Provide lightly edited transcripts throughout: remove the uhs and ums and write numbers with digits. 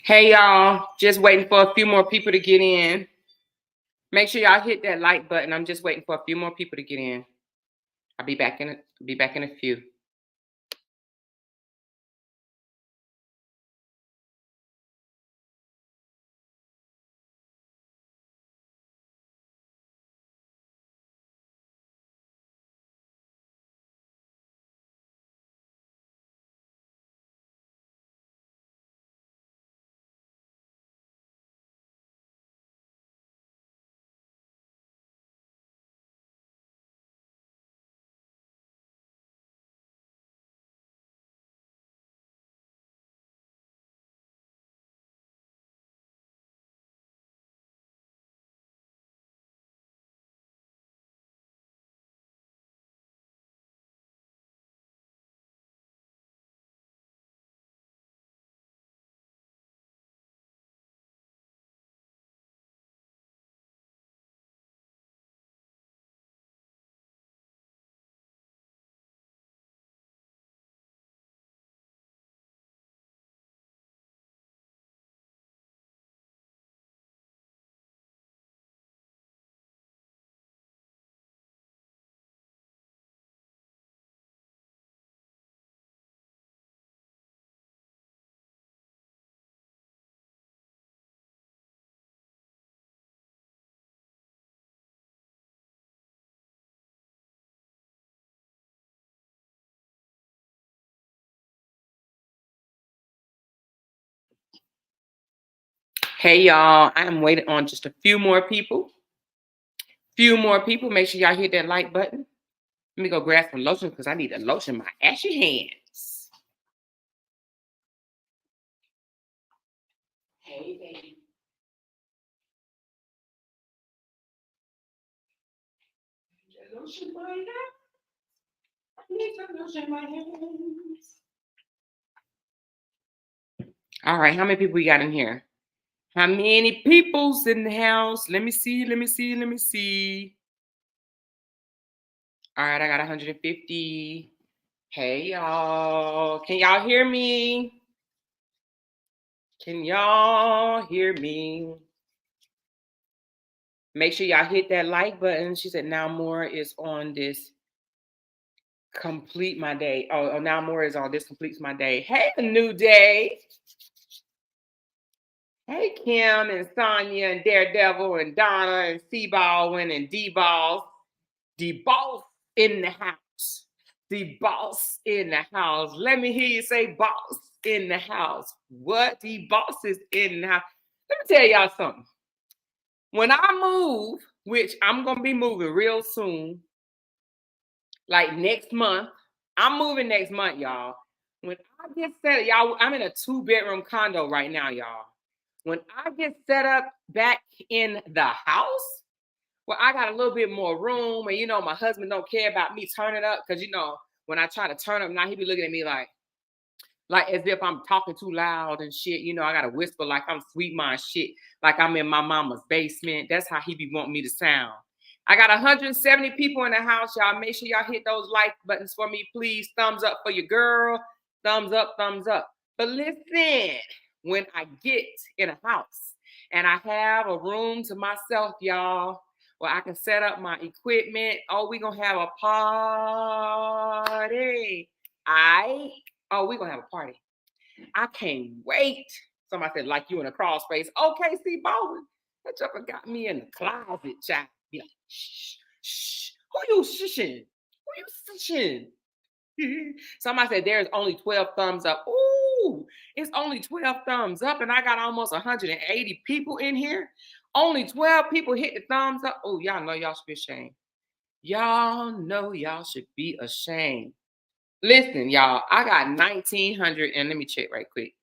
Hey y'all, just waiting for a few more people to get in. Make sure y'all hit that like button. I'm just waiting for a few more people to get in. I'll be back in a few. Hey y'all, I'm waiting on just a few more people. Few more people. Make sure y'all hit that like button. Let me go grab some lotion because I need to lotion my ashy hands. Hey baby. Lotion my hands. I need to lotion my hands. All right, how many people we got in here? How many people's in the house? Let me see. All right, I got 150. Hey, y'all. Can y'all hear me? Can y'all hear me? Make sure y'all hit that like button. She said now more is on this complete my day. Oh, now more is on this completes my day. Hey, a new day. Hey, Kim and Sonia and Daredevil and Donna and C-Ballwin and D-Balls. D-Boss in the house. The boss in the house. Let me hear you say boss in the house. What? The boss is in the house. Let me tell y'all something. When I move, which I'm going to be moving real soon, like next month, I'm moving next month, y'all. When I get set, y'all, I'm in a 2-bedroom condo right now, y'all. When I get set up back in the house, well, I got a little bit more room, and my husband don't care about me turning up because when I try to turn up now, he be looking at me like as if I'm talking too loud and shit. I gotta whisper like I'm sweet my shit, like I'm in my mama's basement. That's how he be wanting me to sound. I got 170 people in the house, y'all. Make sure y'all hit those like buttons for me, please. Thumbs up for your girl. Thumbs up, thumbs up. But listen, when I get in a house and I have a room to myself, y'all, where I can set up my equipment. Oh, we gonna have a party. We're gonna have a party. I can't wait. Somebody said, like you in a crawl space. Okay, see, Baldwin. That joker got me in the closet, child. Be like, shh, shh. Who you shushing? Who you shushing? Somebody said there's only 12 thumbs up. Ooh, it's only 12 thumbs up, and I got almost 180 people in here. Only 12 people hit the thumbs up. Oh, y'all know y'all should be ashamed. Y'all know y'all should be ashamed. Listen, y'all, I got 1,900, and let me check right quick.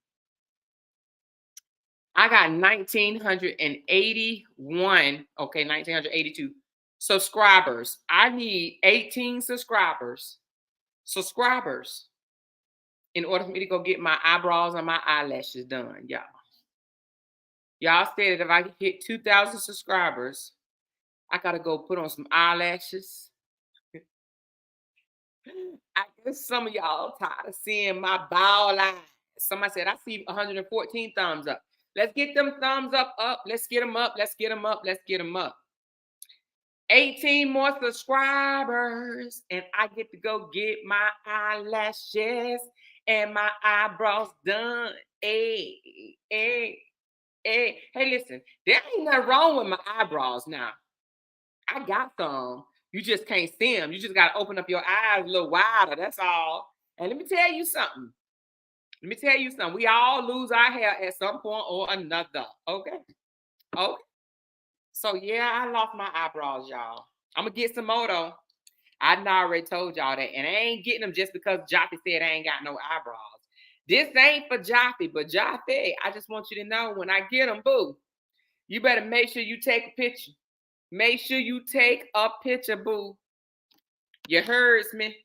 I got 1,981, okay, 1,982 subscribers. I need 18 subscribers in order for me to go get my eyebrows and my eyelashes done, y'all. Y'all said that if I hit 2,000 subscribers, I got to go put on some eyelashes. I guess some of y'all tired of seeing my bald eyes. Somebody said, I see 114 thumbs up. Let's get them thumbs up. Let's get them up. Let's get them up. Let's get them up. 18 more subscribers, and I get to go get my eyelashes and my eyebrows done. Hey, hey, hey. Hey, listen, there ain't nothing wrong with my eyebrows now. I got some. You just can't see them. You just got to open up your eyes a little wider. That's all. And let me tell you something. We all lose our hair at some point or another. Okay? Okay. So, yeah, I lost my eyebrows, y'all. I'm going to get some more, though. I already told y'all that. And I ain't getting them just because Joffy said I ain't got no eyebrows. This ain't for Joffy, but Joffy, I just want you to know when I get them, boo, you better make sure you take a picture. Make sure you take a picture, boo. You heard me.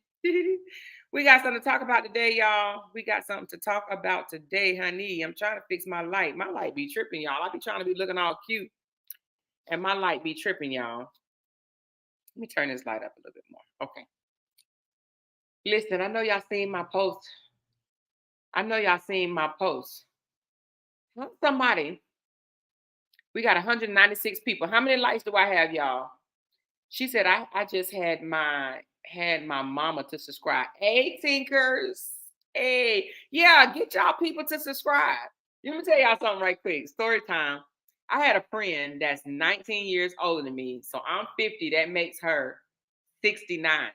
We got something to talk about today, y'all. We got something to talk about today, honey. I'm trying to fix my light. My light be tripping, y'all. I be trying to be looking all cute, and my light be tripping, y'all. Let me turn this light up a little bit more. Okay. Listen, I know y'all seen my post. Somebody, we got 196 people. How many likes do I have, y'all? She said, I just had my mama to subscribe. Hey, Tinkers. Hey, yeah, get y'all people to subscribe. Let me tell y'all something right quick. Story time. I had a friend that's 19 years older than me. So I'm 50. That makes her 69.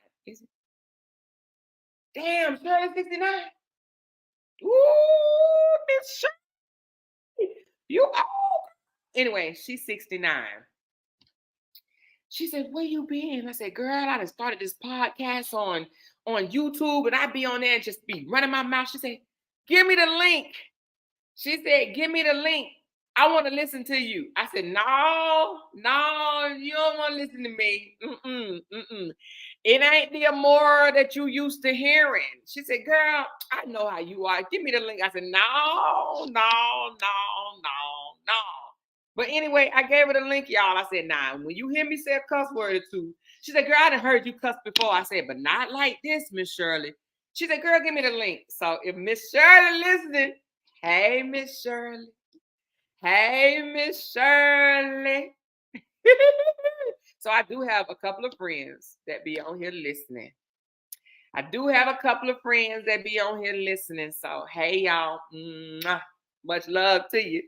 Damn, Shirley 69. Ooh, Miss Shirley. You old. Anyway, she's 69. She said, where you been? I said, girl, I done started this podcast on YouTube, and I be on there and just be running my mouth. She said, give me the link. She said, give me the link. I want to listen to you. I said, no, you don't want to listen to me. It ain't the Amora that you used to hearing. She said, girl, I know how you are. Give me the link. I said, no. But anyway, I gave her the link, y'all. I said, nah, when you hear me say a cuss word or two, she said, girl, I done heard you cuss before. I said, but not like this, Miss Shirley. She said, girl, give me the link. So if Miss Shirley listening, hey, Miss Shirley. Hey, Miss Shirley. So I do have a couple of friends that be on here listening. So, hey, y'all. Much love to you.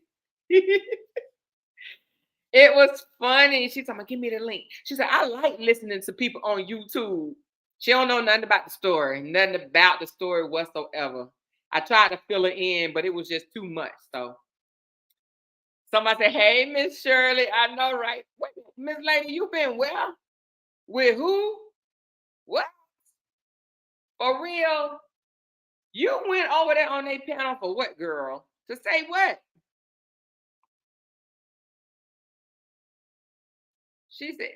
It was funny. She told me, give me the link. She said, I like listening to people on YouTube. She don't know nothing about the story whatsoever. I tried to fill her in, but it was just too much. So somebody said, hey, Miss Shirley, I know, right? Wait, Miss Lady, you been where? With who? What? For real? You went over there on their panel for what, girl? To say what? She said,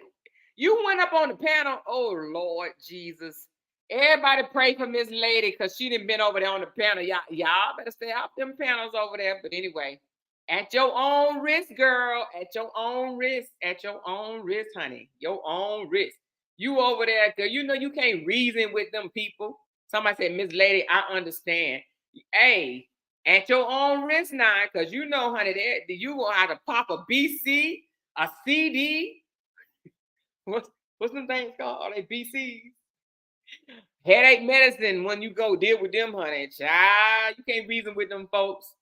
you went up on the panel. Oh, Lord Jesus. Everybody pray for Miss Lady because she done been over there on the panel. Y'all better stay off them panels over there. But anyway, at your own risk, girl. At your own risk. At your own risk, honey. Your own risk. You over there, girl. You know you can't reason with them people. Somebody said, Miss Lady, I understand. Hey, at your own risk now, because you know, honey, that you gonna have to pop a BC, a CD. What's them things called? Are they BCs? Headache medicine when you go deal with them, honey. Child, you can't reason with them folks.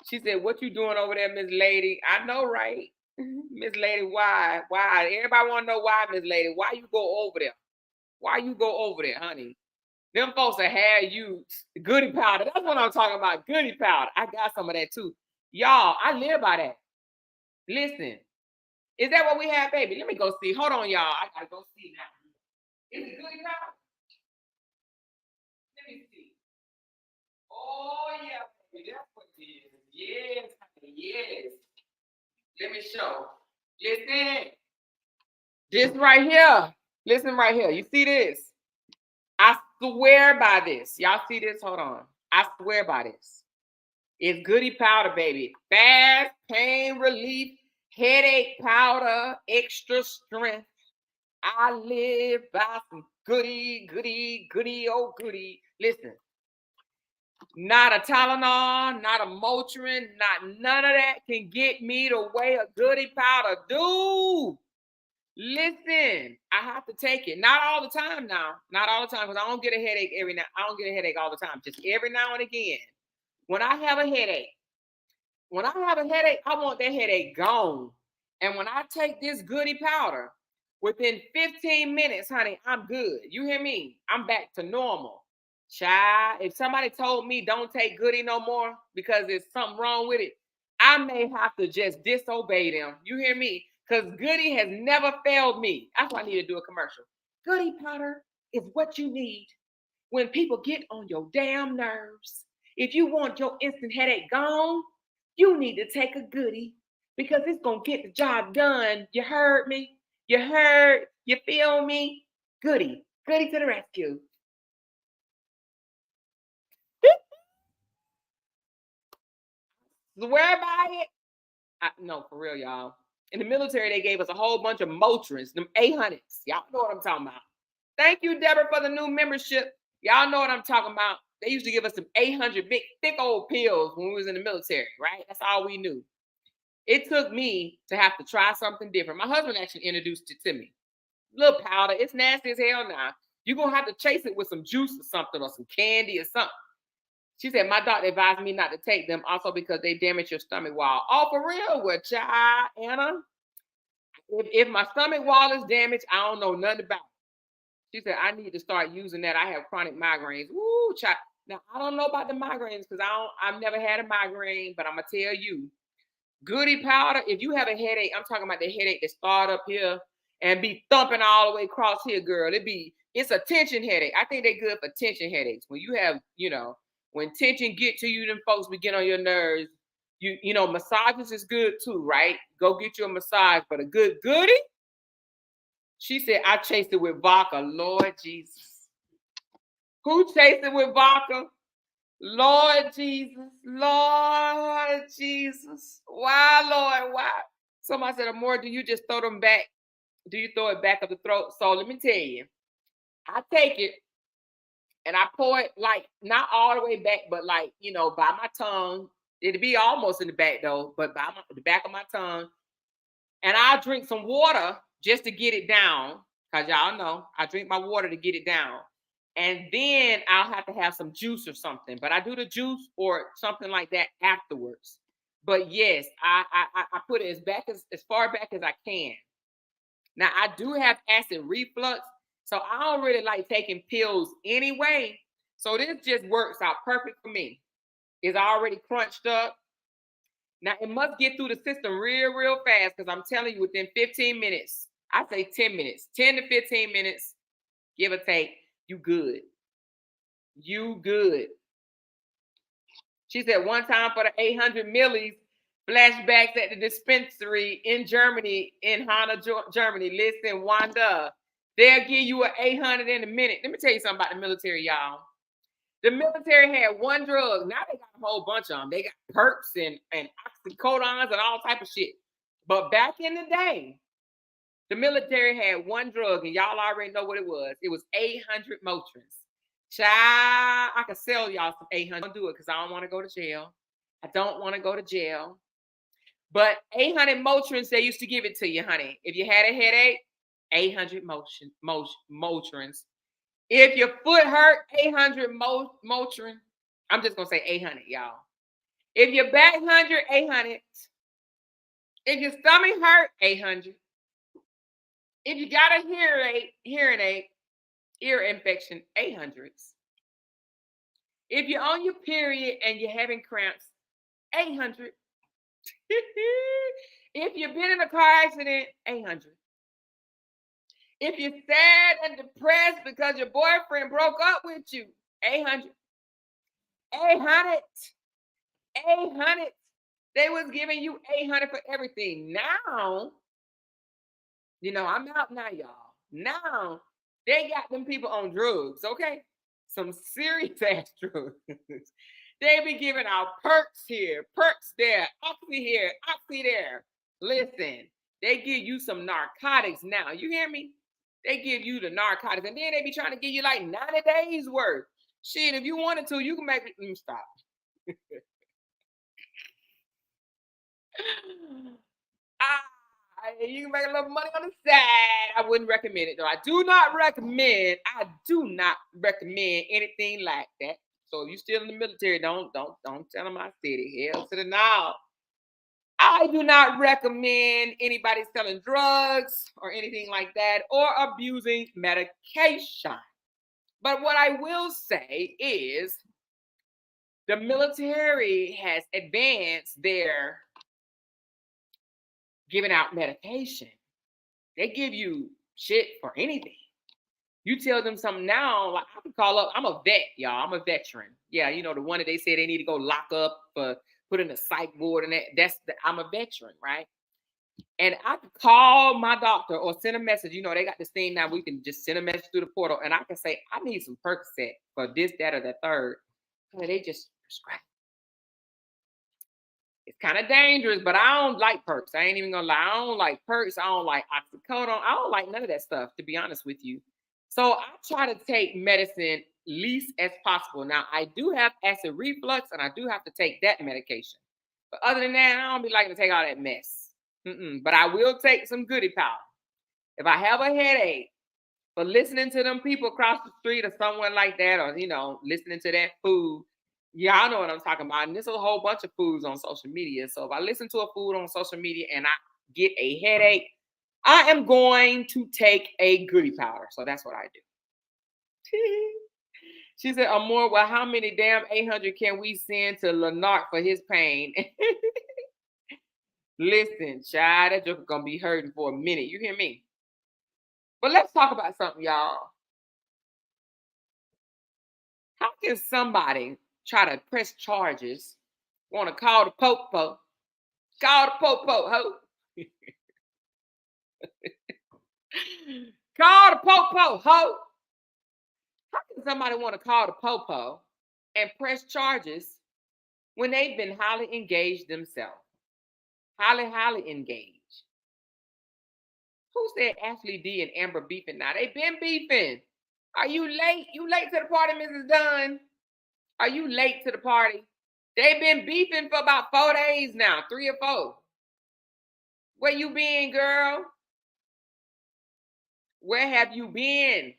She said, what you doing over there, Miss Lady? I know, right? Miss Lady, why? Why? Everybody want to know why, Miss Lady. Why you go over there? Why you go over there, honey? Them folks that have you Goody Powder. That's what I'm talking about. Goody Powder. I got some of that too. Y'all, I live by that. Listen. Is that what we have, baby? Let me go see. Hold on, y'all. I gotta go see now. Is it Goody Powder? Let me see. Oh, yeah, baby. That's what it is. Yes, honey. Yes. Let me show. Listen. This right here. Listen right here. You see this? I swear by this. Y'all see this? Hold on. I swear by this. It's Goody Powder, baby. Fast pain relief, headache powder, extra strength. I live by some goody, oh goody. Listen, Not a Tylenol, not a Motrin, none of that can get me the way a Goody Powder do. Listen, I have to take it. Not all the time now. Not all the time, because I don't get a headache every now. I don't get a headache all the time. Just every now and again. When I have a headache, I want that headache gone. And when I take this Goody Powder, within 15 minutes, honey, I'm good. You hear me? I'm back to normal. Child, if somebody told me don't take Goody no more because there's something wrong with it, I may have to just disobey them. You hear me? Because Goody has never failed me. That's why I need to do a commercial. Goody Powder is what you need when people get on your damn nerves. If you want your instant headache gone, you need to take a Goody because it's going to get the job done. You heard me? You heard? You feel me? Goody. Goody to the rescue. Swear by it. No, for real, y'all. In the military, they gave us a whole bunch of Motrins, them 800s. Y'all know what I'm talking about. Thank you, Deborah, for the new membership. Y'all know what I'm talking about. They used to give us some 800 big, thick old pills when we was in the military, right? That's all we knew. It took me to have to try something different. My husband actually introduced it to me. Little powder. It's nasty as hell now. You're going to have to chase it with some juice or something or some candy or something. She said, my doctor advised me not to take them also because they damage your stomach wall. Oh, for real? Well, child, Anna, if my stomach wall is damaged, I don't know nothing about it. She said, I need to start using that. I have chronic migraines. Ooh, child. Now, I don't know about the migraines because I've never had a migraine, but I'm going to tell you, Goody Powder, if you have a headache, I'm talking about the headache that start up here and be thumping all the way across here, girl. It's a tension headache. I think they're good for tension headaches. When you have, when tension get to you, them folks begin on your nerves. Massages is good too, right? Go get you a massage, but a good Goody. She said, I chased it with vodka. Lord Jesus. Who chased it with vodka? Lord Jesus. Lord Jesus. Why, Lord? Why? Somebody said, Amor, do you just throw them back? Do you throw it back up the throat? So let me tell you. I take it and I pour it like not all the way back, but like, by my tongue. It'd be almost in the back though, but by the back of my tongue. And I'll drink some water just to get it down. Because y'all know I drink my water to get it down. And then I'll have to have some juice or something. But I do the juice or something like that afterwards. But yes, I put it as far back as I can. Now I do have acid reflux, so I don't really like taking pills anyway. So this just works out perfect for me. It's already crunched up. Now it must get through the system real fast because I'm telling you, within 15 minutes, I say 10 minutes, 10 to 15 minutes, give or take, you good. You good. She said one time for the 800 millis, flashbacks at the dispensary in Germany, in Hanna, Germany. Listen, Wanda, they'll give you an 800 in a minute. Let me tell you something about the military, y'all. The military had one drug. Now they got a whole bunch of them. They got perks and oxycodons and all type of shit. But back in the day, the military had one drug, and y'all already know what it was. It was 800 Motrins. Child, I can sell y'all some 800. Don't do it because I don't want to go to jail. I don't want to go to jail. But 800 Motrins, they used to give it to you, honey. If you had a headache, 800 Motrins. If your foot hurt, 800 Motrin. I'm just going to say 800, y'all. If your back hurt, 800. If your stomach hurt, 800. If you got a hearing aid, ear infection, 800s. If you're on your period and you're having cramps, 800. If you've been in a car accident, 800. If you're sad and depressed because your boyfriend broke up with you, 800. 800. 800. They was giving you 800 for everything. Now, I'm out now, y'all. Now, they got them people on drugs, okay? Some serious ass drugs. They be giving out perks here, perks there, oxy here, oxy there. Listen, they give you some narcotics now. You hear me? They give you the narcotics, and then they be trying to give you like 90 days worth. Shit, if you wanted to, you can make it. Stop. You can make a little money on the side. I wouldn't recommend it though. I do not recommend anything like that. So if you're still in the military, don't tell them I said it. Hell to the no. I do not recommend anybody selling drugs or anything like that or abusing medication. But what I will say is the military has advanced their giving out medication. They give you shit for anything. You tell them something now, like I can call up. I'm a vet, y'all. I'm a veteran. Yeah, you know the one that they said they need to go lock up for put in a psych ward and I'm a veteran, right? And I could call my doctor or send a message. You know, they got this thing now we can just send a message through the portal, and I can say I need some Percocet for this, that, or the third. And they just prescribe. It's kind of dangerous, but I don't like perks. I ain't even gonna lie. I don't like perks. I don't like oxycodone. I don't like none of that stuff, to be honest with you. So I try to take medicine least as possible. Now I do have acid reflux, and I do have to take that medication. But other than that, I don't be liking to take all that mess. But I will take some Goody Powder if I have a headache. But listening to them people across the street or someone like that, or listening to that food. Yeah, I know what I'm talking about. And there's a whole bunch of foods on social media. So if I listen to a food on social media and I get a headache, I am going to take a Goody Powder. So that's what I do. She said, Amor, well, how many damn 800 can we send to Lenart for his pain? Listen, child, that joke is going to be hurting for a minute. You hear me? But let's talk about something, y'all. How can somebody try to press charges, want to call the Popo, ho? Call the Popo, ho? How can somebody want to call the Popo and press charges when they've been highly engaged themselves? Highly engaged. Who said Ashley D and Amber beefing now? They've been beefing. Are you late? You late to the party, Mrs. Dunn? Are you late to the party? They've been beefing for about 4 days now, 3 or 4. Where you been, girl? Where have you been?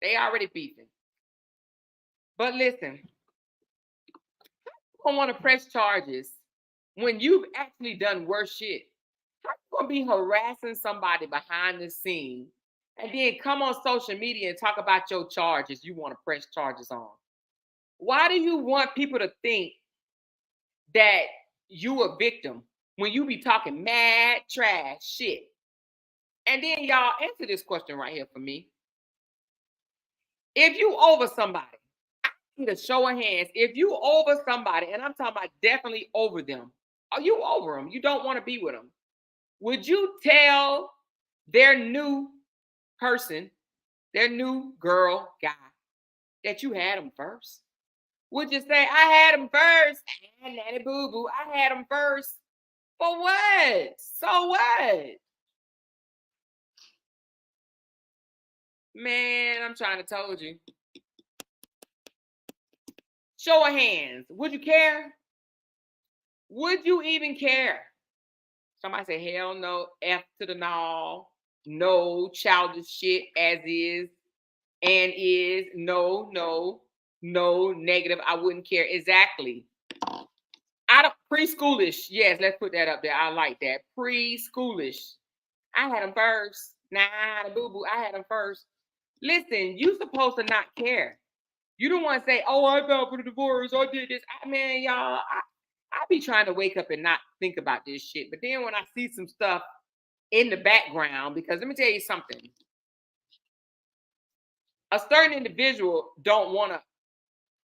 They already beefing. But listen, I don't want to press charges when you've actually done worse shit. How you gonna be harassing somebody behind the scene and then come on social media and talk about your charges you want to press charges on? Why do you want people to think that you a victim when you be talking mad trash shit? And then y'all answer this question right here for me. If you over somebody, I need a show of hands. If you over somebody, and I'm talking about definitely over them, are you over them? You don't want to be with them. Would you tell their new person, their new girl, guy, that you had them first? Would you say, I had them first? Nanny boo boo, I had them first. For what? So what? Man, I'm trying to told you. Show of hands. Would you care? Would you even care? Somebody say, hell no, F to the no. No, childish shit as is and is. No, negative. I wouldn't care. Exactly. I don't preschoolish. Yes, let's put that up there. I like that. Preschoolish. I had them first. Nah, boo boo. I had them first. Listen, you supposed to not care. You don't want to say, oh, I fell for the divorce. I did this. Man, y'all, I be trying to wake up and not think about this shit. But then when I see some stuff in the background, because let me tell you something. A certain individual don't want to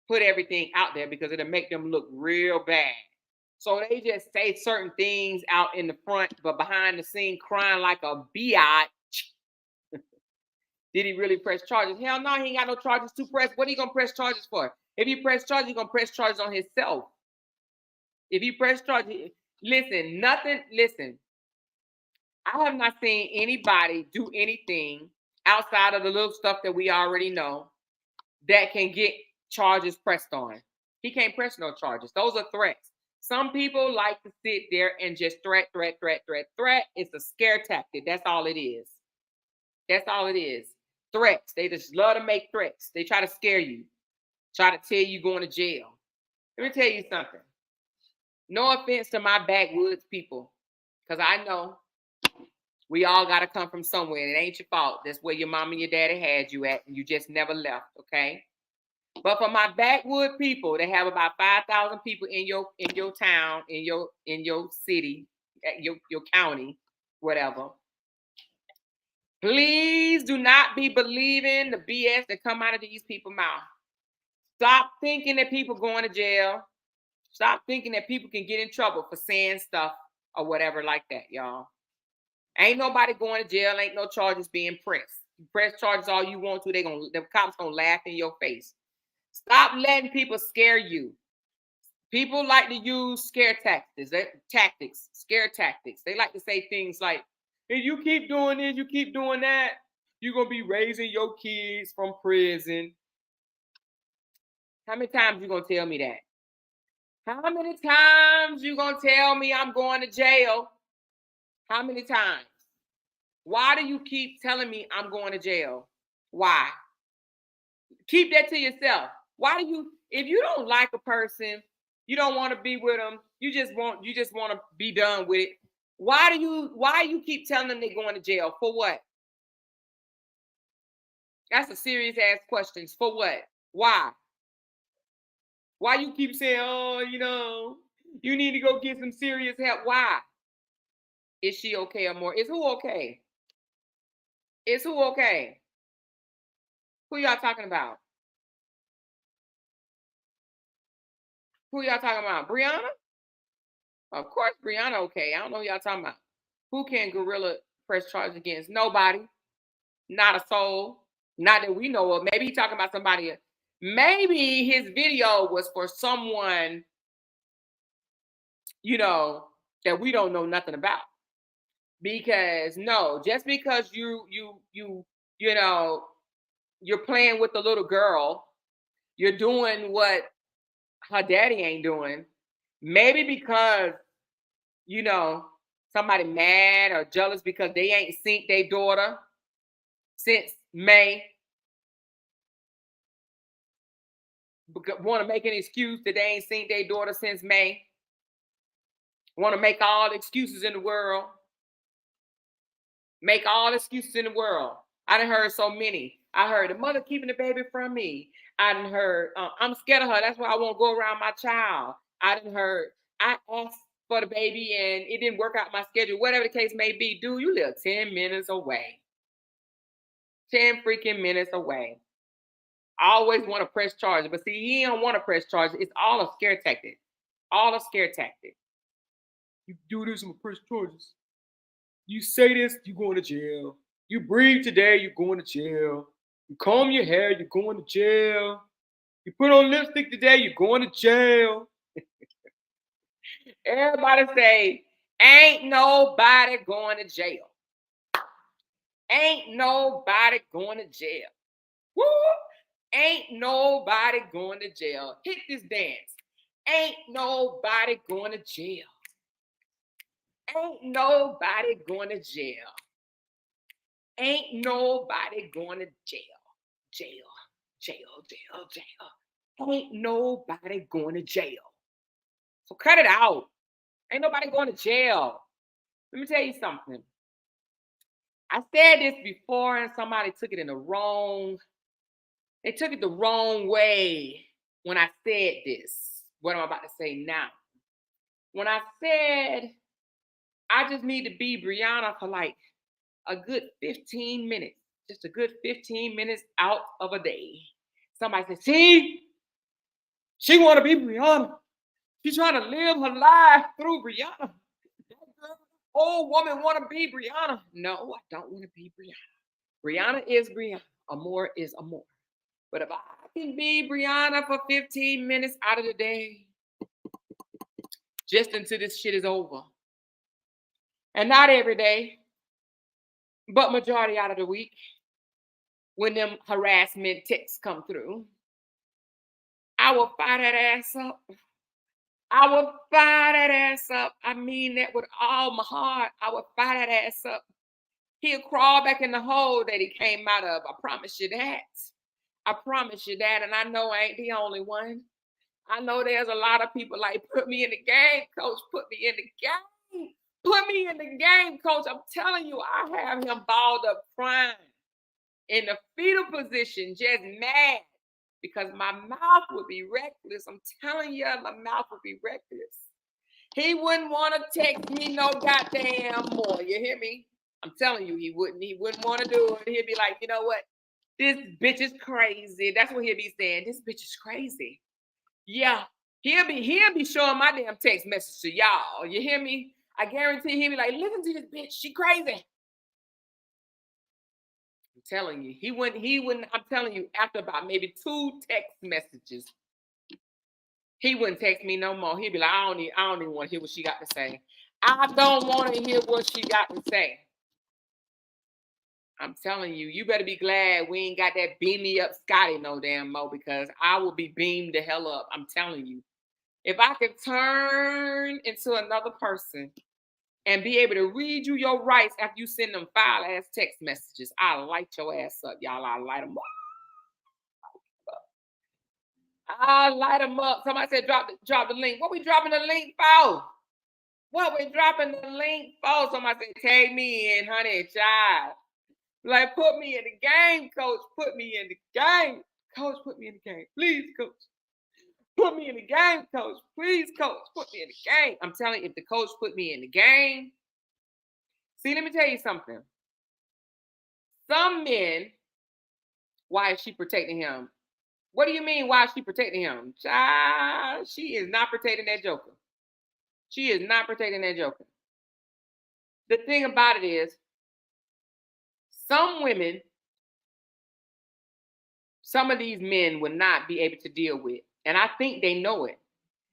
put everything out there because it'll make them look real bad. So they just say certain things out in the front, but behind the scene crying like a biatch. Did he really press charges? Hell no, he ain't got no charges to press. What are you going to press charges for? If he press charges, he's going to press charges on himself. If you press charges, listen, I have not seen anybody do anything outside of the little stuff that we already know that can get charges pressed on. He can't press no charges. Those are threats. Some people like to sit there and just threat. It's a scare tactic. That's all it is. That's all it is. Threats. They just love to make threats. They try to scare you. Try to tell you going to jail. Let me tell you something. No offense to my backwoods people, because I know we all got to come from somewhere. It ain't your fault. That's where your mom and your daddy had you at, and you just never left, okay? But for my backwood people, they have about 5,000 people in your town, in your city, your county, whatever. Please do not be believing the BS that come out of these people's mouth. Stop thinking that people going to jail. Stop thinking that people can get in trouble for saying stuff or whatever like that, y'all. Ain't nobody going to jail. Ain't no charges being pressed. You press charges all you want to. The cops gonna laugh in your face. Stop letting people scare you. People like to use scare tactics. Scare tactics. They like to say things like, if you keep doing this, you keep doing that, you're gonna be raising your kids from prison. How many times you gonna tell me that? How many times you gonna tell me I'm going to jail? How many times? Why do you keep telling me I'm going to jail? Why? Keep that to yourself. Why do you, if you don't like a person, you don't want to be with them, you just want to be done with it. Why you keep telling them they're going to jail? For what? That's a serious ass question. For what? Why? Why you keep saying, oh, you need to go get some serious help? Why? Is she okay or more? Is who okay? Is who okay? Who y'all talking about? Who y'all talking about? Brianna? Of course, Brianna okay. I don't know who y'all talking about. Who can gorilla press charges against? Nobody. Not a soul. Not that we know of. Maybe he talking about somebody else. Maybe his video was for someone, that we don't know nothing about. Because no, just because you're playing with the little girl, you're doing what her daddy ain't doing. Maybe because, somebody mad or jealous because they ain't seen their daughter since May. Want to make an excuse that they ain't seen their daughter since May. Want to make all the excuses in the world. Make all excuses in the world. I done heard so many. I heard the mother keeping the baby from me. I done heard, I'm scared of her. That's why I won't go around my child. I done heard, I asked for the baby and it didn't work out my schedule. Whatever the case may be, dude, you live 10 minutes away. 10 freaking minutes away. I always want to press charges. But see, he don't want to press charges. It's all a scare tactic. All a scare tactic. You do this, I'm going to press charges. You say this, you're going to jail. You breathe today, you're going to jail. You comb your hair, you're going to jail. You put on lipstick today, you're going to jail. Everybody say, ain't nobody going to jail. Ain't nobody going to jail. Woo! Ain't nobody going to jail. Hit this dance. Ain't nobody going to jail. Ain't nobody going to jail. Ain't nobody going to jail. Jail. Ain't nobody going to jail. So cut it out. Ain't nobody going to jail. Let me tell you something. I said this before and somebody took it in the wrong. They took it the wrong way when I said this. What I'm about to say now. When I said I just need to be Brianna for like a good 15 minutes. Just a good 15 minutes out of a day. Somebody said, see, she want to be Brianna. She's trying to live her life through Brianna. Old woman want to be Brianna. No, I don't want to be Brianna. Brianna is Brianna. Amor is Amor. But if I can be Brianna for 15 minutes out of the day, just until this shit is over. And not every day, but majority out of the week, when them harassment texts come through. I will fire that ass up. I will fire that ass up. I mean that with all my heart. I will fire that ass up. He'll crawl back in the hole that he came out of. I promise you that. I promise you that. And I know I ain't the only one. I know there's a lot of people like, put me in the game, coach. Put me in the game. Put me in the game, coach. I'm telling you, I have him balled up crying in the fetal position, just mad because my mouth would be reckless. I'm telling you, my mouth would be reckless. He wouldn't want to text me no goddamn more. You hear me? I'm telling you, he wouldn't. He wouldn't want to do it. He'd be like, you know what? This bitch is crazy. That's what he'll be saying. This bitch is crazy. Yeah. He'll be showing my damn text message to y'all. You hear me? I guarantee he'll be like, listen to this bitch. She crazy. I'm telling you. He wouldn't, I'm telling you, after about maybe 2 text messages, he wouldn't text me no more. He'd be like, I don't even want to hear what she got to say. I don't want to hear what she got to say. I'm telling you, you better be glad we ain't got that beam me up Scotty no damn more, because I will be beamed the hell up. I'm telling you. If I could turn into another person and be able to read you your rights after you send them foul-ass text messages, I'll light your ass up, y'all. I'll light them up. I'll light them up. Somebody said drop the link. What we dropping the link for? What we dropping the link for? Somebody said tag me in, honey, child. Like, put me in the game, coach. Put me in the game. Coach, put me in the game. Please, coach. Put me in the game, coach. Please, coach. Put me in the game. I'm telling you, if the coach put me in the game. See, let me tell you something. Some men, why is she protecting him? What do you mean, why is she protecting him? Child, she is not protecting that joker. She is not protecting that joker. The thing about it is, some women, some of these men will not be able to deal with. And I think they know it.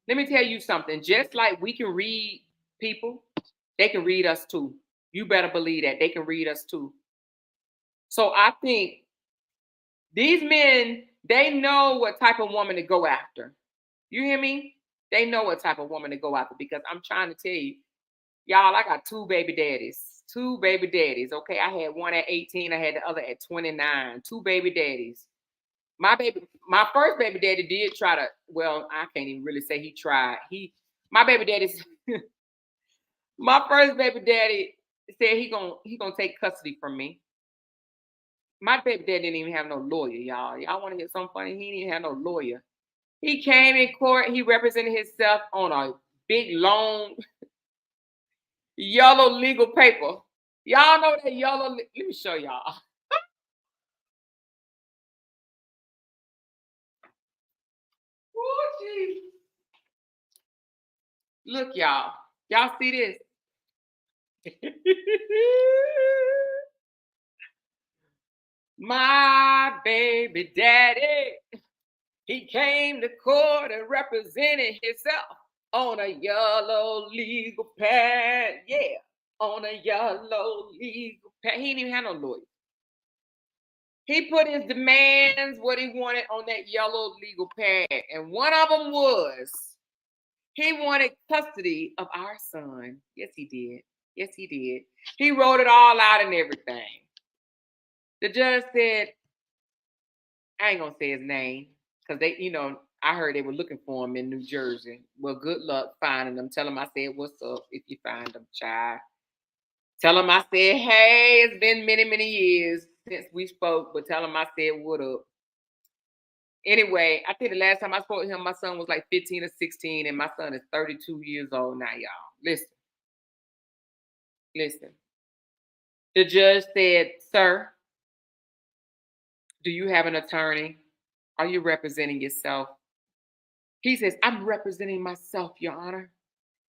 Let me tell you something. Just like we can read people, they can read us too. You better believe that. They can read us too. So I think these men, they know what type of woman to go after. You hear me? They know what type of woman to go after, because I'm trying to tell you, y'all, I got 2 baby daddies. 2 baby daddies. Okay, I had one at 18. I had the other at 29. 2 baby daddies. My first baby daddy did try to, well, I can't even really say he tried. My baby daddy, my first baby daddy said he gonna take custody from me. My baby daddy didn't even have no lawyer, y'all. Y'all want to hear something funny? He didn't even have no lawyer. He came in court. He represented himself on a big, long, yellow legal paper. Y'all know that yellow. Let me show y'all. Oh, geez. Look, y'all. Y'all see this? My baby daddy, he came to court and represented himself on a yellow legal pad. Yeah, on a yellow legal pad. He didn't even have no lawyer. He put his demands, what he wanted, on that yellow legal pad. And one of them was, he wanted custody of our son. Yes, he did. Yes, he did. He wrote it all out and everything. The judge said, I ain't gonna say his name, because they, I heard they were looking for him in New Jersey. Well, good luck finding him. Tell him I said, what's up if you find him, child. Tell him I said, hey, it's been many, many years since we spoke, but tell him I said, what up. Anyway, I think the last time I spoke to him, my son was like 15 or 16, and my son is 32 years old now, y'all. Listen. The judge said, sir, do you have an attorney? Are you representing yourself? He says, I'm representing myself, Your Honor.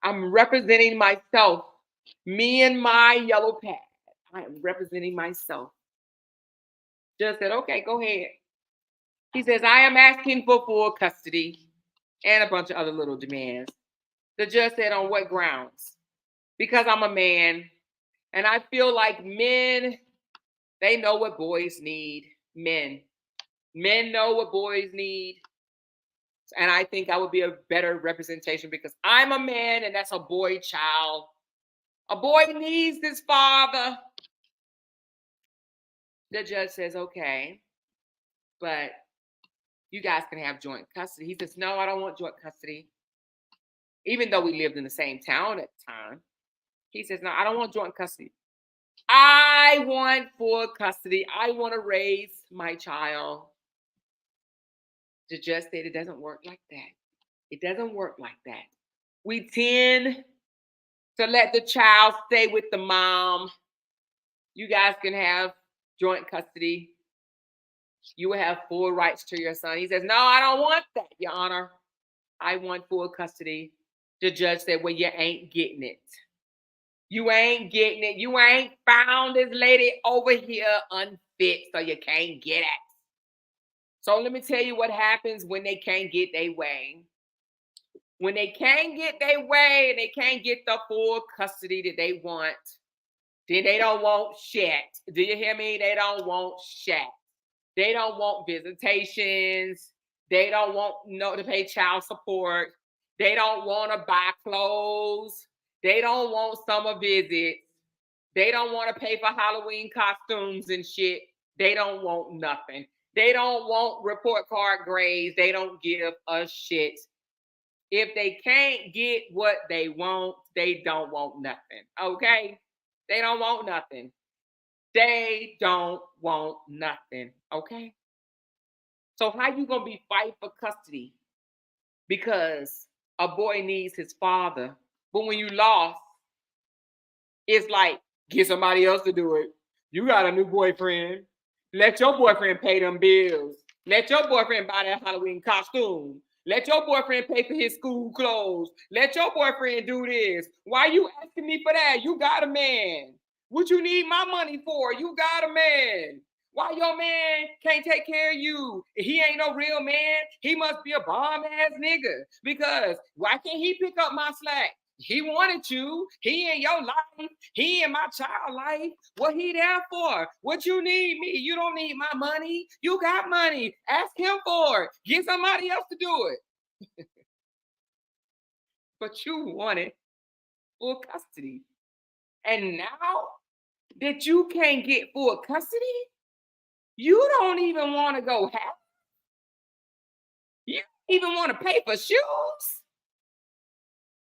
I'm representing myself. Me and my yellow pad. I am representing myself. Judge said, okay, go ahead. He says, I am asking for full custody and a bunch of other little demands. The judge said, on what grounds? Because I'm a man, and I feel like men, they know what boys need. Men know what boys need. And I think I would be a better representation because I'm a man and that's a boy child. A boy needs his father. The judge says, okay, but you guys can have joint custody. He says, no, I don't want joint custody. Even though we lived in the same town at the time, he says, no, I don't want joint custody. I want full custody. I want to raise my child. The judge said it doesn't work like that. It doesn't work like that. We tend to let the child stay with the mom. You guys can have joint custody. You will have full rights to your son. He says, no, I don't want that, Your Honor. I want full custody. The judge said, well, you ain't getting it. You ain't getting it. You ain't found this lady over here unfit, so you can't get it. So let me tell you what happens when they can't get their way. When they can't get their way and they can't get the full custody that they want, then they don't want shit. Do you hear me? They don't want shit. They don't want visitations. They don't want to pay child support. They don't want to buy clothes. They don't want summer visits. They don't want to pay for Halloween costumes and shit. They don't want nothing. They don't want report card grades. They don't give a shit. If they can't get what they want, they don't want nothing. Okay? They don't want nothing. They don't want nothing. Okay? So how you gonna be fighting for custody because a boy needs his father, but when you lost, it's like get somebody else to do it. You got a new boyfriend. Let your boyfriend pay them bills. Let your boyfriend buy that Halloween costume. Let your boyfriend pay for his school clothes. Let your boyfriend do this. Why you asking me for that? You got a man. What you need my money for? You got a man. Why your man can't take care of you? He ain't no real man. He must be a bomb-ass nigga. Because why can't he pick up my slack? He wanted you. He in your life. He in my child life. What he there for? What you need me? You don't need my money. You got money. Ask him for it. Get somebody else to do it. But you wanted full custody. And now that you can't get full custody, you don't even want to go half. You don't even want to pay for shoes.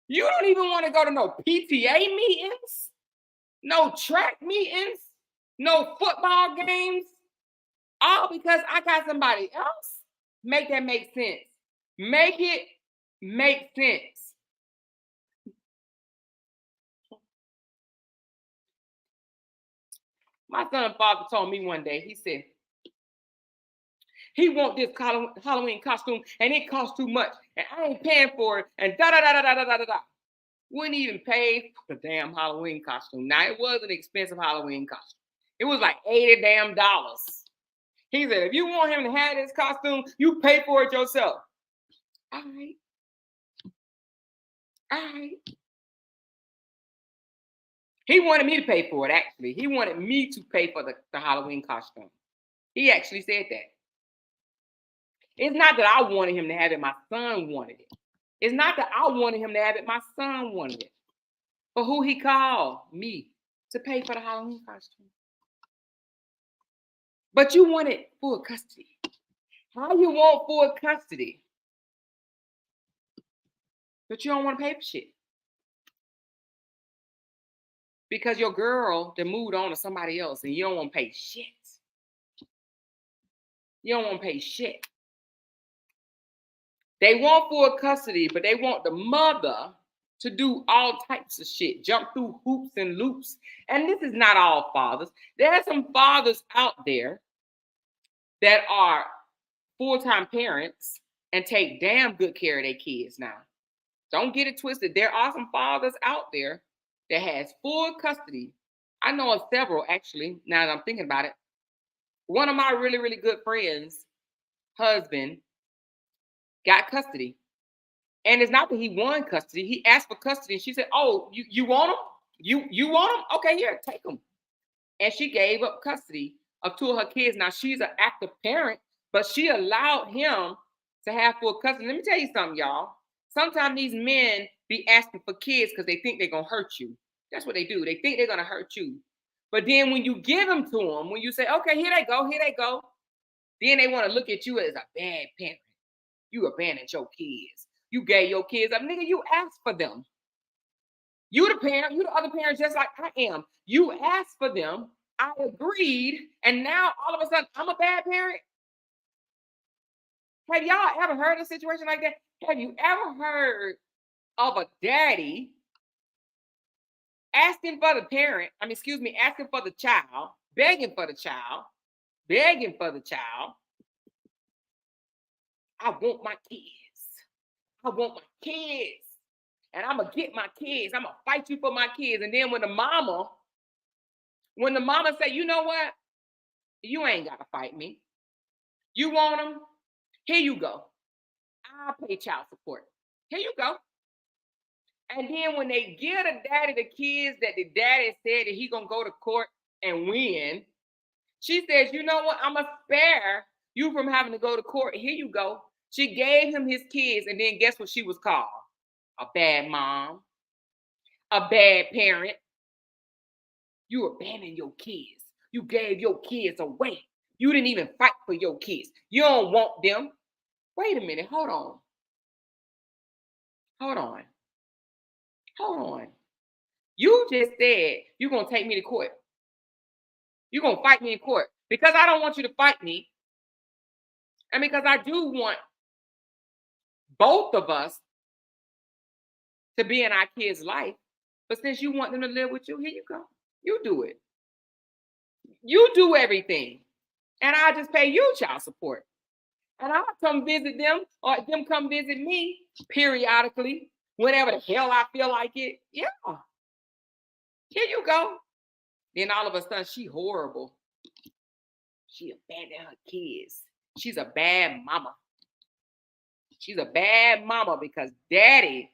You don't even want to go to no PTA meetings, no track meetings, no football games, all because I got somebody else. Make that make sense. Make it make sense. My son father told me one day, he said, he want this Halloween costume and it costs too much and I ain't paying for it and da-da-da-da-da-da-da-da. Wouldn't even pay for the damn Halloween costume. Now, it was an expensive Halloween costume. It was like $80 damn. He said, if you want him to have this costume, you pay for it yourself. All right. All right. He wanted me to pay for it, actually. He wanted me to pay for the Halloween costume. He actually said that. It's not that I wanted him to have it. My son wanted it. It's not that I wanted him to have it. My son wanted it. But who he called? Me. To pay for the Halloween costume. But you wanted full custody. How you want full custody? But you don't want to pay for shit. Because your girl then moved on to somebody else and you don't want to pay shit. You don't want to pay shit. They want full custody, but they want the mother to do all types of shit, jump through hoops and loops. And this is not all fathers. There are some fathers out there that are full-time parents and take damn good care of their kids now. Don't get it twisted. There are some fathers out there that has full custody. I know of several, actually, now that I'm thinking about it. One of my really, really good friends' husband got custody. And it's not that he won custody. He asked for custody. And she said, oh, you want him? You want him? Okay, here, take him. And she gave up custody of two of her kids. Now, she's an active parent, but she allowed him to have full custody. Let me tell you something, y'all. Sometimes these men be asking for kids because they think they're going to hurt you. That's what they do. They think they're going to hurt you. But then when you give them to them, when you say, okay, here they go, then they want to look at you as a bad parent. You abandoned your kids. You gave your kids up. Nigga, you asked for them. You the parent, you the other parent, just like I am. You asked for them. I agreed. And now all of a sudden, I'm a bad parent. Have y'all ever heard of a situation like that? Have you ever heard of a daddy asking for the parent, asking for the child, begging for the child, I want my kids. I want my kids. And I'm gonna get my kids. I'm gonna fight you for my kids. And then when the mama say, you know what? You ain't gotta fight me. You want them? Here you go. I'll pay child support. Here you go. And then when they give a daddy the kids that the daddy said that he gonna go to court and win, she says, you know what? I'm gonna spare you from having to go to court. Here you go. She gave him his kids, and then guess what she was called? A bad mom, a bad parent. You abandoned your kids. You gave your kids away. You didn't even fight for your kids. You don't want them. Wait a minute. Hold on. You just said you're going to take me to court. You're going to fight me in court because I don't want you to fight me. And because I do want both of us to be in our kids' life. But since you want them to live with you, here you go. You do it. You do everything. And I'll just pay you child support. And I'll come visit them or them come visit me periodically, whenever the hell I feel like it. Yeah. Here you go. Then all of a sudden, she horrible. She abandoned her kids. She's a bad mama. She's a bad mama because daddy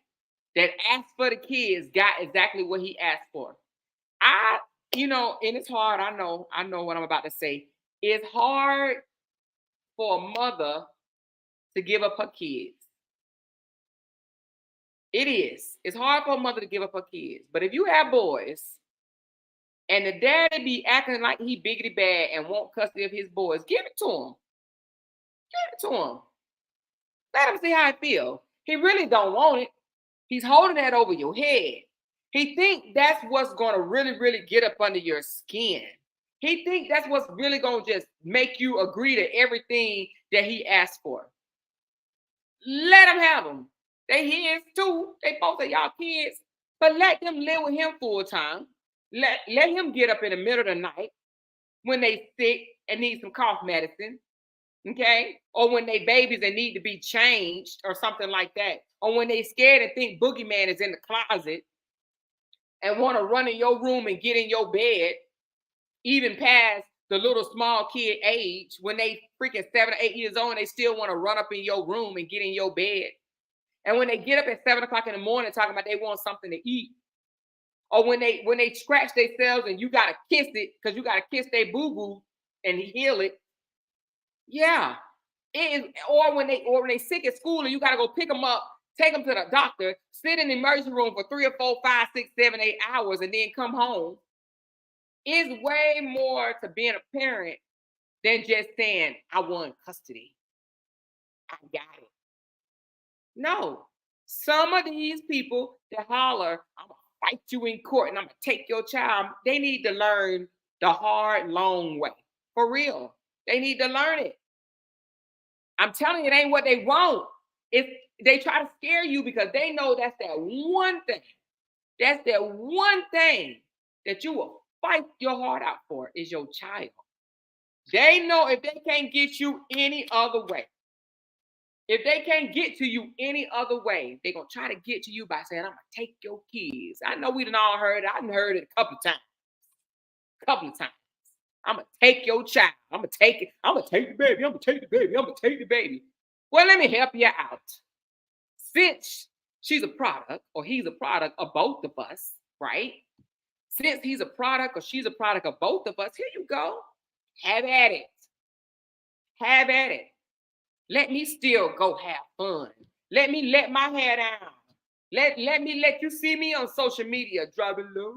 that asked for the kids got exactly what he asked for. And it's hard. I know what I'm about to say. It's hard for a mother to give up her kids. It is. It's hard for a mother to give up her kids. But if you have boys and the daddy be acting like he biggity bad and want custody of his boys, give it to him. Give it to him. Let him see how it feels. He really don't want it. He's holding that over your head. He think that's what's going to really, really get up under your skin. He think that's what's really going to just make you agree to everything that he asked for. Let him have them. They his too. They both are y'all kids. But let them live with him full time. Let him get up in the middle of the night when they sick and need some cough medicine. Okay? Or when they babies and need to be changed or something like that. Or when they scared and think boogeyman is in the closet and want to run in your room and get in your bed, even past the little small kid age, when they freaking 7 or 8 years old and they still want to run up in your room and get in your bed. And when they get up at 7 o'clock in the morning talking about they want something to eat. Or when they scratch themselves and you got to kiss it because you got to kiss their boo-boo and heal it. Yeah. It is, or when they sick at school and you got to go pick them up, take them to the doctor, sit in the emergency room for 3 or 4, 5, 6, 7, 8 hours and then come home. It's way more to being a parent than just saying, I want custody. I got it. No. Some of these people that holler, I'm going to fight you in court and I'm going to take your child, they need to learn the hard, long way. For real. They need to learn it. I'm telling you, it ain't what they want. If they try to scare you because they know that's that one thing. That's that one thing that you will fight your heart out for is your child. They know if they can't get you any other way, if they can't get to you any other way, they're going to try to get to you by saying, I'm going to take your kids. I know we done all heard it. I've heard it a couple of times. I'm going to take your child. I'm going to take it. I'm going to take the baby. I'm going to take the baby. I'm going to take the baby. Well, let me help you out. Since she's a product or he's a product of both of us, right? Since he's a product or she's a product of both of us, here you go. Have at it. Have at it. Let me still go have fun. Let me let my hair down. Let me let you see me on social media. Drop it low,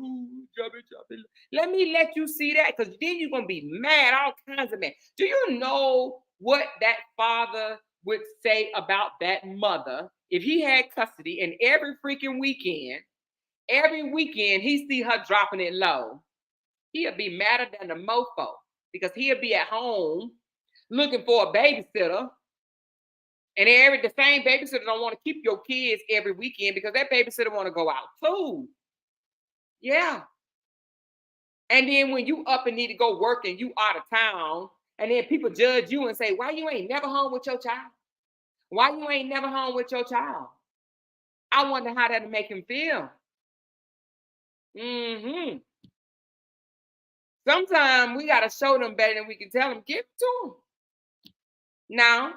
drop it low. Let me let you see that, because then you're gonna be mad, all kinds of mad. Do you know what that father would say about that mother if he had custody, and every weekend he see her dropping it low? He'll be madder than the mofo, because he'll be at home looking for a babysitter. And the same babysitter don't want to keep your kids every weekend, because that babysitter want to go out too. Yeah. And then when you up and need to go work and you out of town, and then people judge you and say, why you ain't never home with your child? Why you ain't never home with your child? I wonder how that'll make him feel. Mm-hmm. Sometimes we got to show them better than we can tell them. Give it to them. Now,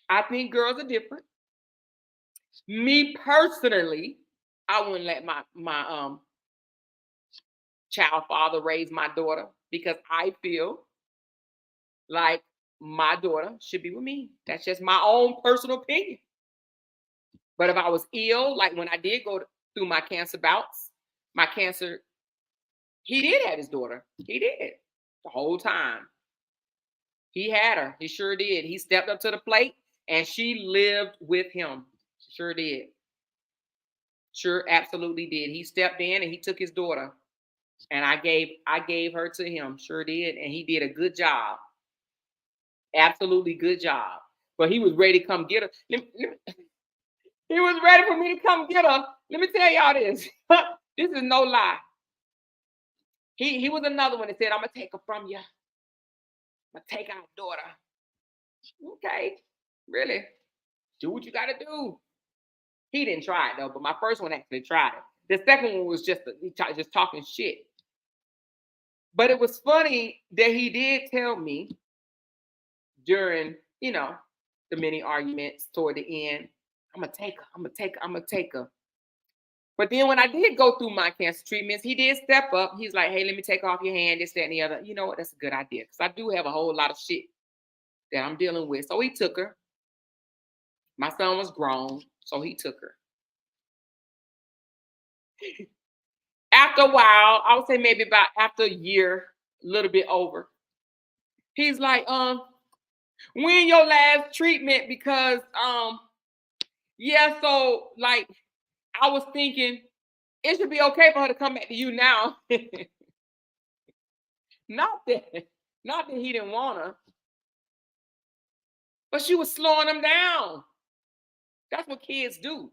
I think girls are different. Me personally, I wouldn't let my child father raise my daughter, because I feel like my daughter should be with me. That's just my own personal opinion. But if I was ill, like when I did go through my cancer bouts, my cancer, he did have his daughter. He did the whole time. He had her. He sure did. He stepped up to the plate and she lived with him. Sure did. Sure, absolutely did. He stepped in and he took his daughter, and I gave her to him. Sure did. And he did a good job. Absolutely good job. But he was ready to come get her. He was ready for me to come get her. Let me tell y'all this. This is no lie. He was another one that said, I'm gonna take her from you. I'm gonna take our daughter. Okay, really? Do what you gotta do. He didn't try it though, but my first one actually tried it. The second one was just talking shit. But it was funny that he did tell me during, the many arguments toward the end, I'm gonna take her. I'm gonna take her. I'm gonna take her. But then when I did go through my cancer treatments, he did step up. He's like, hey, let me take off your hand, this, that, and the other. You know what? That's a good idea, because I do have a whole lot of shit that I'm dealing with. So he took her. My son was grown, so he took her. After a while, I would say maybe about after a year, a little bit over, he's like, when your last treatment? Because yeah, so like I was thinking it should be okay for her to come back to you now. not that not that he didn't want her, but she was slowing him down. That's what kids do.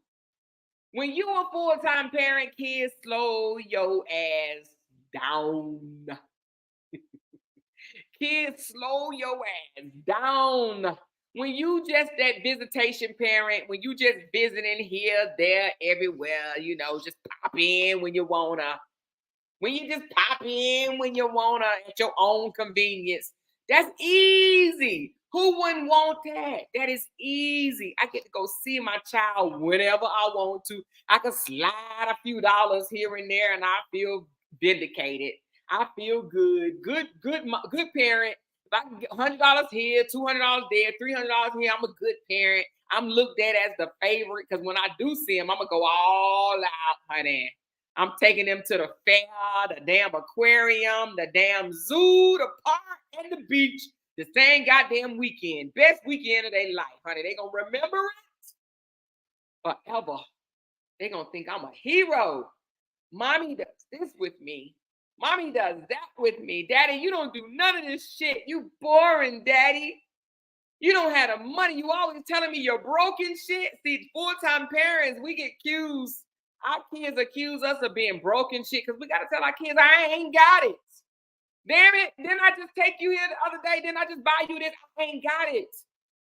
When you a full-time parent, kids slow your ass down. Kids, slow your ass down. When you just that visitation parent, when you just visiting here, there, everywhere, just pop in when you wanna. When you just pop in when you wanna at your own convenience. That's easy. Who wouldn't want that? That is easy. I get to go see my child whenever I want to. I can slide a few dollars here and there, and I feel vindicated. I feel good. Good parent. If I can get $100 here, $200 there, $300 here, I'm a good parent. I'm looked at as the favorite, because when I do see him, I'm gonna go all out, honey. I'm taking them to the fair, the damn aquarium, the damn zoo, the park, and the beach. The same goddamn weekend. Best weekend of their life, honey. They gonna remember it forever. They gonna think I'm a hero. Mommy does this with me. Mommy does that with me. Daddy, you don't do none of this shit. You boring, daddy. You don't have the money. You always telling me you're broken shit. See, full-time parents, we get accused. Our kids accuse us of being broken shit, because we got to tell our kids, I ain't got it. Damn it. Didn't I just take you here the other day? Didn't I just buy you this? I ain't got it.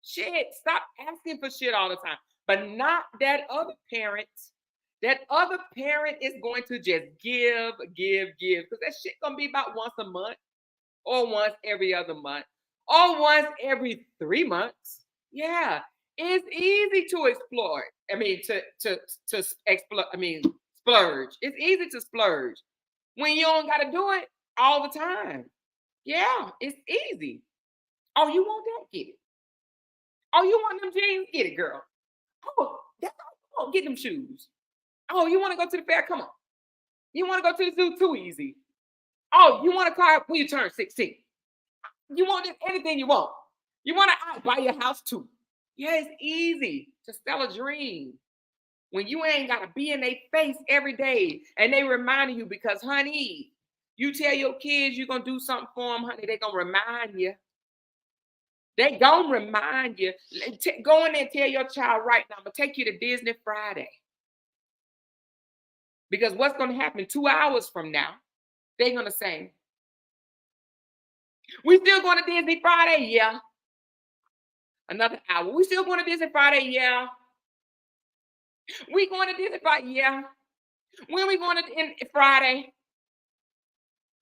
Shit. Stop asking for shit all the time. But not that other parent. That other parent is going to just give. Because that shit going to be about once a month, or once every other month, or once every 3 months. Yeah. It's easy to explore. I mean, to explore. I mean, splurge. It's easy to splurge when you don't got to do it all the time. Yeah, it's easy. Oh, you want that? Get it. Oh, you want them jeans? Get it, girl. Oh, get them shoes. Oh, you want to go to the fair? Come on. You want to go to the zoo? Too easy. Oh, you want a car when you turn 16? You want anything you want. You want to buy your house too. Yeah, it's easy to sell a dream when you ain't got to be in their face every day and they reminding you because, honey, you tell your kids you're going to do something for them, honey, they going to remind you. They going to remind you. Go in there and tell your child right now, I'm going to take you to Disney Friday. Because what's going to happen 2 hours from now, they're going to say, we still going to Disney Friday? Yeah. Another hour. We still going to Disney Friday? Yeah. We going to Disney Friday? Yeah. When we going to Friday?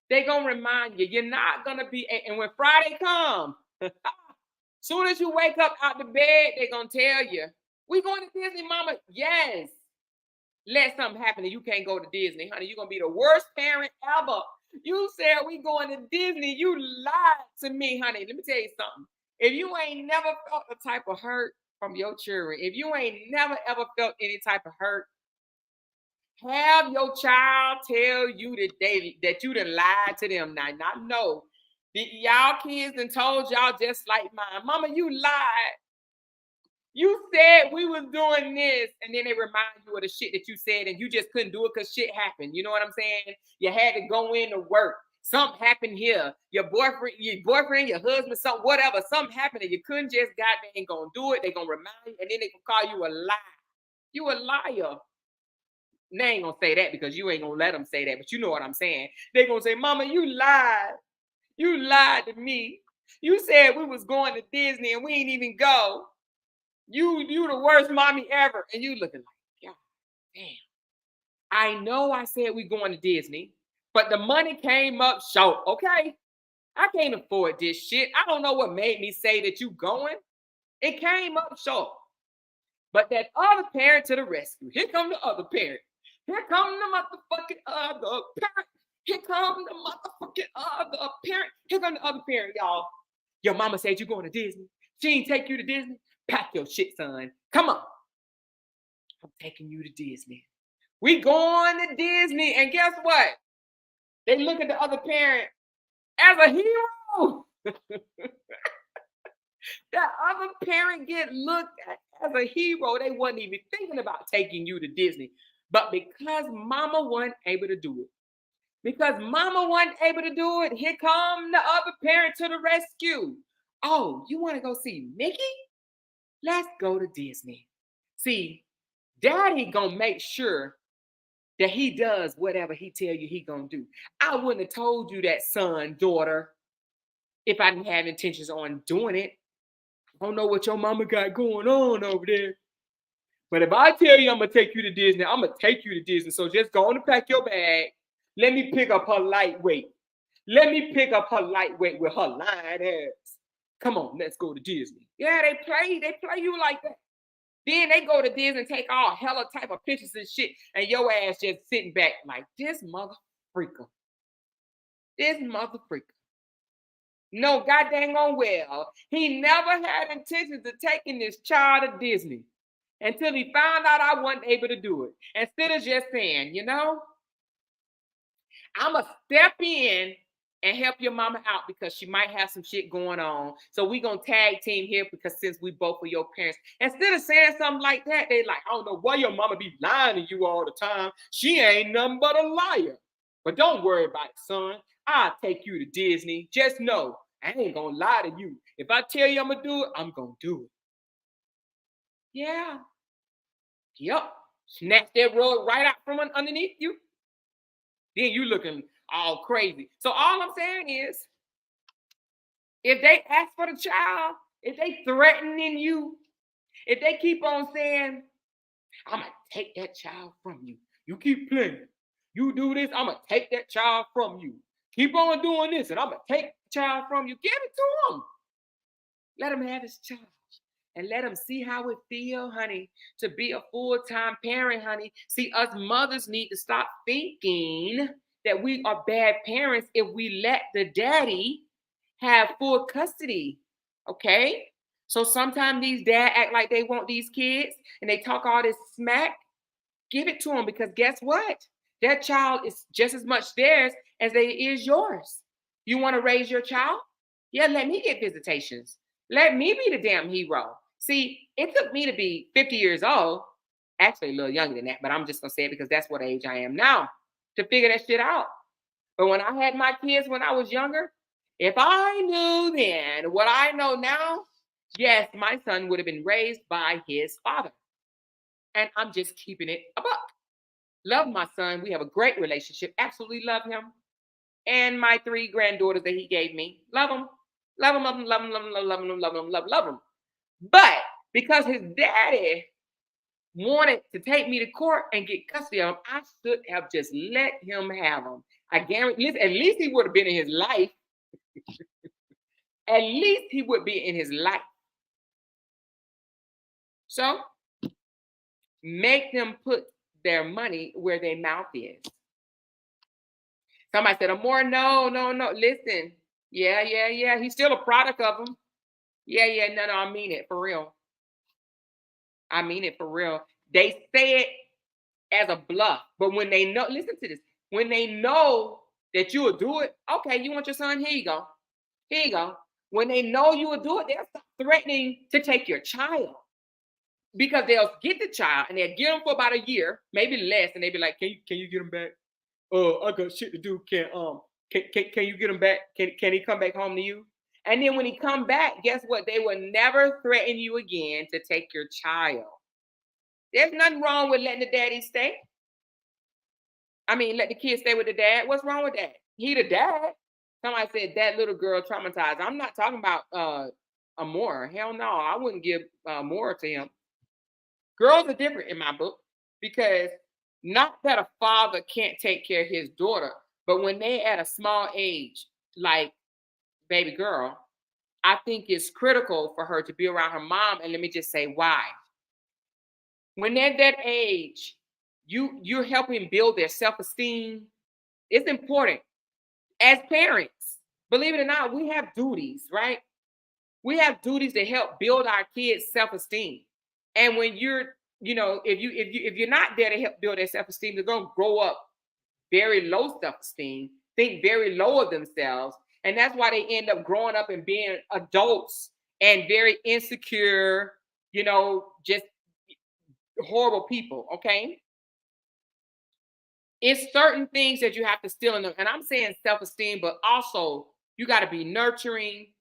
They're going to remind you. You're not going to be. And when Friday comes, soon as you wake up out the bed, they're going to tell you, we going to Disney, mama? Yes. Let something happen and you can't go to Disney, honey. You're going to be the worst parent ever. You said we going to Disney. You lied to me, honey. Let me tell you something. If you ain't never felt the type of hurt from your children, if you ain't never ever felt any type of hurt, have your child tell you that you done lied to them. Now, not know. Y'all kids done told y'all just like mine. Mama, you lied. You said we was doing this, and then they remind you of the shit that you said, and you just couldn't do it because shit happened. You know what I'm saying? You had to go in to work. Something happened here. Your boyfriend, your husband, something, whatever. Something happened, and you couldn't just goddamn gonna do it. They gonna remind you, and then they gonna call you a liar. You a liar. They ain't gonna say that because you ain't gonna let them say that, but you know what I'm saying. They gonna say, Mama, you lied. You lied to me. You said we was going to Disney and we ain't even go. You the worst mommy ever. And you looking like, God damn. I know I said we going to Disney, but the money came up short, okay? I can't afford this shit. I don't know what made me say that you going. It came up short. But that other parent to the rescue. Here come the other parent. Here come the motherfucking other parent. Here come the motherfucking other parent. Here come the other parent, y'all. Your mama said you going to Disney. She ain't take you to Disney. Pack your shit, son. Come on. I'm taking you to Disney. We going to Disney. And guess what? They look at the other parent as a hero. That other parent get looked at as a hero. They wasn't even thinking about taking you to Disney. But because mama wasn't able to do it, here come the other parent to the rescue. Oh, you want to go see Mickey? Let's go to Disney. See, daddy gonna make sure that he does whatever he tell you he gonna do. I wouldn't have told you that, son, daughter, if I didn't have intentions on doing it. I don't know what your mama got going on over there. But if I tell you I'm gonna take you to Disney, I'm gonna take you to Disney. So just go on and pack your bag. Let me pick up her lightweight. With her lying ass. Come on, let's go to Disney. Yeah, they play you like that. Then they go to Disney and take all hella type of pictures and shit, and your ass just sitting back like this mother freaker. No goddamn on well. He never had intentions of taking this child to Disney until he found out I wasn't able to do it. Instead of just saying, I'm going to step in and help your mama out because she might have some shit going on. So we going to tag team here because since we both are your parents. Instead of saying something like that, they like, I don't know why your mama be lying to you all the time. She ain't nothing but a liar. But don't worry about it, son. I'll take you to Disney. Just know, I ain't going to lie to you. If I tell you I'm going to do it, I'm going to do it. Yeah. Yep. Snatch that rug right out from underneath you. Then you looking all crazy. So all I'm saying is, if they ask for the child, if they threatening you, if they keep on saying, I'm going to take that child from you. You keep playing. You do this, I'm going to take that child from you. Keep on doing this, and I'm going to take the child from you. Give it to him. Let him have his child. And let him see how it feels, honey, to be a full-time parent, honey. See, us mothers need to stop thinking that we are bad parents if we let the daddy have full custody, okay? So sometimes these dads act like they want these kids and they talk all this smack. Give it to them, because guess what? That child is just as much theirs as they is yours. You want to raise your child? Yeah, let me get visitations. Let me be the damn hero. See, it took me to be 50 years old, actually a little younger than that, but I'm just gonna say it because that's what age I am now, to figure that shit out. But when I had my kids when I was younger, if I knew then what I know now, yes, my son would have been raised by his father. And I'm just keeping it a buck. Love my son. We have a great relationship. Absolutely love him. And my three granddaughters that he gave me. Love them. Love them, love them, love them, love them, love them, love them, love them. But because his daddy wanted to take me to court and get custody of him, I should have just let him have him. I guarantee, at least he would have been in his life. At least he would be in his life. So make them put their money where their mouth is. Somebody said, Amor, no. Listen. Yeah. He's still a product of them. Yeah. No, I mean it for real. I mean it for real. They say it as a bluff, but when they know, listen to this. When they know that you will do it, okay, you want your son? Here you go. Here you go. When they know you will do it, they'll stop threatening to take your child, because they'll get the child and they'll get them for about a year, maybe less, and they'll be like, can you get him back? I got shit to do. Can you get him back? Can he come back home to you? And then when he come back, guess what? They will never threaten you again to take your child. There's nothing wrong with letting the daddy stay. I mean, let the kid stay with the dad. What's wrong with that? He the dad. Somebody said that little girl traumatized. I'm not talking about Amor. Hell no, I wouldn't give Amor to him. Girls are different in my book, because not that a father can't take care of his daughter, but when they at a small age, like baby girl, I think it's critical for her to be around her mom. And let me just say why. When they're that age, you're helping build their self-esteem. It's important. As parents, believe it or not, we have duties, right? We have duties to help build our kids' self-esteem. And when you're, if you're not there to help build their self-esteem, they're gonna grow up very low self-esteem, think very low of themselves. And that's why they end up growing up and being adults and very insecure, just horrible people. Okay. It's certain things that you have to still in them. And I'm saying self-esteem, but also you got to be nurturing.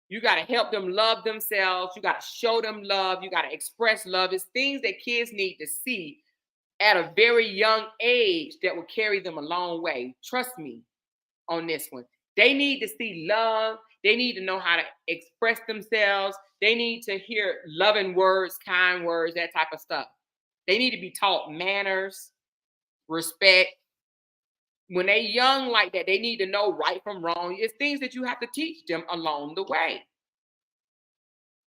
You got to help them love themselves. You got to show them love. You got to express love. It's things that kids need to see at a very young age that will carry them a long way. Trust me on this one. They need to see love. They need to know how to express themselves. They need to hear loving words, kind words, that type of stuff. They need to be taught manners, respect. When they're young like that, they need to know right from wrong. It's things that you have to teach them along the way.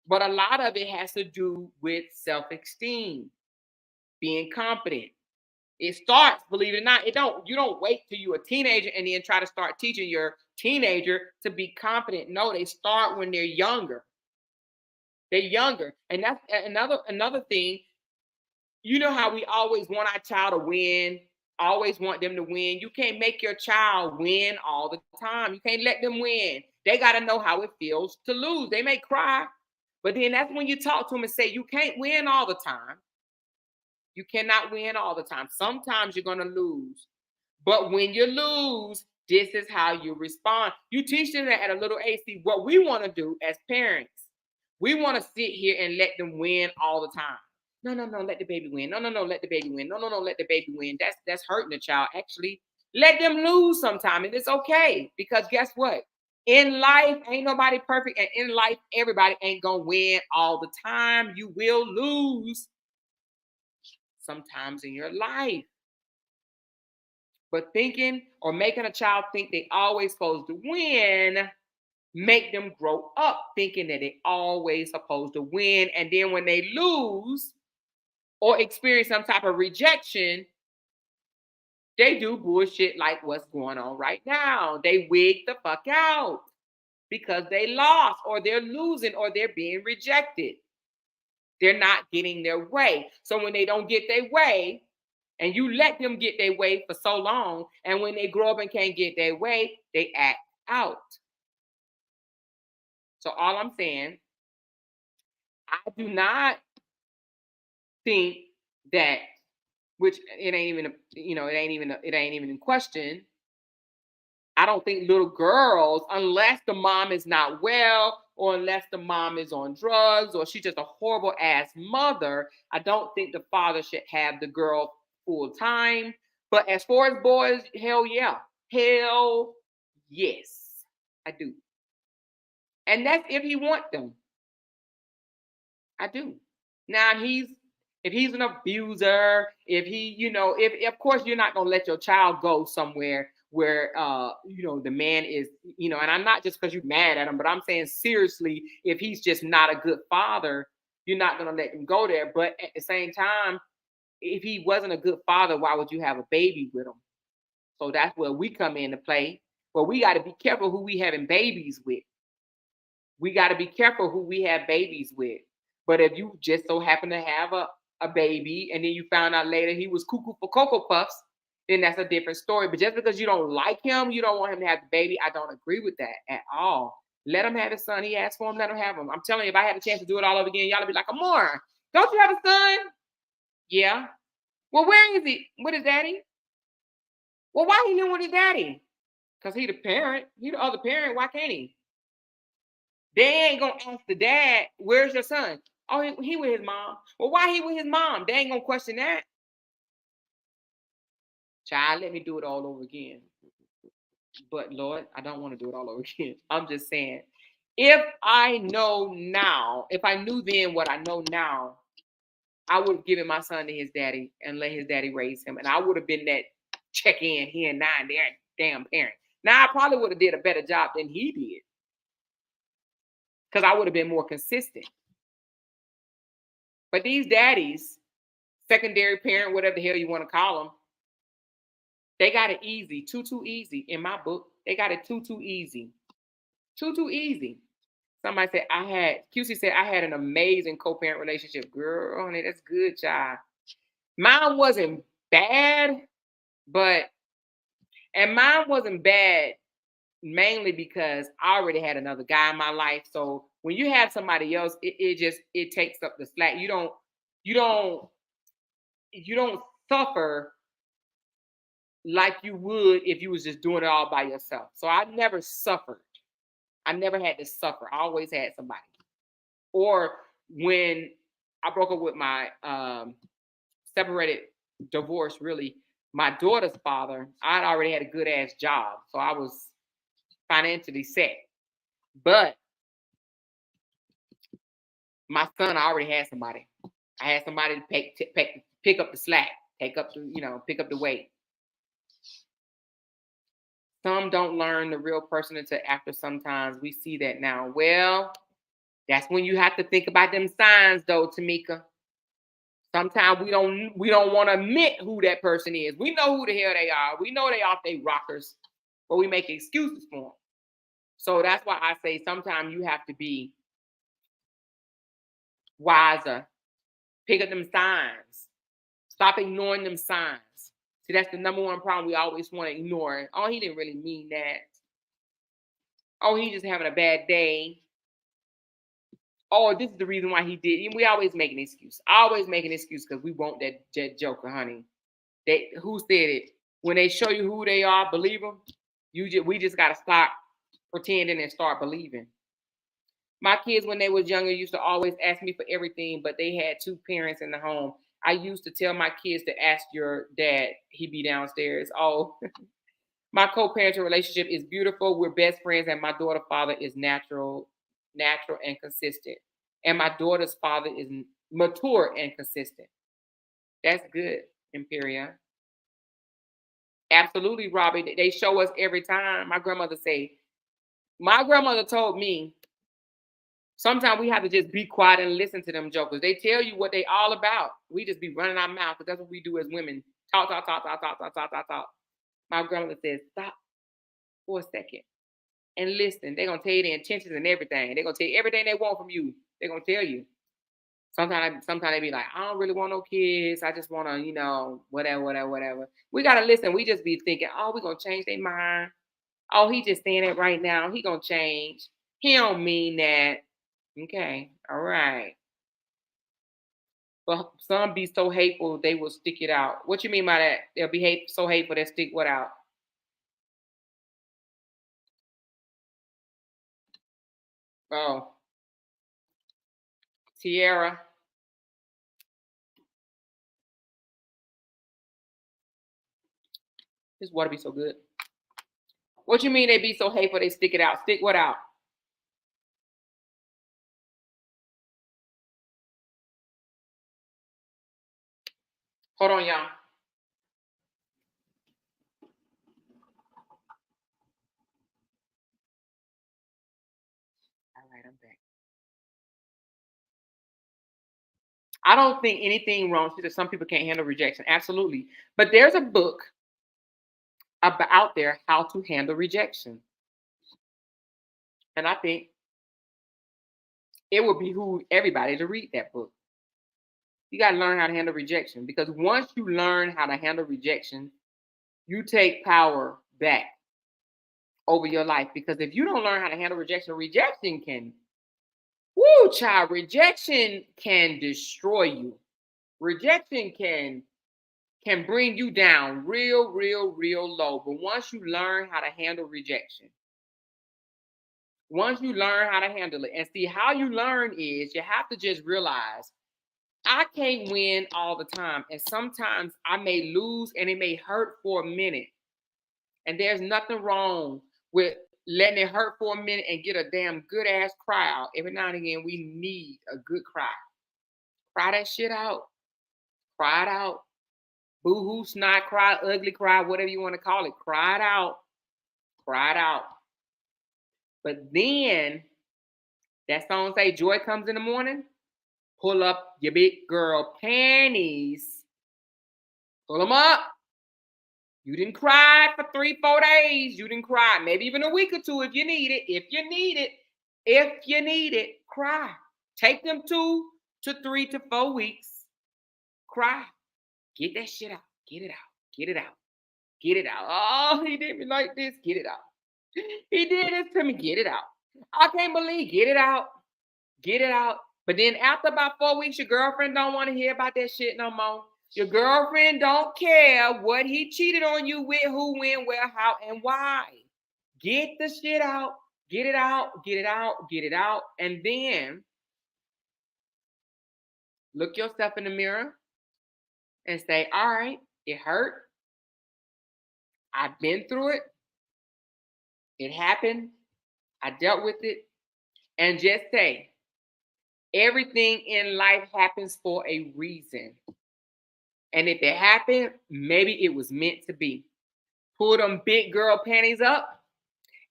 But a lot of it has to do with self-esteem, being confident. It starts, believe it or not, you don't wait till you're a teenager and then try to start teaching your teenager to be confident. No, they start when they're younger. They're younger. And that's another thing. You know how we always want our child to win, always want them to win. You can't make your child win all the time. You can't let them win. They got to know how it feels to lose. They may cry, but then that's when you talk to them and say, you can't win all the time. You cannot win all the time. Sometimes you're going to lose. But when you lose, this is how you respond. You teach them that at a little age. See, what we want to do as parents, we want to sit here and let them win all the time. No, let the baby win. No, let the baby win. No, let the baby win. That's hurting the child. Actually, let them lose sometime, and it's okay, because guess what? In life, ain't nobody perfect, and in life, everybody ain't gonna win all the time. You will lose sometimes in your life. But thinking or making a child think they always supposed to win, make them grow up thinking that they always supposed to win. And then when they lose or experience some type of rejection, they do bullshit like what's going on right now. They wig the fuck out. because they lost or they're losing or they're being rejected. They're not getting their way. So when they don't get their way, and you let them get their way for so long, and when they grow up and can't get their way, they act out. So all I'm saying, I do not think that, which it ain't even, it ain't even in question. I don't think little girls, unless the mom is not well, or unless the mom is on drugs, or she's just a horrible ass mother, I don't think the father should have the girl full time. But as far as boys, hell yeah. Hell yes. I do. And that's if he want them. I do. Now if he's an abuser, if he, if of course you're not gonna let your child go somewhere where the man is, and I'm not just because you're mad at him, but I'm saying seriously, if he's just not a good father, you're not gonna let him go there. But at the same time, if he wasn't a good father, why would you have a baby with him? So that's where we come into play. But we got to be careful who we having babies with. We got to be careful who we have babies with. But if you just so happen to have a baby and then you found out later he was cuckoo for Cocoa Puffs, then that's a different story. But just because you don't like him, you don't want him to have the baby, I don't agree with that at all. Let him have his son. He asked for him, let him have him. I'm telling you, if I had a chance to do it all over again, y'all would be like, Amor, don't you have a son? Yeah. Well, where is he? With his daddy? Well, why he live with his daddy? Because he the parent. He the other parent. Why can't he? They ain't gonna ask the dad, where's your son? Oh, he with his mom. Well, why he with his mom? They ain't gonna question that. Child, let me do it all over again. But Lord, I don't want to do it all over again. I'm just saying, if I know now, if I knew then what I know now, I would have given my son to his daddy and let his daddy raise him. And I would have been that check in here and now and there damn parent. Now I probably would have did a better job than he did. Because I would have been more consistent. But these daddies, secondary parent, whatever the hell you want to call them, they got it easy, too easy in my book. They got it too easy. Too easy. Somebody said QC said I had an amazing co-parent relationship. Girl, honey, that's good, child. Mine wasn't bad, and mine wasn't bad mainly because I already had another guy in my life. So when you have somebody else, it takes up the slack. You don't suffer like you would if you was just doing it all by yourself. So I never suffered. I never had to suffer. I always had somebody. Or when I broke up with my separated, divorce, really, my daughter's father, I'd already had a good ass job. So I was financially set. But my son, I already had somebody. I had somebody to pick up the slack, pick up the weight. Some don't learn the real person until after sometimes. We see that now. Well, that's when you have to think about them signs, though, Tamika. Sometimes we don't want to admit who that person is. We know who the hell they are. We know they off they rockers, but we make excuses for them. So that's why I say sometimes you have to be wiser. Pick up them signs. Stop ignoring them signs. See, that's the number one problem we always want to ignore. Oh, he didn't really mean that. Oh, he's just having a bad day. Oh, this is the reason why he did. We always make an excuse. Always make an excuse because we want that joker, honey. Who said it? When they show you who they are, believe them. We just got to stop pretending and start believing. My kids, when they was younger, used to always ask me for everything, but they had two parents in the home. I used to tell my kids to ask your dad. He'd be downstairs. Oh, my co-parenting relationship is beautiful. We're best friends, and my daughter's father is natural and consistent. And my daughter's father is mature and consistent. That's good, Imperia. Absolutely, Robbie. They show us every time. My grandmother told me, sometimes we have to just be quiet and listen to them jokers. They tell you what they all about. We just be running our mouth because that's what we do as women. Talk. My grandmother says, stop for a second. and listen. They're gonna tell you their intentions and everything. They're gonna tell you everything they want from you. They're gonna tell you. Sometimes they be like, I don't really want no kids. I just wanna, whatever, whatever, whatever. We gotta listen. We just be thinking, oh, we gonna change their mind. Oh, he just saying it right now. He gonna change. He don't mean that. Okay, all right. But some be so hateful they will stick it out. What you mean by that? They'll be so hateful they stick what out? Oh, Tierra. This water be so good. What you mean they be so hateful they stick it out? Stick what out? Hold on, y'all. All right, I'm back. I don't think anything wrong. That some people can't handle rejection. Absolutely. But there's a book out there how to handle rejection. And I think it would behoove everybody to read that book. You got to learn how to handle rejection because once you learn how to handle rejection, you take power back over your life. Because if you don't learn how to handle rejection, rejection can, rejection can destroy you. Rejection can bring you down real, real, real low. But once you learn how to handle rejection, once you learn how to handle it, and see how you learn is you have to just realize I can't win all the time. And sometimes I may lose and it may hurt for a minute. And there's nothing wrong with letting it hurt for a minute and get a damn good ass cry out. Every now and again, we need a good cry. Cry that shit out. Cry it out. Boo hoo, snot cry, ugly cry, whatever you want to call it. Cry it out. Cry it out. But then that song say joy comes in the morning. Pull up your big girl panties. Pull them up. You didn't cry for 3-4 days. You didn't cry. Maybe even a week or two if you need it. If you need it. If you need it, cry. Take them 2 to 3 to 4 weeks. Cry. Get that shit out. Get it out. Get it out. Get it out. Oh, he did me like this. Get it out. He did this to me. Get it out. I can't believe. Get it out. Get it out. But then after about 4 weeks, your girlfriend don't want to hear about that shit no more. Your girlfriend don't care what he cheated on you with, who, when, where, how, and why. Get the shit out. Get it out. Get it out. Get it out. And then look yourself in the mirror and say, all right, it hurt. I've been through it. It happened. I dealt with it. And just say, everything in life happens for a reason. And if it happened, maybe it was meant to be. Pull them big girl panties up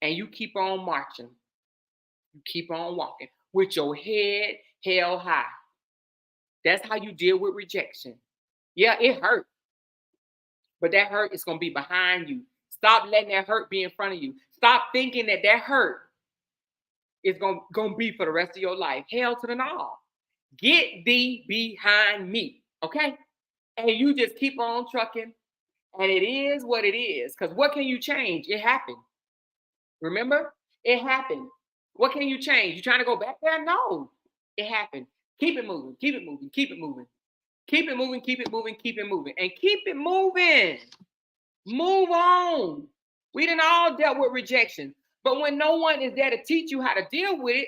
and you keep on marching. You keep on walking with your head held high. That's how you deal with rejection. Yeah, it hurt. But that hurt is going to be behind you. Stop letting that hurt be in front of you. Stop thinking that hurt is going to be for the rest of your life. Hell to the no. Get thee behind me. Okay? And you just keep on trucking. And it is what it is. Because what can you change? It happened. Remember? It happened. What can you change? You trying to go back there? No. It happened. Keep it moving. Keep it moving. Keep it moving. Keep it moving. Keep it moving. Keep it moving. And keep it moving. Move on. We done all dealt with rejection. But when no one is there to teach you how to deal with it,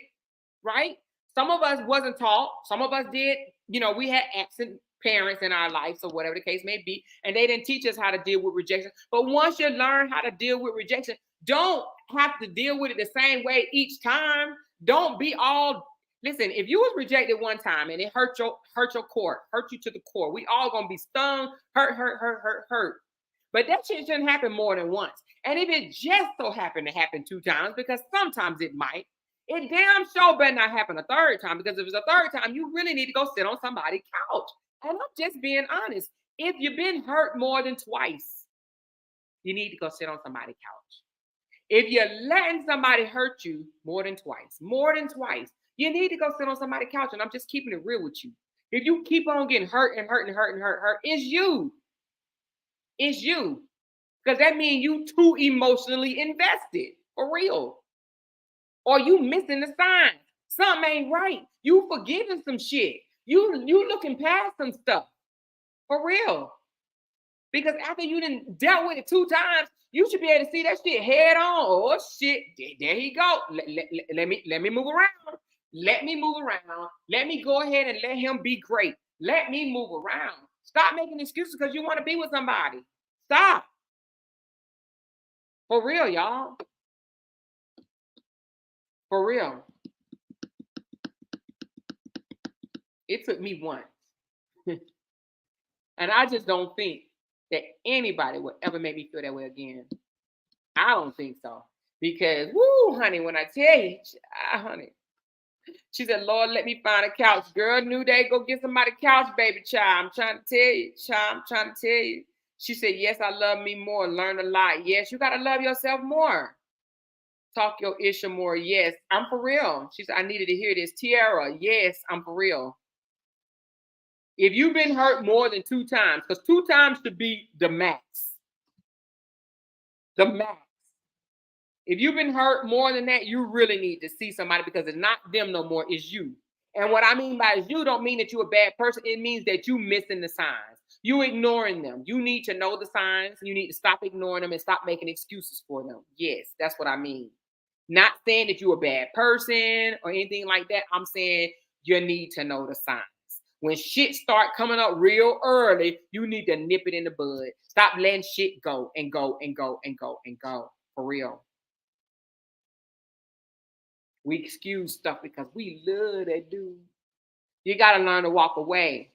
right? Some of us wasn't taught. Some of us did. We had absent parents in our lives or whatever the case may be, and they didn't teach us how to deal with rejection. But once you learn how to deal with rejection, don't have to deal with it the same way each time. Don't be all, listen, if you was rejected one time and it hurt your core, hurt you to the core, we all gonna be stung, hurt. But that shit shouldn't happen more than once. And if it just so happened to happen 2 times, because sometimes it might, it damn sure better not happen a third time, because if it's a third time, you really need to go sit on somebody's couch. And I'm just being honest. If you've been hurt more than twice, you need to go sit on somebody's couch. If you're letting somebody hurt you more than twice, you need to go sit on somebody's couch. And I'm just keeping it real with you. If you keep on getting hurt and hurt and hurt and hurt, it's you. It's you. Because that means you too emotionally invested. For real. Or you missing the sign. Something ain't right. You forgiving some shit. You looking past some stuff. For real. Because after you done dealt with it 2 times, you should be able to see that shit head on. Oh shit, there he go. Let me move around. Let me move around. Let me go ahead and let him be great. Let me move around. Stop making excuses because you want to be with somebody. Stop. For real, y'all. For real. It took me once. And I just don't think that anybody would ever make me feel that way again. I don't think so. Because, woo, honey, when I tell you, honey, she said, Lord, let me find a couch. Girl, new day, go get somebody couch, baby child. I'm trying to tell you, child, I'm trying to tell you. She said, yes, I love me more. Learn a lot. Yes, you got to love yourself more. Talk your issue more. Yes, I'm for real. She said, I needed to hear this. Tiara, yes, I'm for real. If you've been hurt more than 2 times, because 2 times should be the max. The max. If you've been hurt more than that, you really need to see somebody because it's not them no more, it's you. And what I mean by is you don't mean that you're a bad person. It means that you missing the signs. You ignoring them. You need to know the signs. You need to stop ignoring them and stop making excuses for them. Yes, that's what I mean. Not saying that you're a bad person or anything like that. I'm saying you need to know the signs. When shit start coming up real early, you need to nip it in the bud. Stop letting shit go and go and go and go and go. For real. We excuse stuff because we love that dude. You got to learn to walk away.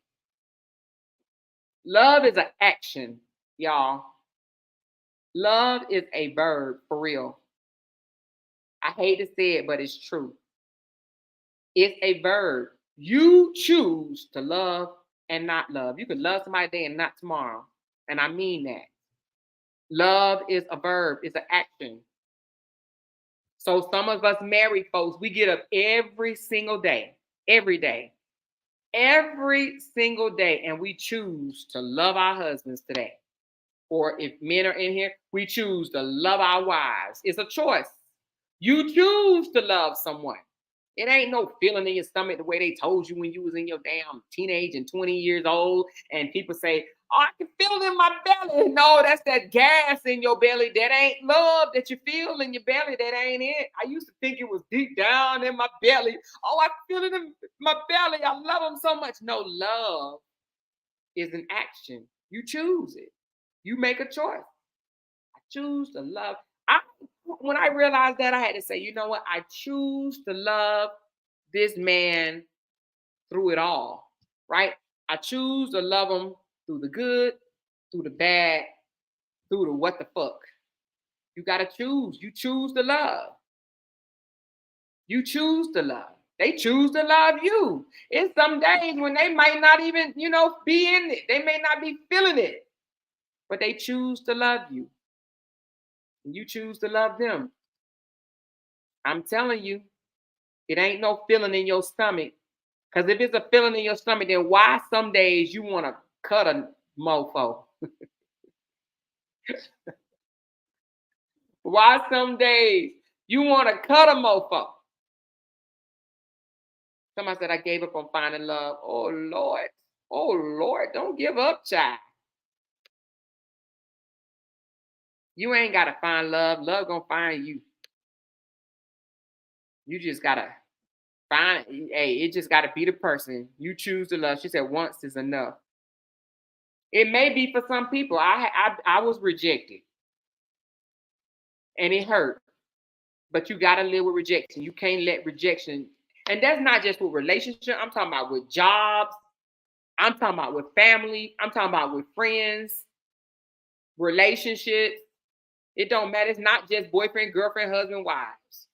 Love is an action, y'all. Love is a verb, for real. I hate to say it, but it's true. It's a verb. You choose to love and not love. You can love somebody today and not tomorrow. And I mean that. Love is a verb. It's an action. So some of us married folks, we get up every single day, every single day, and we choose to love our husbands today. Or if men are in here, we choose to love our wives. It's a choice. You choose to love someone. It ain't no feeling in your stomach the way they told you when you was in your damn teenage and 20 years old. And people say, oh, I can feel it in my belly. No, that's that gas in your belly. That ain't love that you feel in your belly. That ain't it. I used to think it was deep down in my belly. Oh, I feel it in my belly. I love them so much. No, love is an action. You choose it. You make a choice. I choose to love. When I realized that, I had to say, you know what? I choose to love this man through it all, right? I choose to love him through the good, through the bad, through the what the fuck. You got to choose. You choose to love. You choose to love. They choose to love you. It's some days when they might not even, be in it. They may not be feeling it, but they choose to love you. And you choose to love them. I'm telling you, it ain't no feeling in your stomach. Because if it's a feeling in your stomach, then why some days you want to cut a mofo? Why some days you want to cut a mofo? Somebody said, I gave up on finding love. Oh, Lord. Oh, Lord. Don't give up, child. You ain't got to find love. Love going to find you. You just got to find it. Hey, it just got to be the person you choose to love. She said, once is enough. It may be for some people. I was rejected. And it hurt. But you got to live with rejection. You can't let rejection. And that's not just with relationship. I'm talking about with jobs. I'm talking about with family. I'm talking about with friends, relationships. It don't matter. It's not just boyfriend, girlfriend, husband, wives.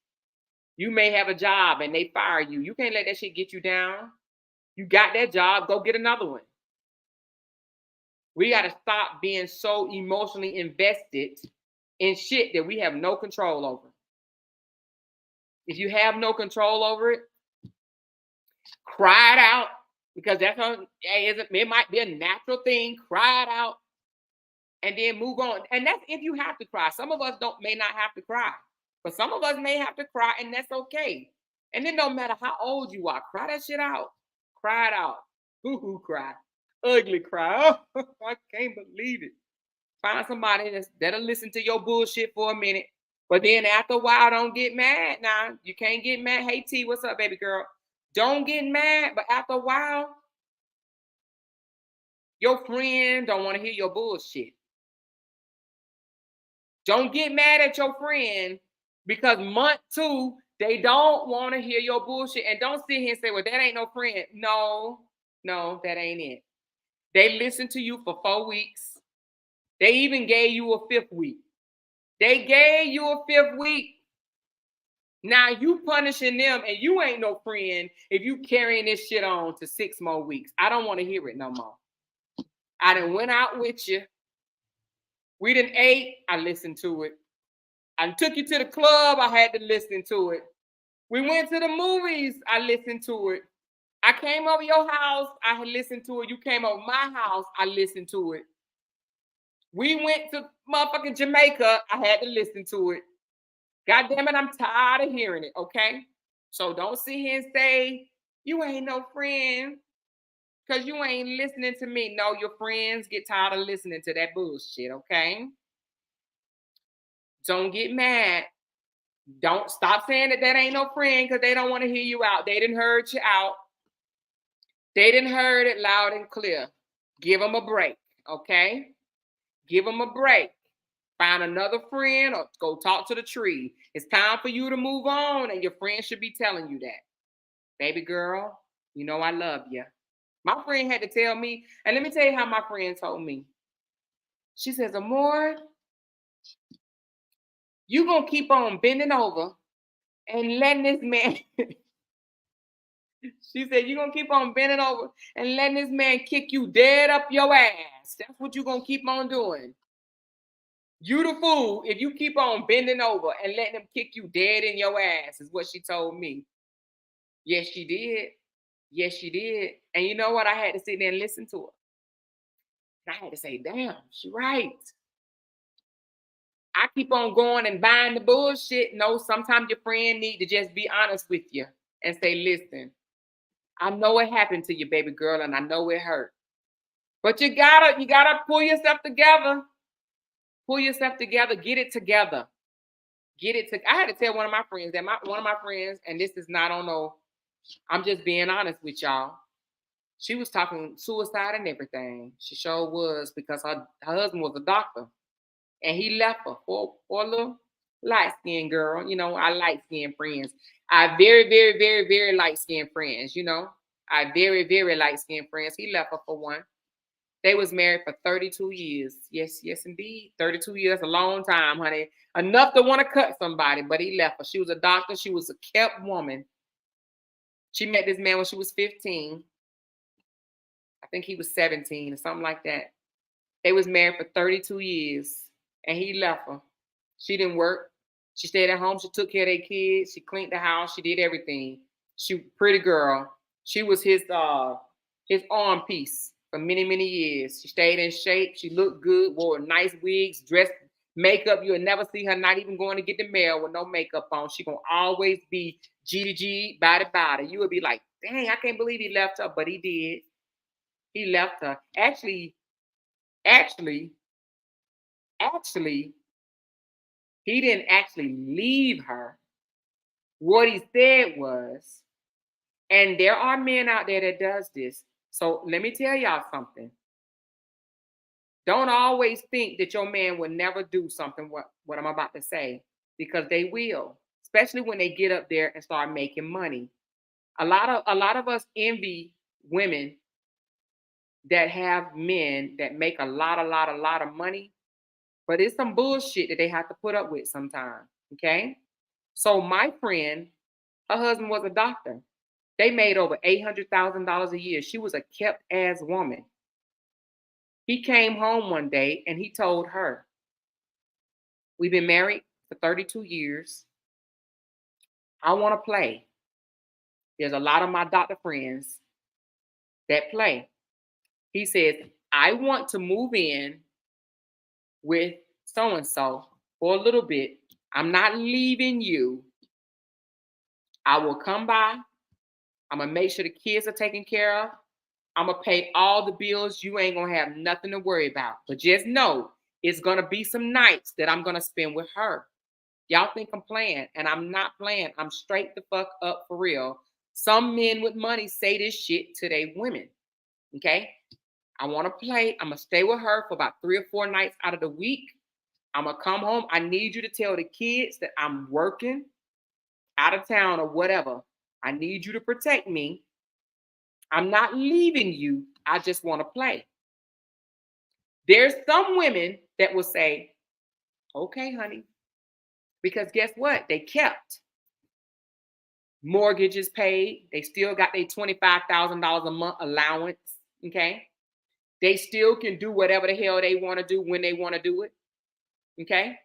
You may have a job and they fire you. You can't let that shit get you down. You got that job, go get another one. We got to stop being so emotionally invested in shit that we have no control over. If you have no control over it, cry it out, because that's it might be a natural thing. Cry it out and then move on. And that's if you have to cry. Some of us may not have to cry, but some of us may have to cry, and that's okay. And then no matter how old you are, cry that shit out. Cry it out. Hoo-hoo cry. Ugly cry. Oh, I can't believe it. Find somebody that'll listen to your bullshit for a minute. But then after a while, don't get mad. Now, you can't get mad. Hey, T, what's up, baby girl? Don't get mad. But after a while, your friend don't want to hear your bullshit. Don't get mad at your friend because month 2, they don't want to hear your bullshit. And don't sit here and say, well, that ain't no friend. No, that ain't it. They listened to you for 4 weeks. They even gave you a 5th week. They gave you a 5th week. Now you punishing them, and you ain't no friend if you carrying this shit on to 6 more weeks. I don't want to hear it no more. I done went out with you. We done ate. I listened to it. I took you to the club. I had to listen to it. We went to the movies. I listened to it. I came over your house. I had listened to it. You came over my house. I listened to it. We went to motherfucking Jamaica. I had to listen to it. God damn it, I'm tired of hearing it, okay? So don't sit here and say, you ain't no friend because you ain't listening to me. No, your friends get tired of listening to that bullshit, okay? Don't get mad. Don't stop saying that ain't no friend because they don't want to hear you out. They didn't heard you out. They didn't heard it loud and clear. Give them a break, okay? Give them a break. Find another friend or go talk to the tree. It's time for you to move on, and your friend should be telling you that. Baby girl, you know I love you. My friend had to tell me, and let me tell you how my friend told me. She says, Amor, you going to keep on bending over and letting this man... She said, you're going to keep on bending over and letting this man kick you dead up your ass. That's what you're going to keep on doing. You the fool if you keep on bending over and letting them kick you dead in your ass, is what she told me. Yes, she did. Yes, she did. And you know what? I had to sit there and listen to her. I had to say, damn, she right. I keep on going and buying the bullshit. No, sometimes your friend need to just be honest with you and say, listen, I know it happened to you, baby girl, and I know it hurt. But you gotta pull yourself together. Pull yourself together. Get it together. I had to tell one of my friends one of my friends, and this is not on no, I'm just being honest with y'all. She was talking suicide and everything. She sure was, because her husband was a doctor, and he left her for a little light-skinned girl. You know, I light-skinned friends. I very, very, very, very light-skinned friends, you know. I very, very light-skinned friends. He left her for one. They was married for 32 years. Yes, yes, indeed. 32 years, a long time, honey. Enough to want to cut somebody, but he left her. She was a doctor. She was a kept woman. She met this man when she was 15. I think he was 17 or something like that. They was married for 32 years, and he left her. She didn't work. She stayed at home. She took care of their kids. She cleaned the house. She did everything. She pretty girl. She was his arm piece for many, many years. She stayed in shape. She looked good, wore nice wigs, dressed, makeup. You'll never see her not even going to get the mail with no makeup on. She gonna always be G to G, body. You would be like, dang, I can't believe he left her, but he did. He left her. Actually, he didn't actually leave her. What he said was, and there are men out there that does this. So let me tell y'all something. Don't always think that your man will never do something, what I'm about to say, because they will, especially when they get up there and start making money. A lot of us envy women that have men that make a lot of money, but it's some bullshit that they have to put up with sometimes. Okay. So my friend, her husband was a doctor. They made over $800,000 a year. She was a kept ass woman. He came home one day and he told her, We've been married for 32 years. I want to play. There's a lot of my doctor friends that play. He says, I want to move in with so and so for a little bit. I'm not leaving you. I will come by. I'm going to make sure the kids are taken care of. I'm going to pay all the bills. You ain't going to have nothing to worry about. But just know it's going to be some nights that I'm going to spend with her. Y'all think I'm playing, and I'm not playing. I'm straight the fuck up for real. Some men with money say this shit to their women. Okay? I want to play. I'm going to stay with her for about 3 or 4 nights out of the week. I'm going to come home. I need you to tell the kids that I'm working out of town or whatever. I need you to protect me. I'm not leaving you. I just want to play. There's some women that will say, okay, honey, because guess what? They kept. Mortgages paid. They still got their $25,000 a month allowance. Okay. They still can do whatever the hell they want to do when they want to do it. Okay.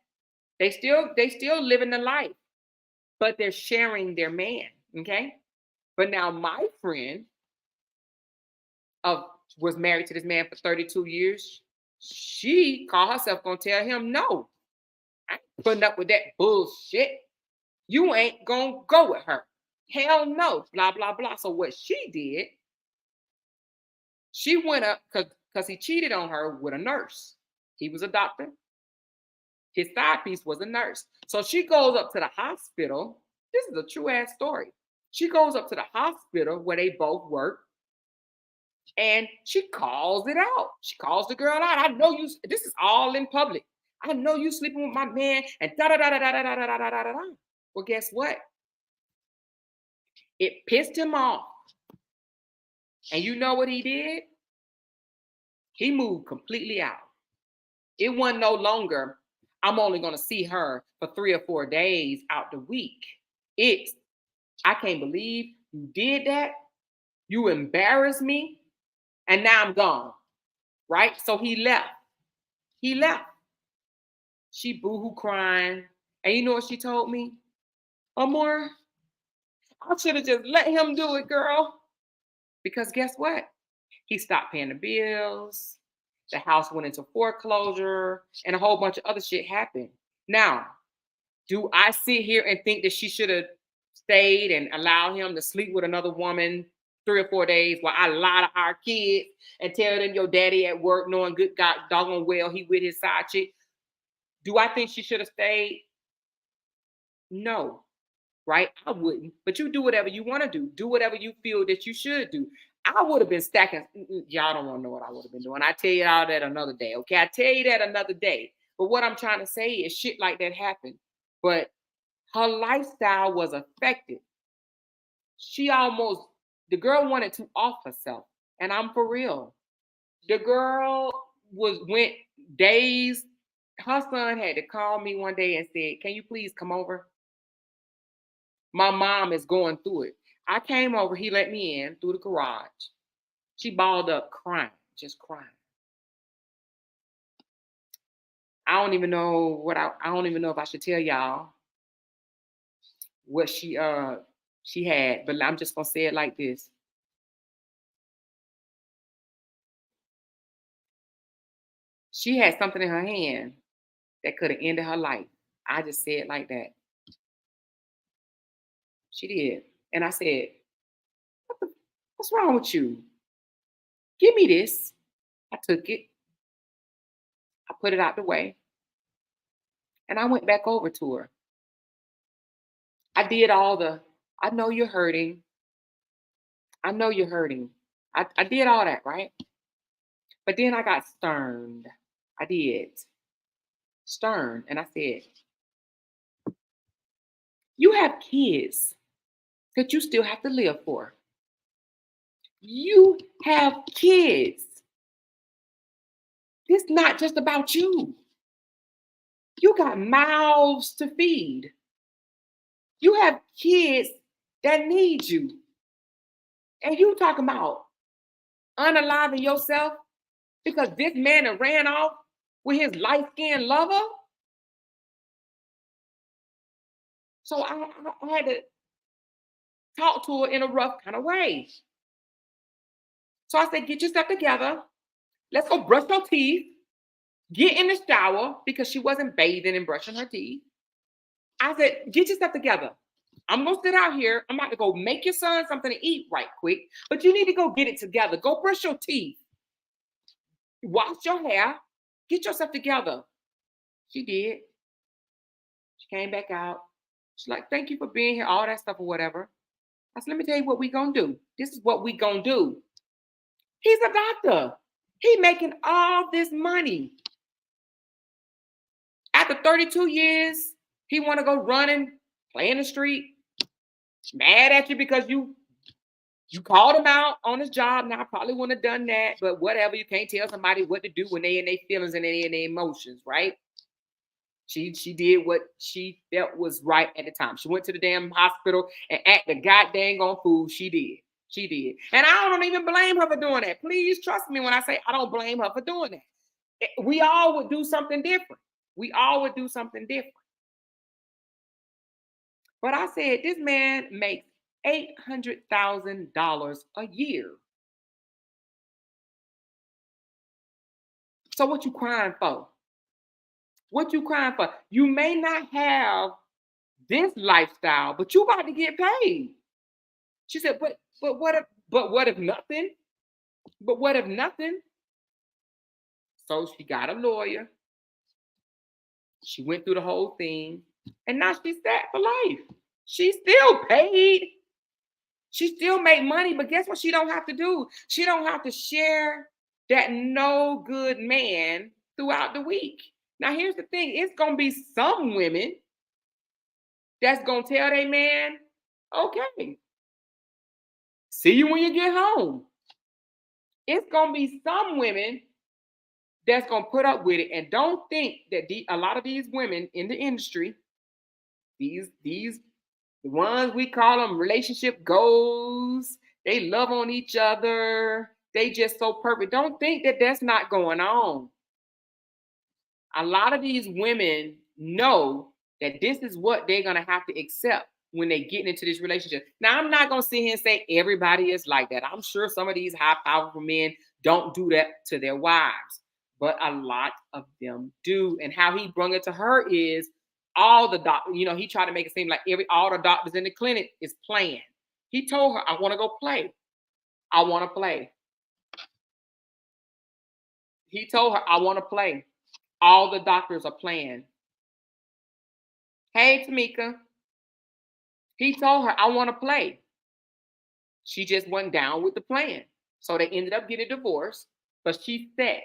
They still living the life, but they're sharing their man. Okay. But now my friend was married to this man for 32 years. She called herself gonna tell him, no, I ain't putting up with that bullshit. You ain't gonna go with her. Hell no, blah, blah, blah. So what she did, she went up because he cheated on her with a nurse. He was a doctor. His side piece was a nurse. So she goes up to the hospital. This is a true ass story. She goes up to the hospital where they both work. And she calls it out. She calls the girl out. I know you, this is all in public. I know you sleeping with my man and da da da da da da da da da da da. Well, guess what? It pissed him off. And you know what he did? He moved completely out. It wasn't no longer, I'm only going to see her for 3 or 4 days out the week. I can't believe you did that. You embarrassed me. And now I'm gone. Right? So he left. He left. She boohoo crying. And you know what she told me? Amor, I should have just let him do it, girl. Because guess what? He stopped paying the bills. The house went into foreclosure and a whole bunch of other shit happened. Now, do I sit here and think that she should have stayed and allowed him to sleep with another woman 3 or 4 days while I lie to our kids and tell them your daddy at work knowing good God doggone well he with his side chick? Do I think she should have stayed? No, right? I wouldn't. But you do whatever you want to do. Do whatever you feel that you should do. I would have been stacking. Y'all don't want to know what I would have been doing. I tell you all that another day. Okay, I tell you that another day. But what I'm trying to say is shit like that happened. But her lifestyle was affected. The girl wanted to off herself. And I'm for real. The girl went days. Her son had to call me one day and said, can you please come over? My mom is going through it. I came over. He let me in through the garage. She balled up crying, just crying. I don't even know if I should tell y'all what she had, but I'm just gonna say it like this. She had something in her hand that could have ended her life. I just said it like that. She did. And I said, what's wrong with you? Give me this. I took it. I put it out the way. And I went back over to her. I did I know you're hurting. I know you're hurting. I did all that, right? But then I got stern. I did. Stern. And I said, you have kids that you still have to live for. You have kids. It's not just about you. You got mouths to feed. You have kids that need you. And you talking about unaliving yourself because this man ran off with his light-skinned lover? So I had to talk to her in a rough kind of way. So I said, get yourself together. Let's go brush your teeth. Get in the shower because she wasn't bathing and brushing her teeth. I said, get yourself together. I'm going to sit out here. I'm about to go make your son something to eat right quick, but you need to go get it together. Go brush your teeth. Wash your hair. Get yourself together. She did. She came back out. She's like, thank you for being here, all that stuff or whatever. I said, let me tell you what we going to do. This is what we going to do. He's a doctor. He making all this money. After 32 years, he want to go running, play in the street, mad at you because you called him out on his job. Now, I probably wouldn't have done that, but whatever. You can't tell somebody what to do when they in their feelings and they in their emotions, right? She did what she felt was right at the time. She went to the damn hospital and acted goddamn on fool. She did. She did. And I don't even blame her for doing that. Please trust me when I say I don't blame her for doing that. We all would do something different. We all would do something different. But I said, this man makes $800,000 a year. So what you crying for? What you crying for? You may not have this lifestyle, but you about to get paid. She said, but what if nothing? But what if nothing? So she got a lawyer. She went through the whole thing, and now she's set for life. She's still paid. She still make money, but guess what she don't have to do? She don't have to share that no good man throughout the week. Now, here's the thing. It's going to be some women that's going to tell their man, okay, see you when you get home. It's going to be some women that's going to put up with it. And don't think that a lot of these women in the industry, these the ones we call them relationship goals, they love on each other, they just so perfect. Don't think that that's not going on. A lot of these women know that this is what they're going to have to accept when they get into this relationship. Now, I'm not going to sit here and say everybody is like that. I'm sure some of these high powerful men don't do that to their wives, but a lot of them do. And how he brung it to her is all the doctors, he tried to make it seem like all the doctors in the clinic is playing. He told her, I want to go play. I want to play. He told her, I want to play. All the doctors are playing. Hey, Tamika. He told her, I want to play. She just went down with the plan. So they ended up getting divorced, but she said,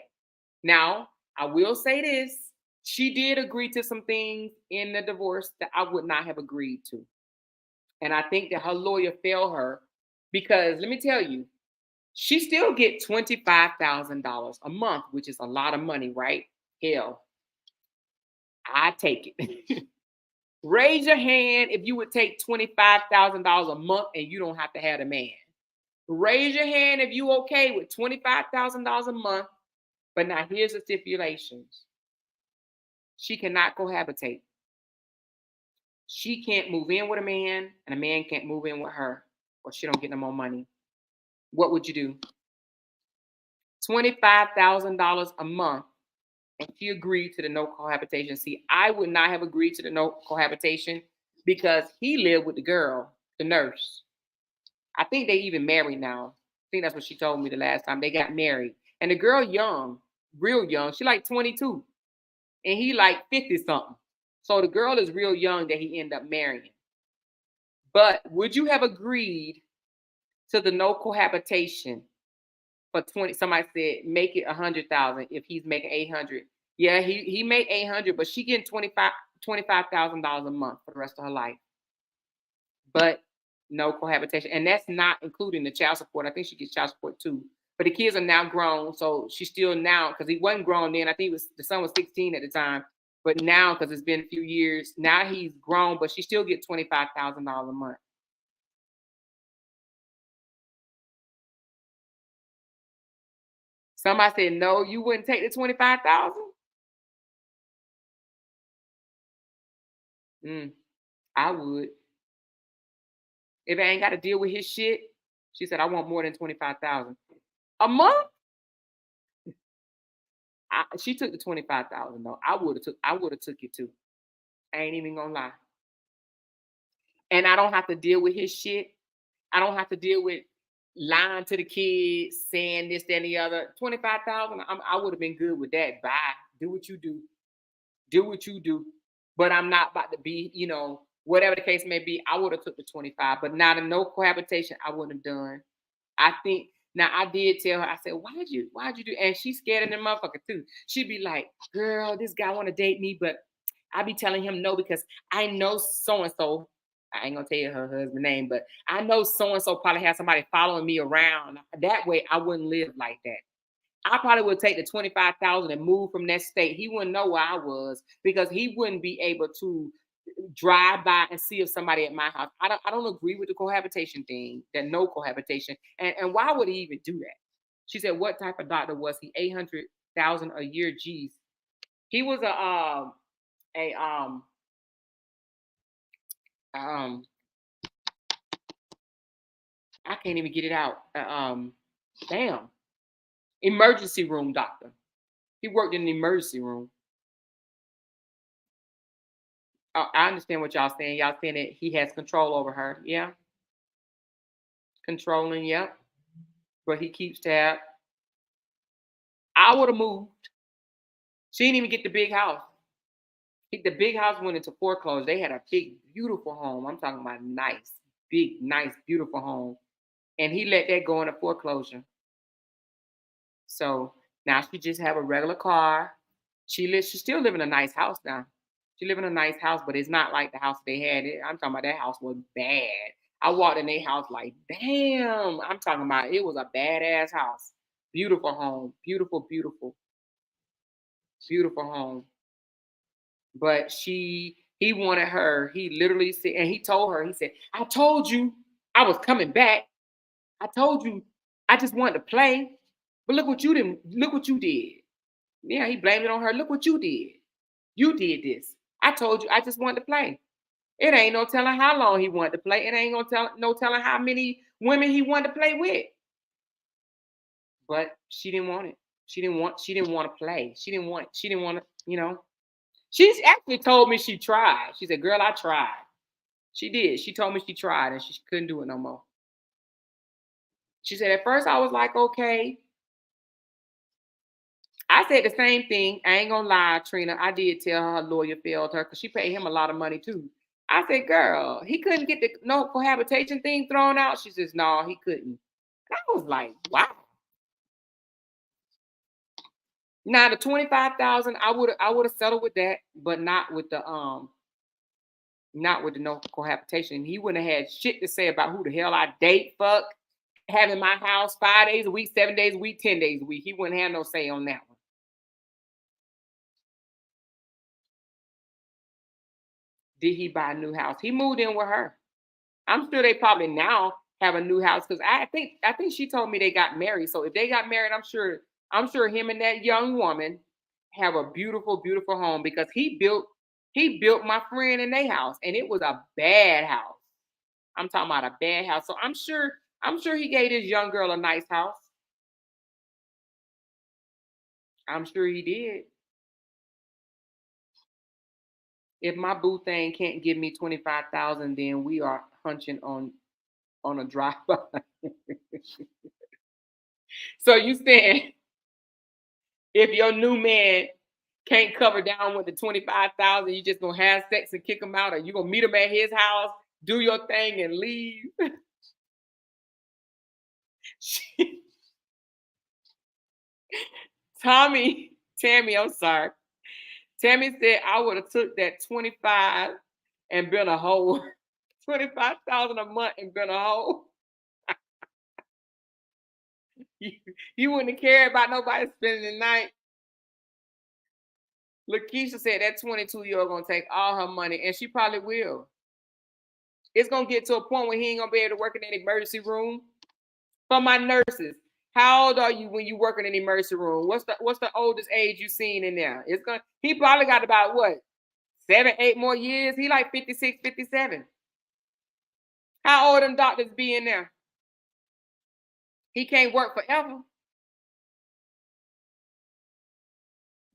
now, I will say this. She did agree to some things in the divorce that I would not have agreed to. And I think that her lawyer failed her because let me tell you, she still get $25,000 a month, which is a lot of money, right? Hell, I take it. Raise your hand if you would take $25,000 a month and you don't have to have a man. Raise your hand if you okay with $25,000 a month. But now here's the stipulations. She cannot cohabitate. She can't move in with a man and a man can't move in with her or she don't get no more money. What would you do? $25,000 a month. And she agreed to the no cohabitation. See, I would not have agreed to the no cohabitation because he lived with the girl, the nurse. I think they even married now. I think that's what she told me the last time. They got married. And the girl young, real young. She like 22. And he like 50 something. So the girl is real young that he ended up marrying. But would you have agreed to the no cohabitation for 20? Somebody said make it 100,000 if he's making 800. Yeah, he made 800, but she getting $25,000 a month for the rest of her life. But no cohabitation, and that's not including the child support. I think she gets child support too. But the kids are now grown, so she's still now because he wasn't grown then. I think the son was 16 at the time, but now because it's been a few years, now he's grown, but she still gets $25,000 a month. Somebody said, no, you wouldn't take the 25,000. I would. If I ain't got to deal with his shit, she said, I want more than 25,000 a month. She took the 25,000 though. I would have took it too. I ain't even gonna lie. And I don't have to deal with his shit. I don't have to deal with lying to the kids, saying this, that, and the other. 25,000. I would have been good with that. Bye. Do what you do. Do what you do. But I'm not about to be, whatever the case may be. I would have took the 25, but not a no cohabitation. I wouldn't have done. I think now I did tell her, I said, why'd you do? And she's scared of the motherfucker too. She'd be like, girl, this guy want to date me, but I be telling him no because I know so and so. I ain't gonna tell you her husband's name, but I know so and so probably has somebody following me around. That way, I wouldn't live like that. I probably would take the 25,000 and move from that state. He wouldn't know where I was because he wouldn't be able to drive by and see if somebody at my house. I don't agree with the cohabitation thing, that no cohabitation. And why would he even do that? She said, what type of doctor was he? 800,000 a year. Geez. He was a I can't even get it out. Damn. Emergency room doctor. He worked in the emergency room. I understand what y'all saying. Y'all saying that he has control over her. Yeah. Controlling, yep. But he keeps tab. I would have moved. She didn't even get the big house. The big house went into foreclosure. They had a big, beautiful home. I'm talking about nice, big, nice, beautiful home. And he let that go into foreclosure. So now she just have a regular car. She still live in a nice house now. She live in a nice house, but it's not like the house they had. I'm talking about that house was bad. I walked in their house like, damn. I'm talking about it was a badass house. Beautiful home. Beautiful, beautiful, beautiful home. But he wanted her. He literally said, and he told her, he said, I told you I was coming back. I told you I just wanted to play. But look what you did. Yeah, he blamed it on her. Look what you did. You did this. I told you I just wanted to play. It ain't no telling how long he wanted to play. It ain't no telling how many women he wanted to play with. But she didn't want it. She didn't want to play. She didn't want to, She's actually told me she tried. She said, girl, I tried. She did. She told me she tried and she couldn't do it no more. She said, at first I was like, okay. I said the same thing. I ain't gonna lie, Trina. I did tell her lawyer failed her because she paid him a lot of money too. I said, girl, he couldn't get the no cohabitation thing thrown out. She says, no, he couldn't. I was like, wow. Now the 25,000, I would have settled with that, but not with the no cohabitation. He wouldn't have had shit to say about who the hell I date, fuck, have in my house 5 days a week, 7 days a week, 10 days a week. He wouldn't have no say on that one. Did he buy a new house? He moved in with her. I'm sure they probably now have a new house because I think she told me they got married. So if they got married, I'm sure him and that young woman have a beautiful, beautiful home because he built my friend in their house and it was a bad house. I'm talking about a bad house. So I'm sure he gave this young girl a nice house. I'm sure he did. If my boo thing can't give me 25,000, then we are hunching on a drive-by. So you saying if your new man can't cover down with the 25,000, you just gonna have sex and kick him out, or you gonna meet him at his house, do your thing, and leave? Tammy, I'm sorry. Tammy said I would have took that 25 and been a hoe. 25,000 a month and been a hoe. You wouldn't have cared about nobody spending the night. Lakeisha said that 22-year-old gonna take all her money, and she probably will. It's gonna get to a point where he ain't gonna be able to work in an emergency room. For my nurses, how old are you when you work in an emergency room? What's the oldest age you seen in there? He probably got about what, 7, 8 more years. He like 56, 57. How old them doctors be in there? He can't work forever.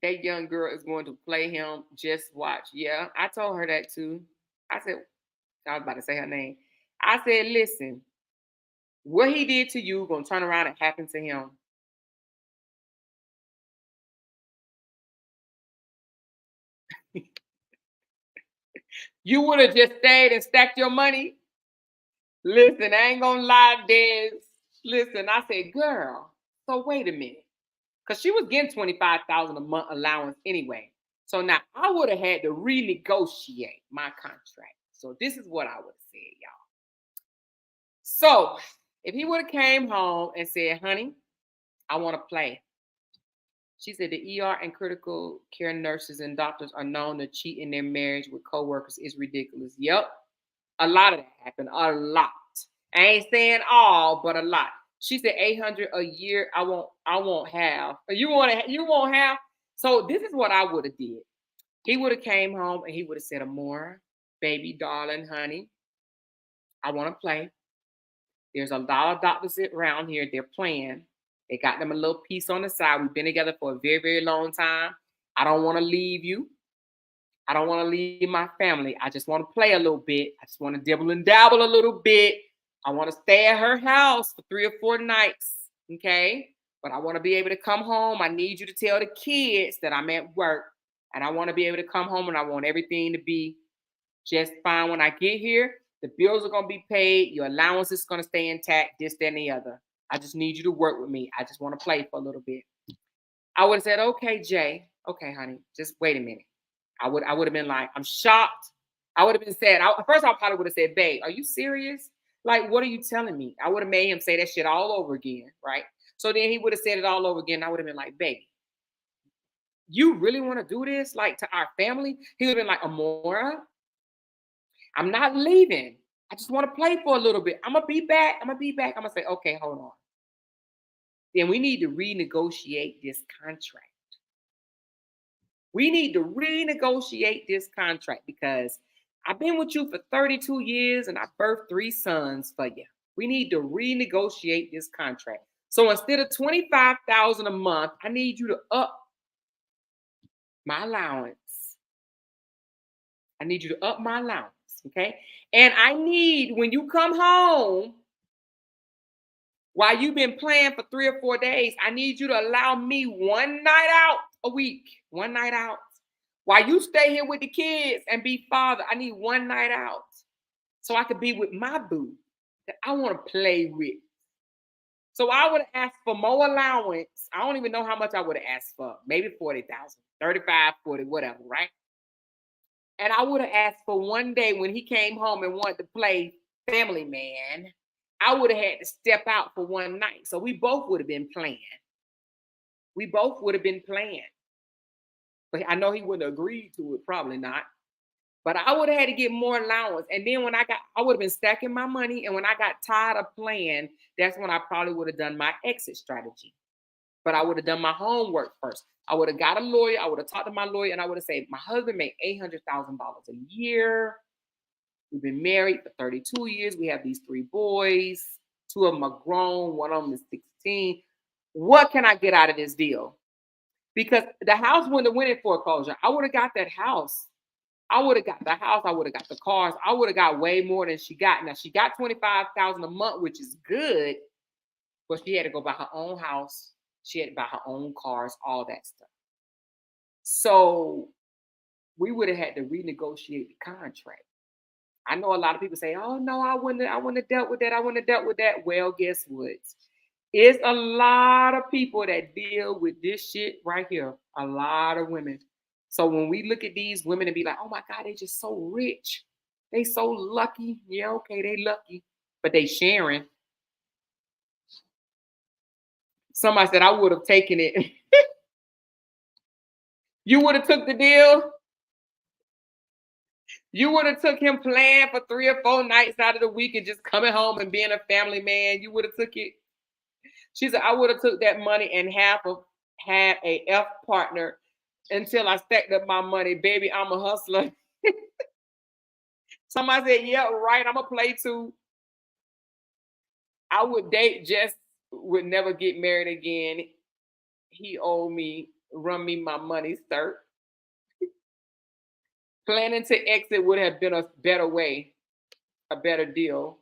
That young girl is going to play him. Just watch. Yeah, I told her that too. I said, I was about to say her name. I said, listen, what he did to you gonna turn around and happen to him. You would have just stayed and stacked your money. Listen, I ain't gonna lie, Des. Listen, I said, girl, so wait a minute. Because she was getting 25,000 a month allowance anyway. So now I would have had to renegotiate my contract. So this is what I would have said, y'all. So if he would have came home and said, honey, I want to play. She said the ER and critical care nurses and doctors are known to cheat in their marriage with coworkers is ridiculous. Yep. A lot of that happened. A lot. I ain't saying all, but a lot. She said 800 a year. I won't have. You won't have. So this is what I would have did. He would have came home and he would have said, Amora, baby, darling, honey, I want to play. There's a lot of doctors around here. They're playing. They got them a little piece on the side. We've been together for a very, very long time. I don't want to leave you. I don't want to leave my family. I just want to play a little bit. I just want to dibble and dabble a little bit. I want to stay at her house for 3 or 4 nights. Okay. But I want to be able to come home. I need you to tell the kids that I'm at work. And I want to be able to come home and I want everything to be just fine when I get here. The bills are going to be paid. Your allowance is going to stay intact, this, that, and the other. I just need you to work with me. I just want to play for a little bit. I would have said, okay, Jay. Okay, honey, just wait a minute. I would have been like, I'm shocked. I would have been sad. First, I probably would have said, babe, are you serious? Like, what are you telling me? I would have made him say that shit all over again, right? So then he would have said it all over again. I would have been like, baby, you really want to do this? Like to our family? He would have been like, Amora, I'm not leaving. I just want to play for a little bit. I'm going to be back. I'm going to say, okay, hold on. Then we need to renegotiate this contract. We need to renegotiate this contract because I've been with you for 32 years and I birthed 3 sons for you. We need to renegotiate this contract. So instead of $25,000 a month, I need you to up my allowance. I need you to up my allowance, okay? And I need, when you come home, while you've been playing for 3 or 4 days, I need you to allow me 1 night out a week. 1 night out. While you stay here with the kids and be father, I need 1 night out. So I could be with my boo that I want to play with. So I would have asked for more allowance. I don't even know how much I would have asked for. Maybe 40,000, 35, 40, whatever, right? And I would have asked for one day when he came home and wanted to play family man, I would have had to step out for 1 night. So we both would have been playing. We both would have been playing. But I know he wouldn't have agreed to it, probably not. But I would have had to get more allowance. And then when I would have been stacking my money. And when I got tired of playing, that's when I probably would have done my exit strategy. But I would have done my homework first. I would have got a lawyer. I would have talked to my lawyer and I would have said, my husband made $800,000 a year. We've been married for 32 years. We have these 3 boys. 2 of them are grown. One of them is 16. What can I get out of this deal? Because the house wouldn't have went in foreclosure. I would have got that house. I would have got the house. I would have got the cars. I would have got way more than she got. Now she got $25,000 a month, which is good, but she had to go buy her own house. She had to buy her own cars, all that stuff. So we would have had to renegotiate the contract. I know a lot of people say, "Oh no, I wouldn't have dealt with that. I wouldn't have dealt with that." Well, guess what? It's a lot of people that deal with this shit right here. A lot of women. So when we look at these women and be like, oh my God, they just so rich. They so lucky. Yeah, okay, they lucky. But they sharing. Somebody said, I would have taken it. You would have took the deal. You would have took him playing for 3 or 4 nights out of the week and just coming home and being a family man. You would have took it. She said, I would have took that money and had a F partner until I stacked up my money. Baby, I'm a hustler. Somebody said, yeah, right, I'm going to play too. I would date just would never get married again. He owed me, run me my money, sir. Planning to exit would have been a better way, a better deal.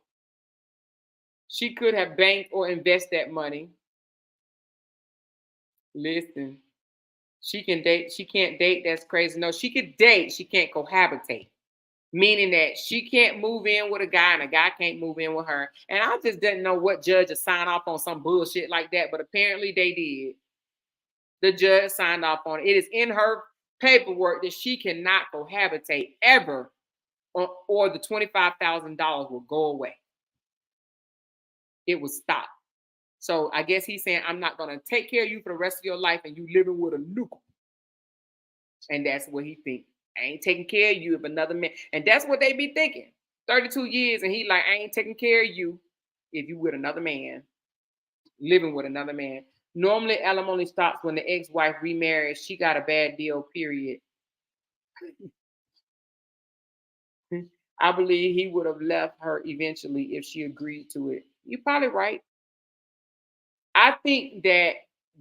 She could have banked or invest that money. Listen, she can date, she can't date. That's crazy. No, she could date, she can't cohabitate. Meaning that she can't move in with a guy and a guy can't move in with her. And I just didn't know what judge to sign off on some bullshit like that, but apparently they did. The judge signed off on it. It is in her paperwork that she cannot cohabitate ever, or the $25,000 will go away. It will stop. So I guess he's saying, I'm not going to take care of you for the rest of your life and you living with a nuke. And that's what he thinks. I ain't taking care of you if another man. And that's what they be thinking. 32 years and he like, I ain't taking care of you if you with another man, living with another man. Normally, alimony stops when the ex-wife remarries. She got a bad deal, period. I believe he would have left her eventually if she agreed to it. You're probably right. I think that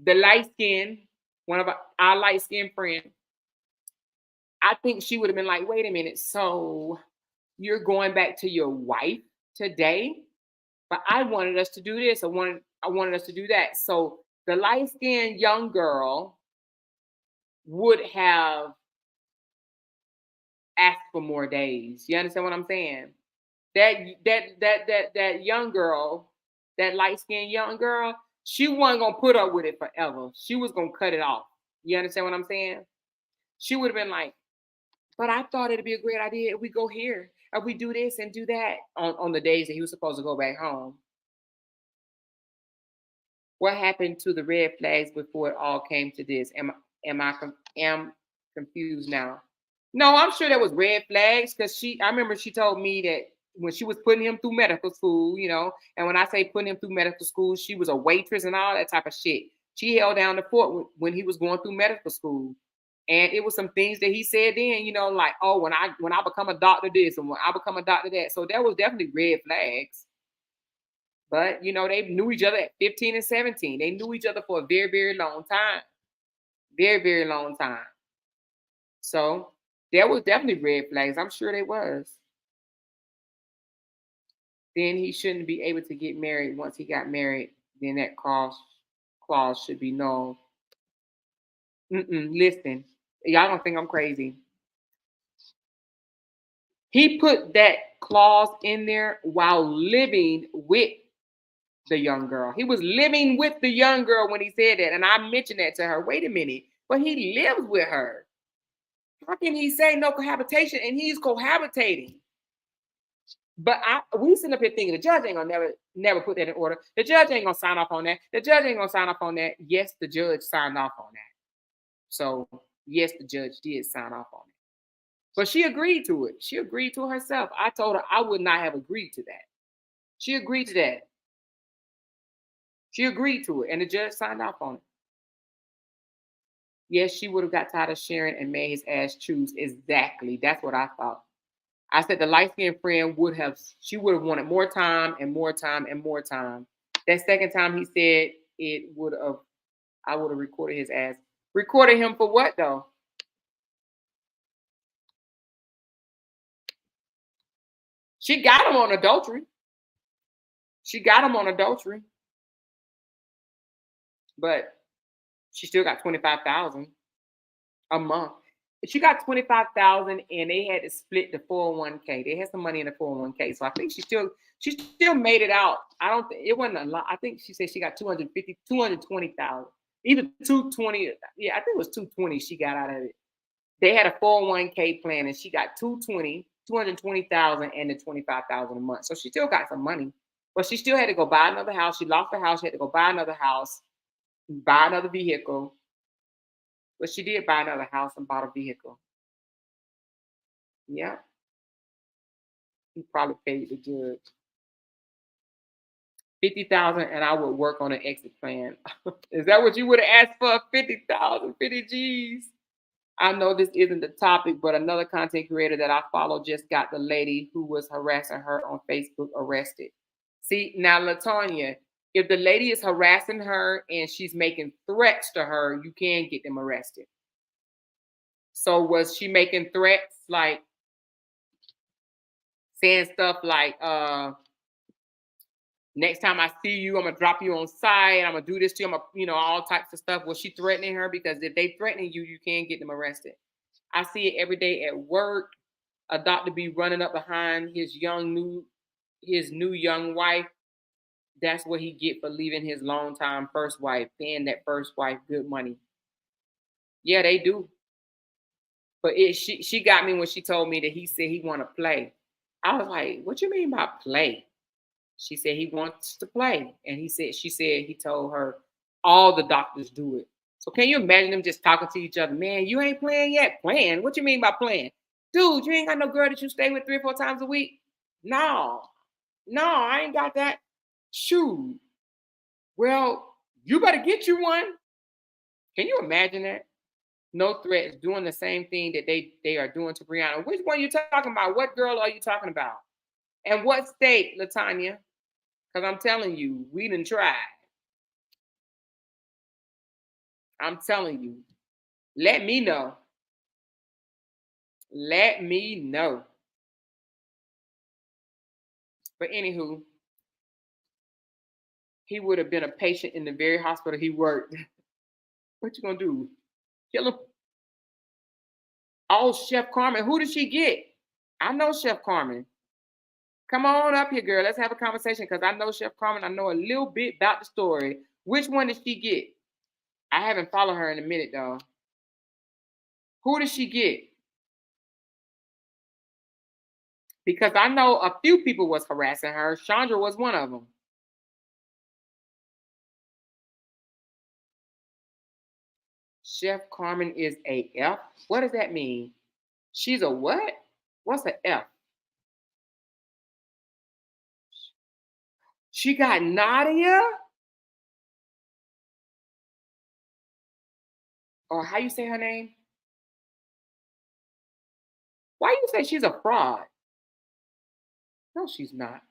the light skin, one of our light skin friends, I think she would have been like, wait a minute, so you're going back to your wife today? But I wanted us to do this. I wanted us to do that. So the light skinned young girl would have asked for more days. You understand what I'm saying? That young girl, that light skinned young girl, she wasn't gonna put up with it forever. She was gonna cut it off. You understand what I'm saying? She would have been like, but I thought it'd be a great idea if we go here, if we do this and do that on the days that he was supposed to go back home. What happened to the red flags before it all came to this? Am confused now? No, I'm sure there was red flags because I remember she told me that when she was putting him through medical school, and when I say putting him through medical school, she was a waitress and all that type of shit. She held down the fort when he was going through medical school. And it was some things that he said then, like, oh, when I become a doctor this and when I become a doctor that. So there was definitely red flags. But they knew each other at 15 and 17. They knew each other for a very, very long time. Very, very long time. So there was definitely red flags. I'm sure there was. Then he shouldn't be able to get married. Once he got married, then that clause should be null. Listen, y'all don't think I'm crazy. He put that clause in there while living with the young girl. He was living with the young girl when he said that. And I mentioned that to her. Wait a minute. But he lives with her. How can he say no cohabitation and he's cohabitating? But we sitting up here thinking the judge ain't gonna never put that in order. The judge ain't gonna sign off on that. The judge ain't gonna sign off on that. Yes, the judge signed off on that. So yes, the judge did sign off on it. But she agreed to it. She agreed to herself. I told her I would not have agreed to that. She agreed to that. She agreed to it, and the judge signed off on it. Yes, she would have got tired of sharing and made his ass choose. Exactly. That's what I thought. I said the light skinned friend she would have wanted more time and more time and more time. That second time he said I would have recorded his ass. Recorded him for what though? She got him on adultery. She got him on adultery. But she still got 25,000 a month. She got 25,000 and they had to split the 401k. They had some money in the 401k. So I think she still made it out. I don't think it wasn't a lot. I think she said she got 220,000. Either 220. Yeah, I think it was 220 she got out of it. They had a 401k plan and she got 220,000 and the 25,000 a month. So she still got some money. But she still had to go buy another house. She lost the house. She had to go buy another house, buy another vehicle. But she did buy another house and bought a vehicle. Yeah. He probably paid the judge 50,000 and I would work on an exit plan. Is that what you would have asked for? 50,000, 50 G's? I know this isn't the topic, but another content creator that I follow just got the lady who was harassing her on Facebook arrested. See, now, Latanya, if the lady is harassing her and she's making threats to her, you can get them arrested. So, was she making threats like saying stuff like, next time I see you, I'm gonna drop you on site. I'm gonna do this to you. I'm gonna, all types of stuff. Was she threatening her? Because if they threatening you, you can get them arrested. I see it every day at work. A doctor be running up behind his new young wife. That's what he get for leaving his longtime first wife, paying that first wife good money. Yeah, they do. But she got me when she told me that he said he want to play. I was like, what you mean by play? She said he wants to play. And she said he told her all the doctors do it. So can you imagine them just talking to each other? Man, you ain't playing yet. Playing? What you mean by playing? Dude, you ain't got no girl that you stay with 3 or 4 times a week? No. No, I ain't got that. Shoot. Well, you better get you one. Can you imagine that? No threats, doing the same thing that they are doing to Brianna. Which one are you talking about? What girl are you talking about? And what state, Latanya? Because I'm telling you, we done tried. I'm telling you. Let me know. Let me know. But anywho, he would have been a patient in the very hospital he worked. What you gonna do? Kill him? Oh, Chef Carmen. Who did she get? I know Chef Carmen. Come on up here, girl. Let's have a conversation because I know Chef Carmen. I know a little bit about the story. Which one did she get? I haven't followed her in a minute though. Who did she get? Because I know a few people was harassing her. Chandra was one of them. Chef Carmen is a F. What does that mean? She's a what? What's a F? She got Nadia? Or how you say her name? Why you say she's a fraud? No, she's not.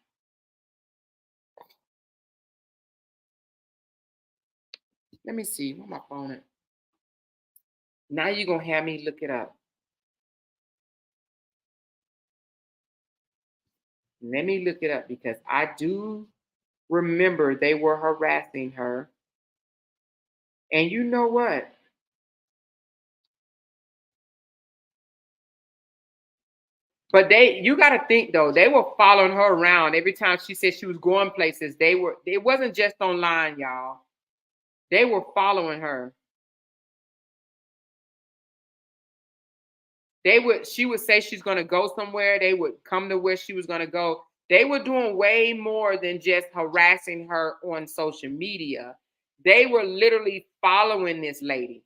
Let me see. Where my phone at? Now you're gonna have me look it up. Let me look it up because I do remember they were harassing her. And you know what? But you got to think though, they were following her around every time she said she was going places. It wasn't just online, y'all. They were following her. She would say she's going to go somewhere. They would come to where she was going to go. They were doing way more than just harassing her on social media. They were literally following this lady.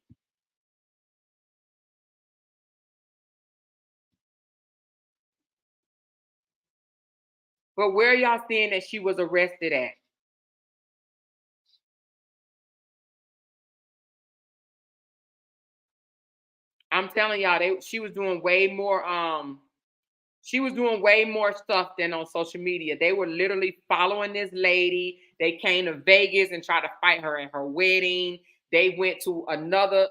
But where are y'all seeing that she was arrested at? I'm telling y'all, she was doing way more. She was doing way more stuff than on social media. They were literally following this lady. They came to Vegas and tried to fight her at her wedding. They went to another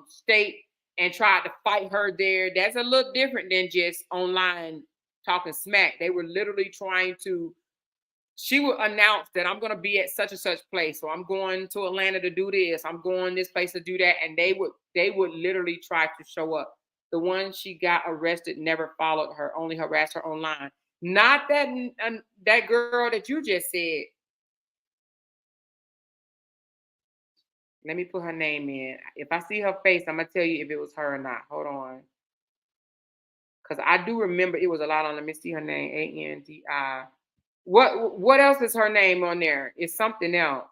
state and tried to fight her there. That's a little different than just online talking smack. They were literally trying to. She would announce that I'm going to be at such and such place, so I'm going to Atlanta to do this. I'm going this place to do that, and they would literally try to show up. The one she got arrested never followed her, only harassed her online. Not that girl that you just said. Let me put her name in. If I see her face, I'm gonna tell you if it was her or not. Hold on, because I do remember it was a lot on. Let me see her name. Andi. What else is her name on there? It's something else.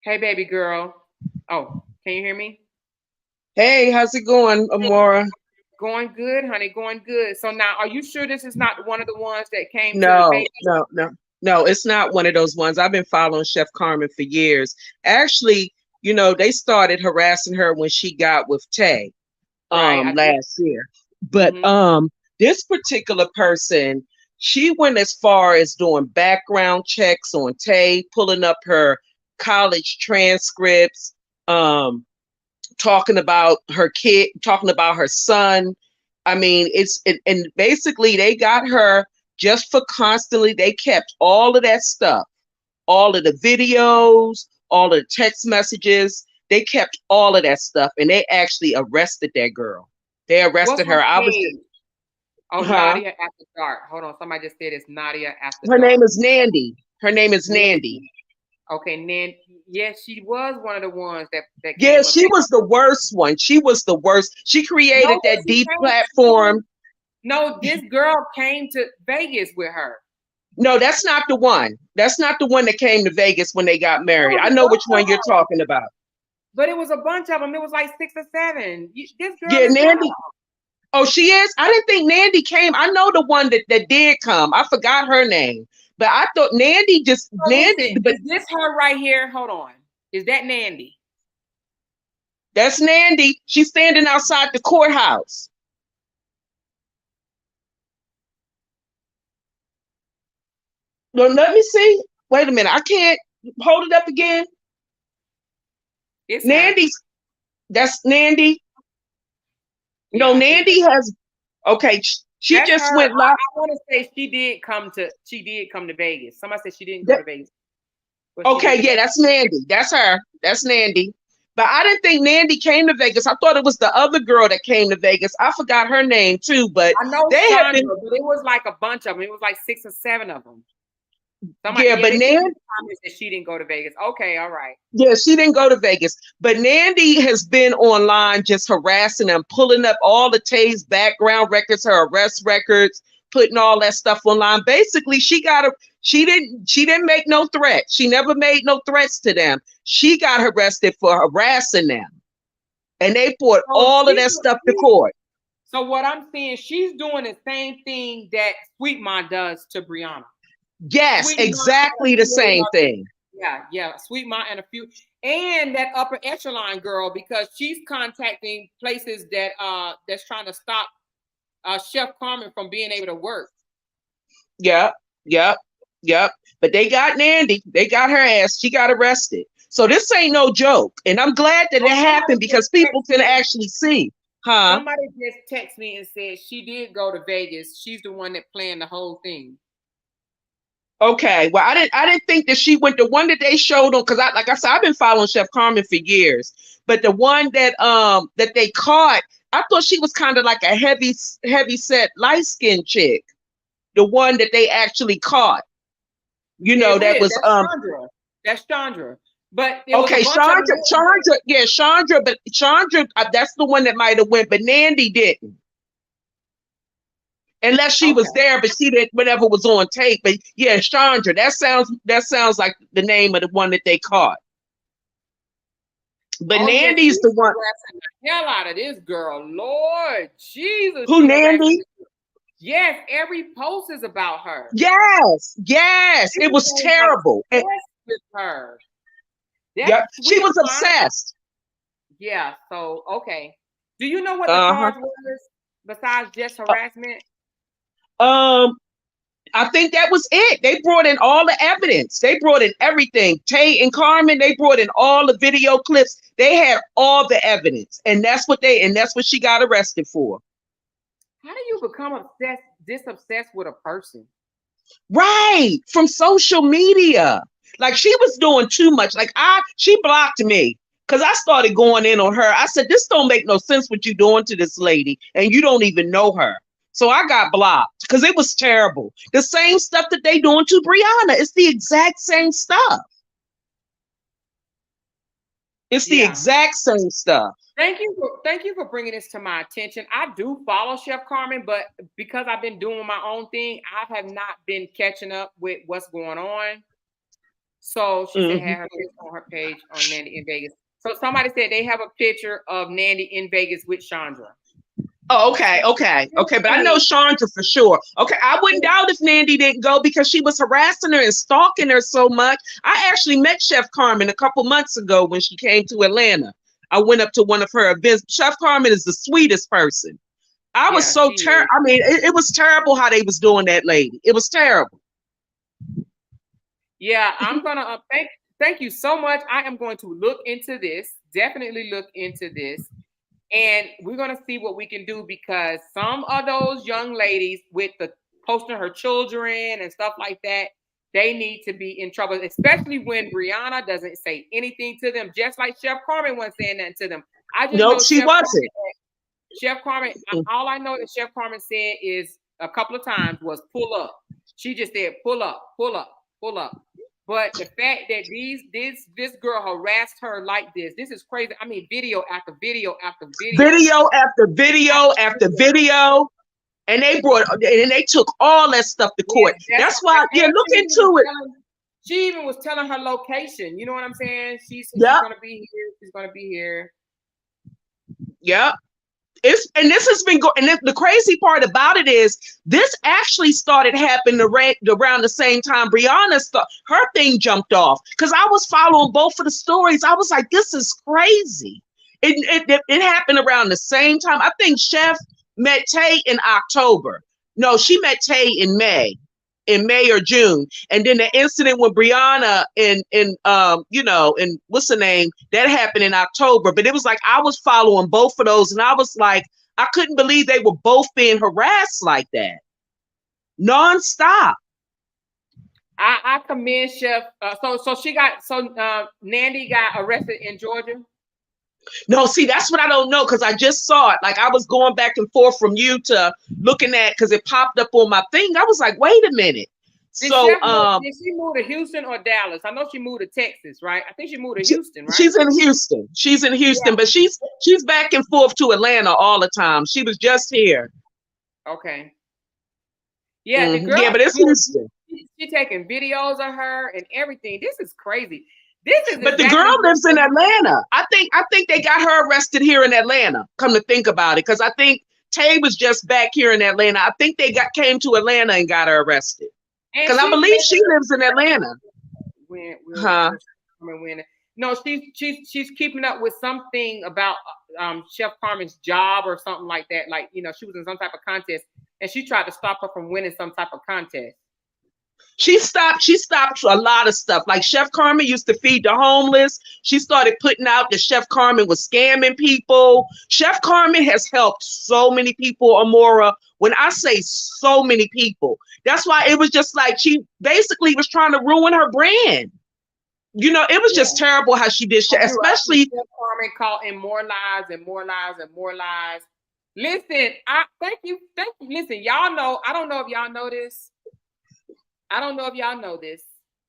Hey, baby girl. Oh, can you hear me? Hey, how's it going, Amora? Going good, honey. Going good. So now, are you sure this is not one of the ones that came to No, Vegas? no, no, no. It's not one of those ones. I've been following Chef Carmen for years. Actually, they started harassing her when she got with Tay Right. I did. last year. But Mm-hmm. this particular person, she went as far as doing background checks on Tay, pulling up her college transcripts, talking about her kid, talking about her son. I mean, and basically they got her just for constantly, they kept all of that stuff, all of the videos, all of the text messages. They kept all of that stuff and they actually arrested that girl. They What's arrested her her. I was just, page? Oh, huh? Nadia After Dark. Hold on. Somebody just said it's Nadia After Her name Dark. is Nandy. Her name is Nandy. Nancy. Okay, Nan. Yes, she was one of the ones that Yeah, came up. she was the worst one. She was the worst. She No, created but that she deep came. platform. No, this girl came to Vegas with her. No, that's not the one. That's not the one that came to Vegas when they got There married. was I a know which bunch one you're of them, talking about. but it was a bunch of them. It was like 6 or 7. This girl Yeah, is her. Nandy. Oh, she is? I didn't think Nandy came. I know the one that did come. I forgot her name. But I thought So Nandy, listen, but is this her right here? Hold on. Is that Nandy? that's Nandy. She's standing outside the courthouse. No, let me see. Wait a minute. I can't hold it up again. It's her. Nandy's that's Nandy. No, Yeah, I think Nandy has okay. She that's just her. went live. I want to say she did come to Vegas. Somebody said she didn't go to Vegas, but she did. Okay, yeah, that's Nandy. That's her. That's Nandy. But I didn't think Nandy came to Vegas. I thought it was the other girl that came to Vegas. I forgot her name too, but I know they have been, Chandra, but it was like a bunch of them. It was like 6 or 7 of them. Somebody, yeah, yeah, but they put in Nan, the comments that she didn't go to Vegas. Okay, all right. yeah, she didn't go to Vegas. But Nandy has been online just harassing them, pulling up all the Tay's background records, her arrest records, putting all that stuff online. Basically, she didn't make no threat. She never made no threats to them. She got arrested for harassing them. And they brought So all of that stuff to court. so what I'm saying, she's doing the same thing that Sweet Ma does to Brianna. Yes, Sweet Ma and a exactly the few of same them. thing. Yeah. Sweet Ma and a few, and that upper echelon girl, because she's contacting places that's trying to stop Chef Carmen from being able to work. Yep, yep, yep. But they got Nandy. They got her ass. She got arrested. So this ain't no joke. And I'm glad that it Oh, happened because people can actually see. Huh? somebody just texted me and said she did go to Vegas. She's the one that planned the whole thing. Okay. Well, I didn't think that she went the one that they showed on because like I said, I've been following Chef Carmen for years. But the one that they caught, I thought she was kind of like a heavy set, light skinned chick. The one that they actually caught. Yeah, it That is. was That's Chandra. That's Chandra. But it was a okay, bunch of them. Chandra, but Chandra, that's the one that might have went, but Nandy didn't. Unless she Okay. was there, but she didn't. Whatever was on tape, but yeah, Chandra. That sounds like the name of the one that they caught. But Oh yeah, Nandy's she's the one. harassing the hell out of this girl. Lord Jesus, Who she harassing. Nandy? Yes, every post is about her. Yes, yes. It was Everybody's terrible. obsessed with her. That Yep, she Sweet was Ma. obsessed. Yeah. So okay. Do you know what the Uh charge was besides just huh. harassment? Um, I think that was it. They brought in all the evidence. They brought in everything. Tay and Carmen, they brought in all the video clips. They had all the evidence. And that's what she got arrested for. How do you become obsessed with a person? Right. From social media. Like she was doing too much. She blocked me because I started going in on her. I said, this don't make no sense what you doing to this lady. And you don't even know her. So I got blocked because it was terrible. The same stuff that they doing to Brianna. It's the exact same stuff. It's the Yeah. exact same stuff. Thank you for bringing this to my attention. I do follow Chef Carmen, but because I've been doing my own thing, I have not been catching up with what's going on. So she said Hmm. had her picture on her page on Nandy in Vegas. So somebody said they have a picture of Nandy in Vegas with Chandra. Oh, okay. But I know Chandra for sure. Okay, I wouldn't doubt if Nandy didn't go because she was harassing her and stalking her so much. I actually met Chef Carmen a couple months ago when she came to Atlanta. I went up to one of her events. Chef Carmen is the sweetest person. I was Yeah, so she terrible. is. I mean, it was terrible how they was doing that lady. It was terrible. Yeah, I'm gonna thank you so much. I am going to look into this. Definitely look into this. And we're gonna see what we can do because some of those young ladies with the posting her children and stuff like that, they need to be in trouble, especially when Brianna doesn't say anything to them, just like Chef Carmen wasn't saying nothing to them. I just Nope, know she wasn't. Chef Carmen, all I know that Chef Carmen said is a couple of times was pull up. She just said pull up, pull up, pull up. But the fact that this girl harassed her like this is crazy. I mean, video after video after video. Video after video after video. And they took all that stuff to court. Yes, That's why, yeah, look into it. She even was telling her location. You know what I'm saying? She's Yep. gonna be here. She's gonna be here. Yep. And this has been going. And the crazy part about it is this actually started happening around the same time her thing jumped off because I was following both of the stories. I was like, this is crazy. It happened around the same time. I think Chef met Tay in October. No, she met Tay in May or June. And then the incident with Brianna in what's the name? That happened in October. But it was like I was following both of those and I was like, I couldn't believe they were both being harassed like that. Nonstop. I commend Chef. Nandy got arrested in Georgia. No, see, that's what I don't know because I just saw it. Like I was going back and forth from you to looking at because it popped up on my thing. I was like, wait a minute. Did she move to Houston or Dallas? I know she moved to Texas, right? I think she moved to Houston, right? She's in Houston. Yeah. But she's back and forth to Atlanta all the time. She was just here. Okay. Yeah, the girl. Yeah, but it's Houston. She's taking videos of her and everything. This is crazy. But the girl lives in Atlanta. I think they got her arrested here in Atlanta. Come to think about it, because I think Tay was just back here in Atlanta. I think they came to Atlanta and got her arrested. Because I believe she lives in Atlanta. No, she's keeping up with something about Chef Carmen's job or something like that. Like, she was in some type of contest and she tried to stop her from winning some type of contest. She stopped a lot of stuff. Like Chef Carmen used to feed the homeless. She started putting out that Chef Carmen was scamming people. Chef Carmen has helped so many people, Amora. When I say so many people, that's why it was just like she basically was trying to ruin her brand. It was just terrible how she did shit, especially Chef Carmen caught in more lies and more lies and more lies. Listen, thank you. Listen, y'all know, I don't know if y'all know this.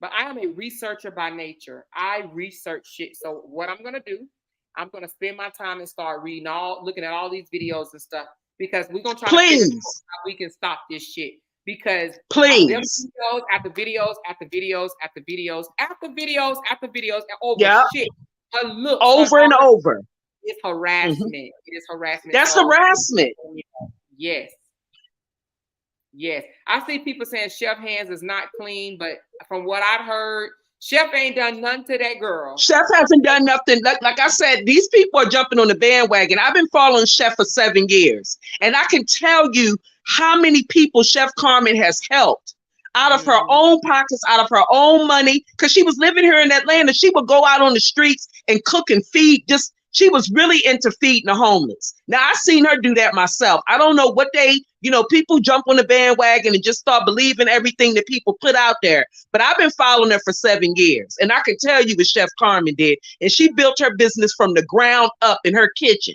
But I am a researcher by nature. I research shit. So what I'm going to do, I'm going to spend my time and start looking at all these videos and stuff, because we're going to try to figure out how we can stop this shit. Because videos after videos after videos after videos after videos after videos over shit. Over and over. It's harassment. It is harassment. That's harassment. Yes. Yes, I see people saying Chef hands is not clean, but from what I've heard, Chef ain't done nothing to that girl. Chef hasn't done nothing. Like I said, these people are jumping on the bandwagon. I've been following Chef for 7 years, and I can tell you how many people Chef Carmen has helped out of her own pockets, out of her own money, because she was living here in Atlanta. She would go out on the streets and cook and feed. She was really into feeding the homeless. Now, I seen her do that myself. I don't know what people jump on the bandwagon and just start believing everything that people put out there. But I've been following her for 7 years. And I can tell you what Chef Carmen did. And she built her business from the ground up in her kitchen,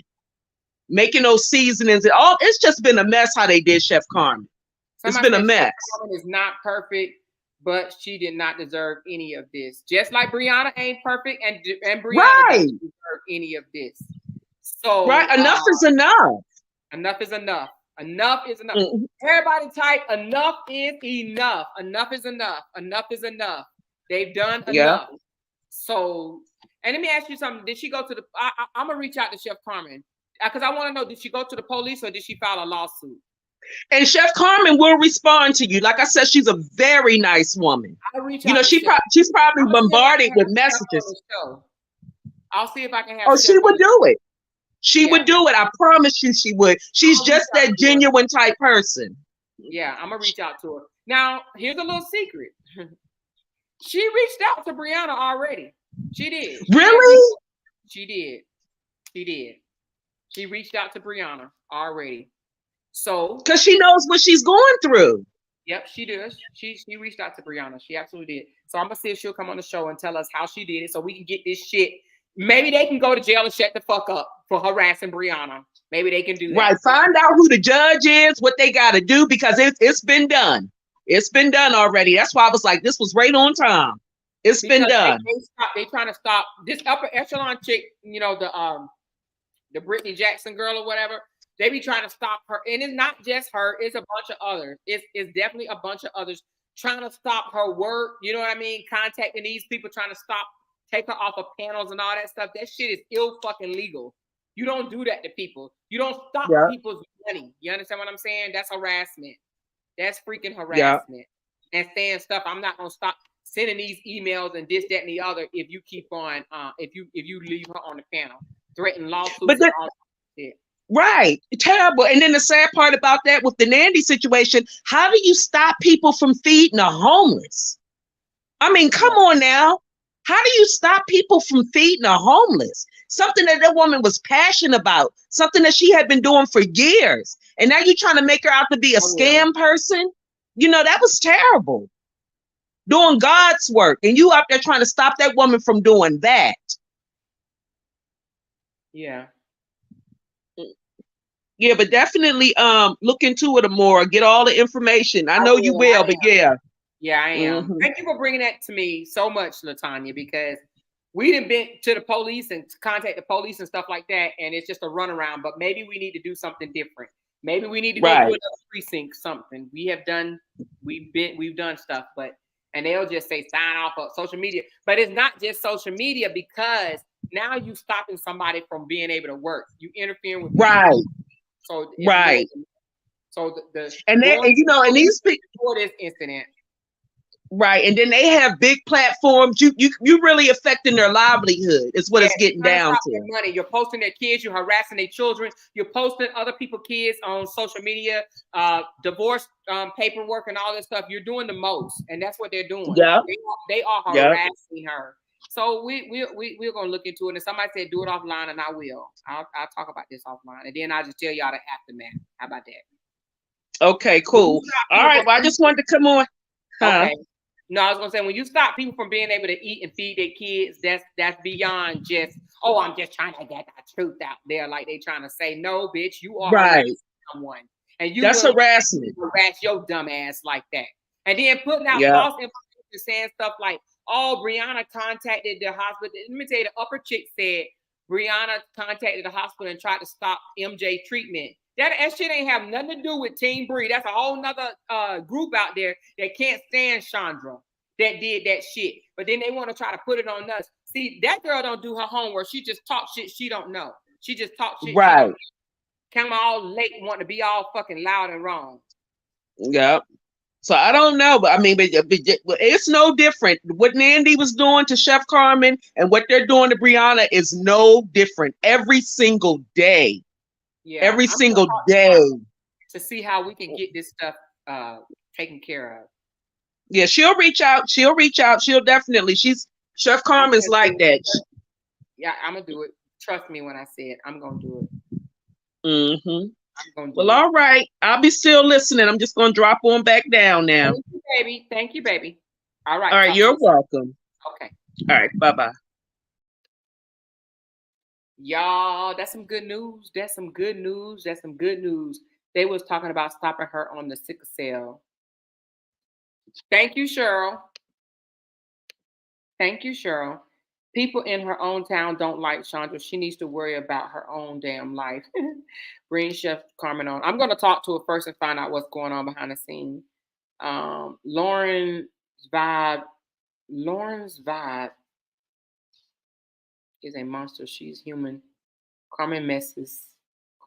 making those seasonings and all. It's just been a mess how they did Chef Carmen. It's been a mess. Chef Carmen is not perfect, but she did not deserve any of this. Just like Brianna ain't perfect, and Brianna didn't deserve any of this. So enough is enough. Enough is enough. Enough is enough. Everybody type enough is enough. Enough is enough. Enough is enough. They've done enough. So, and let me ask you something. Did she go to I'm gonna reach out to Chef Carmen. because I want to know, did she go to the police or did she file a lawsuit? And Chef Carmen will respond to you. Like I said, she's a very nice woman. I'll reach You out know, to Chef. she's probably I'm gonna see if I bombarded can have with Chef on messages. the show. I'll see if I can have Oh, Chef she on would the do it. She Yeah. would do it. I promise you she would. She's I'll reach just out that to her. genuine type person. Yeah, I'm gonna reach out to her. Now, here's a little secret. She reached out to Brianna already. She did. Really? She did. She did. She reached out to Brianna already. So, Because she knows what she's going through. yep, she does. She reached out to Brianna. She absolutely did. So I'm gonna see if she'll come on the show and tell us how she did it, so we can get this shit. Maybe they can go to jail and shut the fuck up for harassing Brianna. Maybe they can do that. Right. Find out who the judge is, what they got to do, because it's been done. It's been done already. That's why I was like, this was right on time. It's been done. They trying to stop this upper echelon chick. You know, the Brittany Jackson girl or whatever. They be trying to stop her, and it's not just her. It's a bunch of others. It's definitely a bunch of others trying to stop her work. You know what I mean? Contacting these people, trying to take her off of panels and all that stuff. That shit is ill fucking legal. You don't do that to people. You don't stop people's money. You understand what I'm saying? That's harassment. That's freaking harassment. And saying stuff. I'm not gonna stop sending these emails and this, that, and the other if you keep on. If you leave her on the panel, threaten lawsuits and all that shit. Right. Terrible. And then the sad part about that with the Nandy situation, how do you stop people from feeding the homeless? I mean, come on now. How do you stop people from feeding the homeless? Something that woman was passionate about, something that she had been doing for years. And now you're trying to make her out to be a scam person? You know, that was terrible. Doing God's work. And you out there trying to stop that woman from doing that. Yeah. Yeah, but definitely look into it more. Get all the information. I know you will, but yeah. Yeah, I am. Mm-hmm. Thank you for bringing that to me so much, LaTanya, because we didn't been to the police and contact the police and stuff like that, and it's just a runaround. But maybe we need to do something different. Maybe we need to go to another precinct, something. We've done stuff, and they'll just say sign off of social media. But it's not just social media, because now you stopping somebody from being able to work. You interfering with people. So So and these people for this incident. Right. And then they have big platforms. You really affecting their livelihood is what it's getting down to. Money. You're posting their kids, you're harassing their children, you're posting other people's kids on social media, divorce paperwork and all this stuff. You're doing the most, and that's what they're doing. Yeah. They are harassing her. So we're gonna look into it. And somebody said do it offline, and I will. I'll talk about this offline, and then I'll just tell y'all the aftermath. How about that? Okay, cool. All right. Well, I just wanted to come on. Okay. No, I was gonna say, when you stop people from being able to eat and feed their kids, that's beyond just, oh, I'm just trying to get the truth out there, like they trying to say. No, bitch, you are harassing someone, and that's harassment. Harass your dumb ass like that, and then putting out false information, saying stuff like, oh, Brianna contacted the hospital. Let me tell you, the upper chick said Brianna contacted the hospital and tried to stop MJ treatment. That shit ain't have nothing to do with Team Bree. That's a whole nother group out there that can't stand Chandra that did that shit. But then they want to try to put it on us. See, that girl don't do her homework. She just talk shit she don't know. She just talk shit. Right. Come all late and want to be all fucking loud and wrong. Yep. So I don't know, but I mean, but it's no different. What Nandy was doing to Chef Carmen and what they're doing to Brianna is no different every single day. Yeah, every single day. To see how we can get this stuff taken care of. Yeah, she'll reach out. She'll definitely. Chef Carmen's like that. Yeah, I'm gonna do it. Trust me when I say it. I'm gonna do it. Mm-hmm. Well, all right. I'll be still listening. I'm just gonna drop on back down now. Thank you, baby. All right. All right. You're welcome. Okay. All right. Bye-bye. Y'all, that's some good news. They was talking about stopping her on the sickle cell. Thank you, Cheryl. People in her own town don't like Chandra. She needs to worry about her own damn life. Bring Chef Carmen on. I'm going to talk to her first and find out what's going on behind the scenes. Lauren's vibe is a monster. She's human. Carmen messes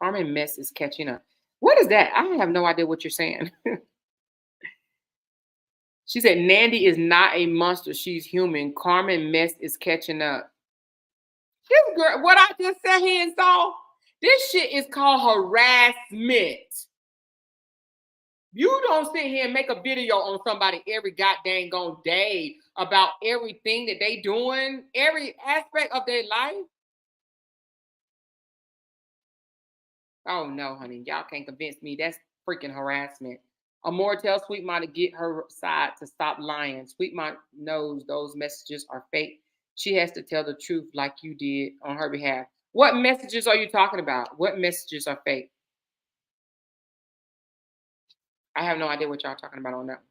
Carmen Mess is catching up. What is that? I have no idea what you're saying. She said, Nandy is not a monster. She's human. Carmen Mess is catching up. This girl, what I just sat here and saw, this shit is called harassment. You don't sit here and make a video on somebody every goddamn day about everything that they doing, every aspect of their life. Oh no, honey, y'all can't convince me. That's freaking harassment. Amore tells Sweet Ma to get her side to stop lying. Sweet Ma knows those messages are fake. She has to tell the truth like you did on her behalf. What messages are you talking about? What messages are fake? I have no idea what y'all talking about on that.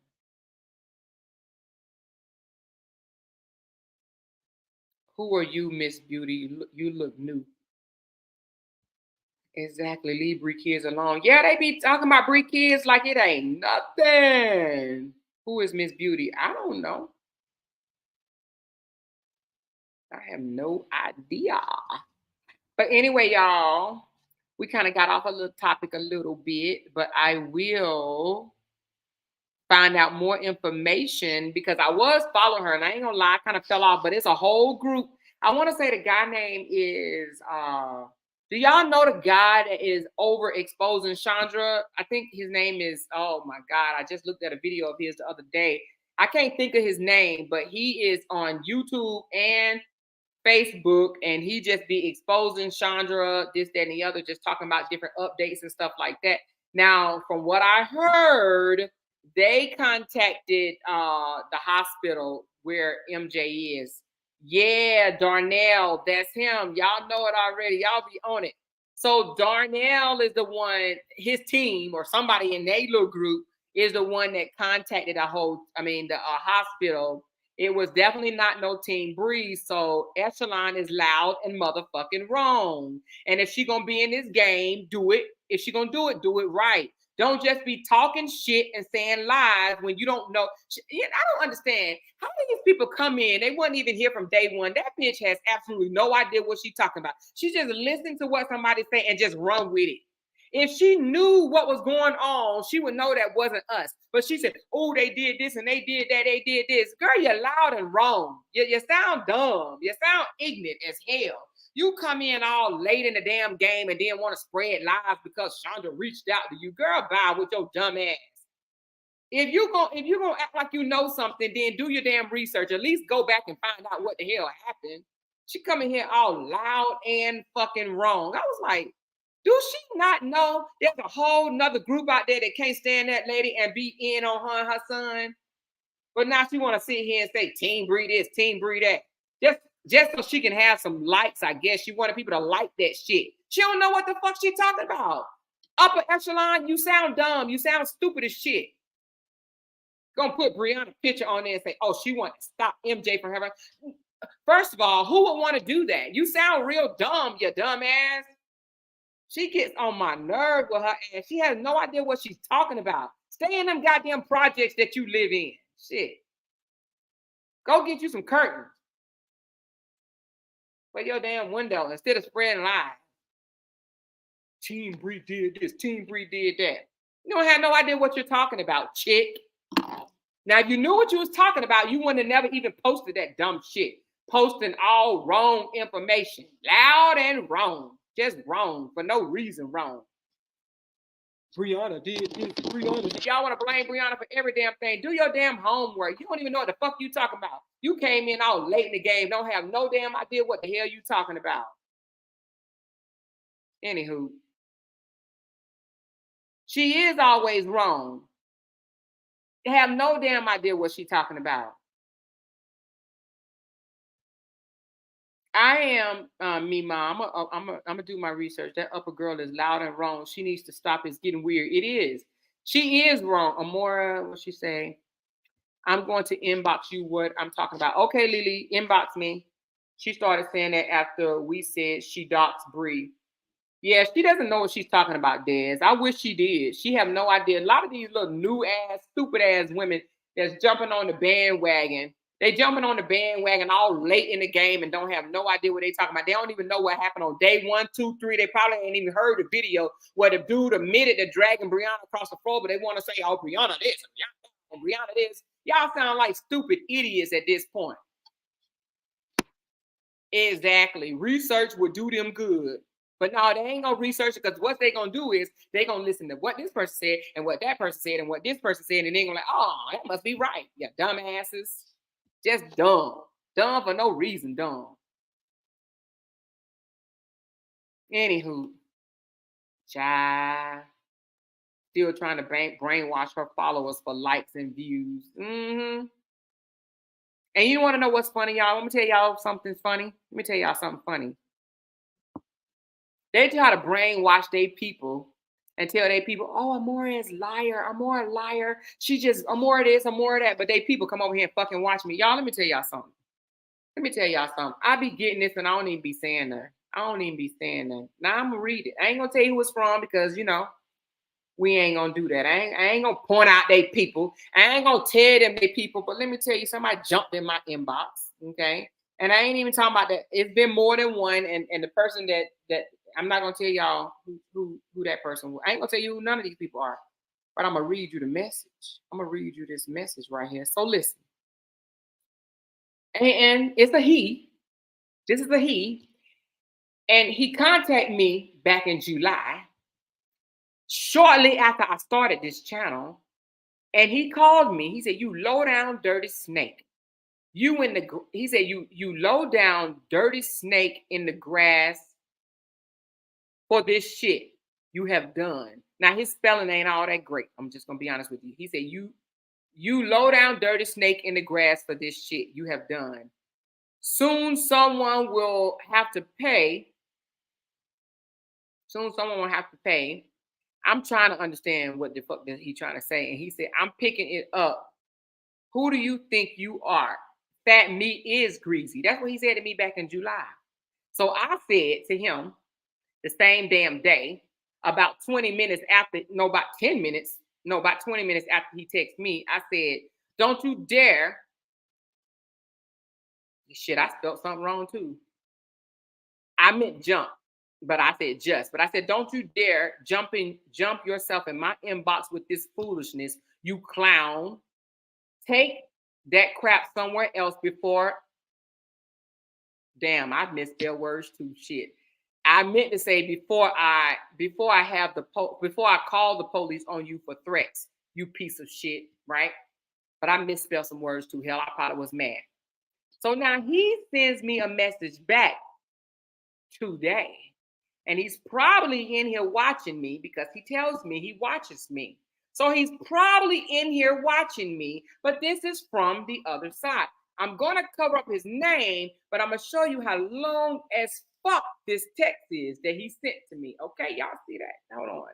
Who are you, Miss Beauty? You look new. Exactly. Leave Bree kids alone. Yeah, they be talking about Bree kids like it ain't nothing. Who is Miss Beauty? I don't know. I have no idea. But anyway, y'all, we kind of got off a little topic a little bit, but I will find out more information because I was following her and I ain't gonna lie, I kind of fell off, but it's a whole group. I want to say the guy name is do y'all know the guy that is overexposing Chandra? I think his name is, oh my God, I just looked at a video of his the other day. I can't think of his name, but he is on YouTube and Facebook, and he just be exposing Chandra, this, that, and the other, just talking about different updates and stuff like that. Now, from what I heard, they contacted the hospital where MJ is. Yeah, Darnell, that's him. Y'all know it already. Y'all be on it. So Darnell is the one, his team or somebody in their little group is the one that contacted the hospital. It was definitely not no Team Breeze. So Echelon is loud and motherfucking wrong. And if she gonna be in this game, do it. If she gonna do it right. Don't just be talking shit and saying lies when you don't know. I don't understand. How do these people come in? They weren't even here from day one. That bitch has absolutely no idea what she's talking about. She just listened to what somebody say and just run with it. If she knew what was going on, she would know that wasn't us. But she said, oh, they did this and they did that, they did this. Girl, you're loud and wrong. You sound dumb. You sound ignorant as hell. You come in all late in the damn game and then want to spread lies because Chandra reached out to you. Girl, bye with your dumb ass. If you're gonna act like you know something, then do your damn research. At least go back and find out what the hell happened. She coming here all loud and fucking wrong. I was like, do she not know there's a whole nother group out there that can't stand that lady and be in on her and her son? But now she want to sit here and say Team Bree this, Team Bree that. Just so she can have some likes, I guess. She wanted people to like that shit. She don't know what the fuck she talking about. Upper echelon, you sound dumb. You sound stupid as shit. Gonna put Brianna's picture on there and say, oh, she want to stop MJ from having. First of all, who would want to do that? You sound real dumb, you dumb ass. She gets on my nerve with her ass. She has no idea what she's talking about. Stay in them goddamn projects that you live in. Shit. Go get you some curtains for your damn window instead of spreading lies. Team Bree did this. Team Bree did that. You don't have no idea what you're talking about, chick. Now, if you knew what you was talking about, you wouldn't have never even posted that dumb shit. Posting all wrong information. Loud and wrong. Just wrong. For no reason wrong. Brianna did this. Brianna. Y'all want to blame Brianna for every damn thing. Do your damn homework. You don't even know what the fuck you talking about. You came in all late in the game. Don't have no damn idea what the hell you talking about. Anywho. She is always wrong. They have no damn idea what she's talking about. I am me, mom. I'm gonna do my research. That upper girl is loud and wrong. She needs to stop. It's getting weird. It is. She is wrong. Amora, what she say? I'm going to inbox you what I'm talking about. Okay, Lily, inbox me. She started saying that after we said she docs Bree. Yeah, she doesn't know what she's talking about, Des. I wish she did. She have no idea. A lot of these little new ass, stupid ass women that's jumping on the bandwagon They jumping on the bandwagon all late in the game and don't have no idea what they talking about. They don't even know what happened on day 1, 2, 3. They probably ain't even heard the video where the dude admitted to dragging Brianna across the floor, but they want to say, oh, Brianna this, and Brianna this. Y'all sound like stupid idiots at this point. Exactly. Research would do them good. But no, they ain't gonna research it, because what they gonna do is they gonna listen to what this person said and what that person said and what this person said, and they gonna like, oh, that must be right. Yeah, dumbasses. Just dumb. Dumb for no reason, dumb. Anywho, child. Still trying to brainwash her followers for likes and views. Mm-hmm. And you want to know what's funny, y'all? Let me tell y'all something funny. Let me tell y'all something funny. They try to brainwash their people and tell their people, oh, Amora is liar. Amora a liar. She just, Amora this, Amora that. But they people come over here and fucking watch me. Y'all, let me tell y'all something. Let me tell y'all something. I be getting this and I don't even be saying that. I don't even be saying that. Now I'm gonna read it. I ain't gonna tell you who it's from because, you know, we ain't gonna do that. I ain't gonna point out they people. I ain't gonna tell them they people. But let me tell you, somebody jumped in my inbox, okay? And I ain't even talking about that. It's been more than one. And the person that I'm not gonna tell y'all who that person was. I ain't gonna tell you who none of these people are. But I'm gonna read you the message. I'm gonna read you this message right here. So listen. And it's a he. This is a he. And he contacted me back in July, shortly after I started this channel. And he called me. He said, you low down dirty snake. He said, you low down dirty snake in the grass for this shit you have done. Now his spelling ain't all that great. I'm just gonna be honest with you. He said, you low down dirty snake in the grass for this shit you have done. Soon someone will have to pay. I'm trying to understand what the fuck he's trying to say. And he said, I'm picking it up. Who do you think you are? Fat meat is greasy. That's what he said to me back in July. So I said to him the same damn day, about 20 minutes after, about 20 minutes after he texted me, I said, don't you dare. Shit, I spelled something wrong too. I meant jump, but I said just. But I said, don't you dare jump yourself in my inbox with this foolishness, you clown. Take that crap somewhere else before. Damn, I misspelled words too. Shit. I meant to say before I call the police on you for threats, you piece of shit, right? But I misspelled some words too. Hell, I probably was mad. So now he sends me a message back today. And he's probably in here watching me because he tells me he watches me. So he's probably in here watching me, but this is from the other side. I'm going to cover up his name, but I'm going to show you how long as fuck this text is that he sent to me. Okay, y'all see that? Hold on.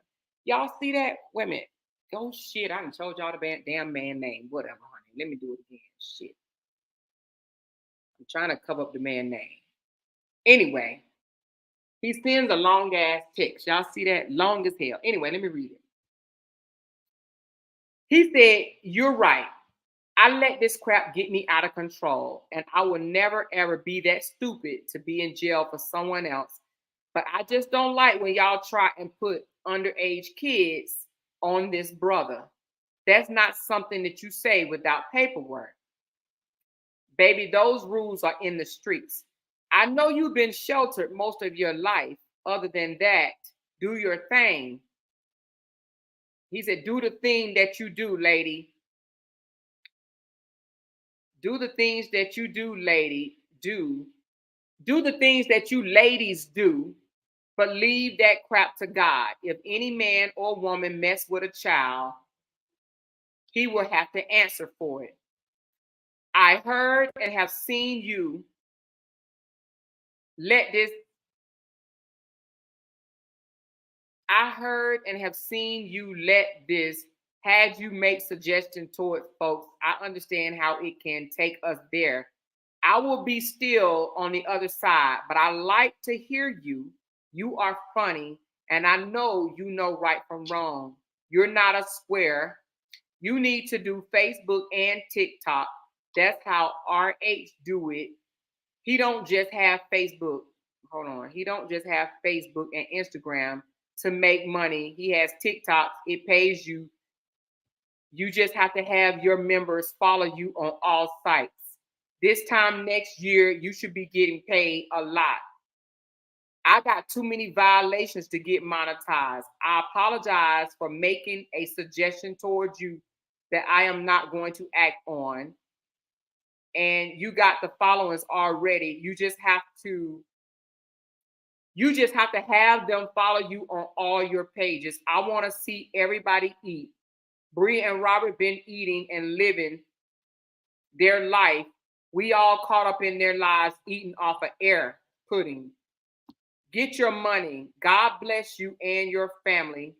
Y'all see that? Wait a minute. Oh, shit. I done told y'all the damn man name. Whatever, honey. Let me do it again. Shit. I'm trying to cover up the man name. Anyway, he sends a long ass text. Y'all see that? Long as hell. Anyway, let me read it. He said, you're right. I let this crap get me out of control, and I will never, ever be that stupid to be in jail for someone else. But I just don't like when y'all try and put underage kids on this brother. That's not something that you say without paperwork. Baby, those rules are in the streets. I know you've been sheltered most of your life. Other than that, do your thing. He said, do the thing that you do, lady. Do the things that you do, lady. Do the things that you ladies do, but leave that crap to God. If any man or woman mess with a child, he will have to answer for it. I heard and have seen you let this. I heard and have seen you let this. Had you make suggestions towards folks, I understand how it can take us there. I will be still on the other side, but I like to hear you. You are funny, and I know you know right from wrong. You're not a square. You need to do Facebook and TikTok. That's how RH do it. He don't just have Facebook. Hold on. He don't just have Facebook and Instagram to make money. He has TikTok. It pays you. You just have to have your members follow you on all sites. This time next year, you should be getting paid a lot. I got too many violations to get monetized. I apologize for making a suggestion towards you that I am not going to act on. And you got the followers already. You just have to have them follow you on all your pages. I want to see everybody eat. Bree and Robert been eating and living their life. We all caught up in their lives eating off of air pudding. Get your money. God bless you and your family.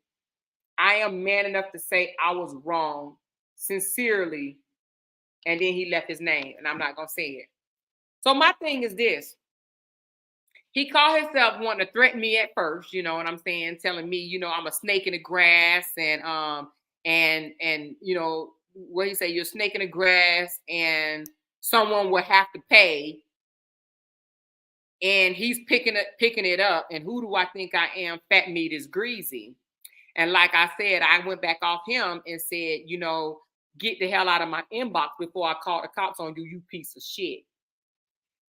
I am man enough to say I was wrong. Sincerely. And then he left his name, and I'm not going to say it. So my thing is this. He called himself wanting to threaten me at first, you know what I'm saying? Telling me, you know, I'm a snake in the grass and you know, what he say, you're a snake in the grass and someone will have to pay. And he's picking it up. And who do I think I am? Fat meat is greasy. And like I said, I went back off him and said, you know, get the hell out of my inbox before I call the cops on you, you piece of shit.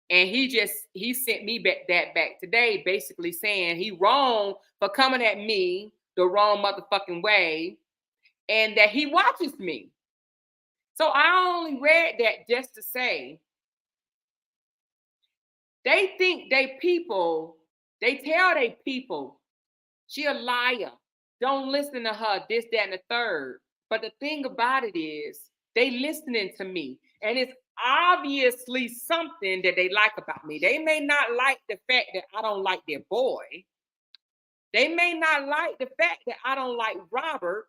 And he sent me back today, basically saying he wrong for coming at me the wrong motherfucking way and that he watches me. So I only read that just to say they think they tell they people, she a liar. Don't listen to her, this, that, and the third. But the thing about it is they listening to me. And it's obviously something that they like about me. They may not like the fact that I don't like their boy. They may not like the fact that I don't like Robert.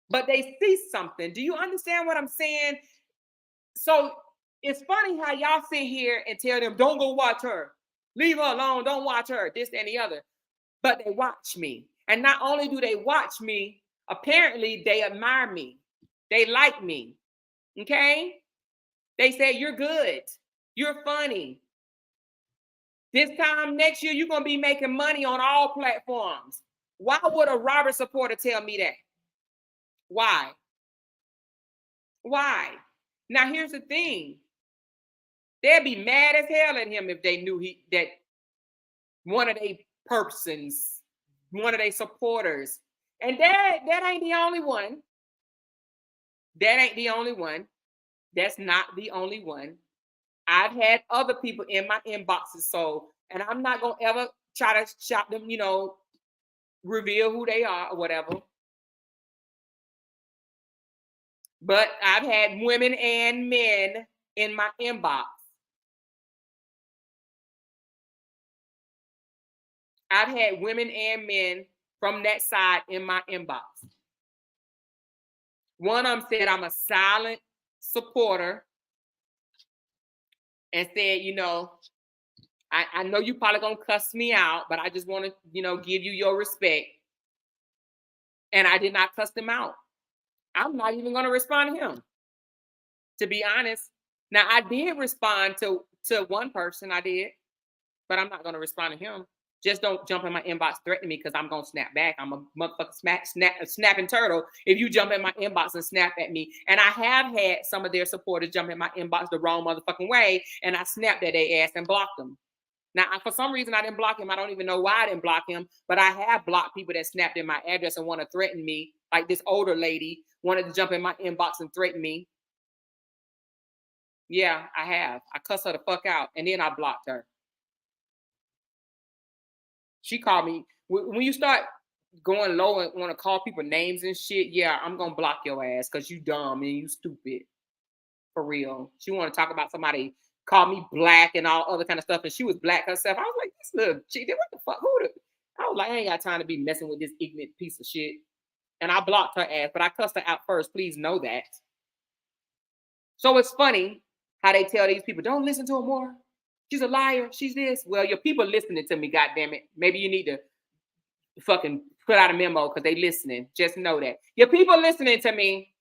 But they see something. Do you understand what I'm saying? So it's funny how y'all sit here and tell them, don't go watch her. Leave her alone. Don't watch her. This and the other. But they watch me. And not only do they watch me, apparently they admire me. They like me. Okay? They say, you're good. You're funny. This time next year, you're going to be making money on all platforms. Why would a Robert supporter tell me that? Why? Why? Now, here's the thing. They'd be mad as hell at him if they knew that one of their persons, one of their supporters, and that ain't the only one. That ain't the only one. That's not the only one. I've had other people in my inboxes, so, and I'm not gonna ever try to shop them, you know, reveal who they are or whatever. But I've had women and men in my inbox. I've had women and men from that side in my inbox. One of them said I'm a silent supporter and said, you know, I know you probably gonna cuss me out, but I just want to, you know, give you your respect. And I did not cuss them out. I'm not even gonna respond to him, to be honest. Now I did respond to one person, I did, but I'm not gonna respond to him. Just don't jump in my inbox threatening me because I'm going to snap back. I'm a motherfucking snapping turtle if you jump in my inbox and snap at me. And I have had some of their supporters jump in my inbox the wrong motherfucking way, and I snapped at their ass and blocked them. Now, for some reason, I didn't block him. I don't even know why I didn't block him, but I have blocked people that snapped in my address and want to threaten me. Like this older lady wanted to jump in my inbox and threaten me. Yeah, I have. I cussed her the fuck out, and then I blocked her. She called me. When you start going low and want to call people names and shit, yeah, I'm going to block your ass because you dumb and you stupid. For real. She want to talk about somebody, call me black and all other kind of stuff, and she was black herself. I was like, this little chick, what the fuck? I was like, I ain't got time to be messing with this ignorant piece of shit. And I blocked her ass, but I cussed her out first. Please know that. So it's funny how they tell these people, don't listen to her more. She's a liar. She's this. Well, your people listening to me, goddammit. Maybe you need to fucking put out a memo because they listening. Just know that. Your people listening to me.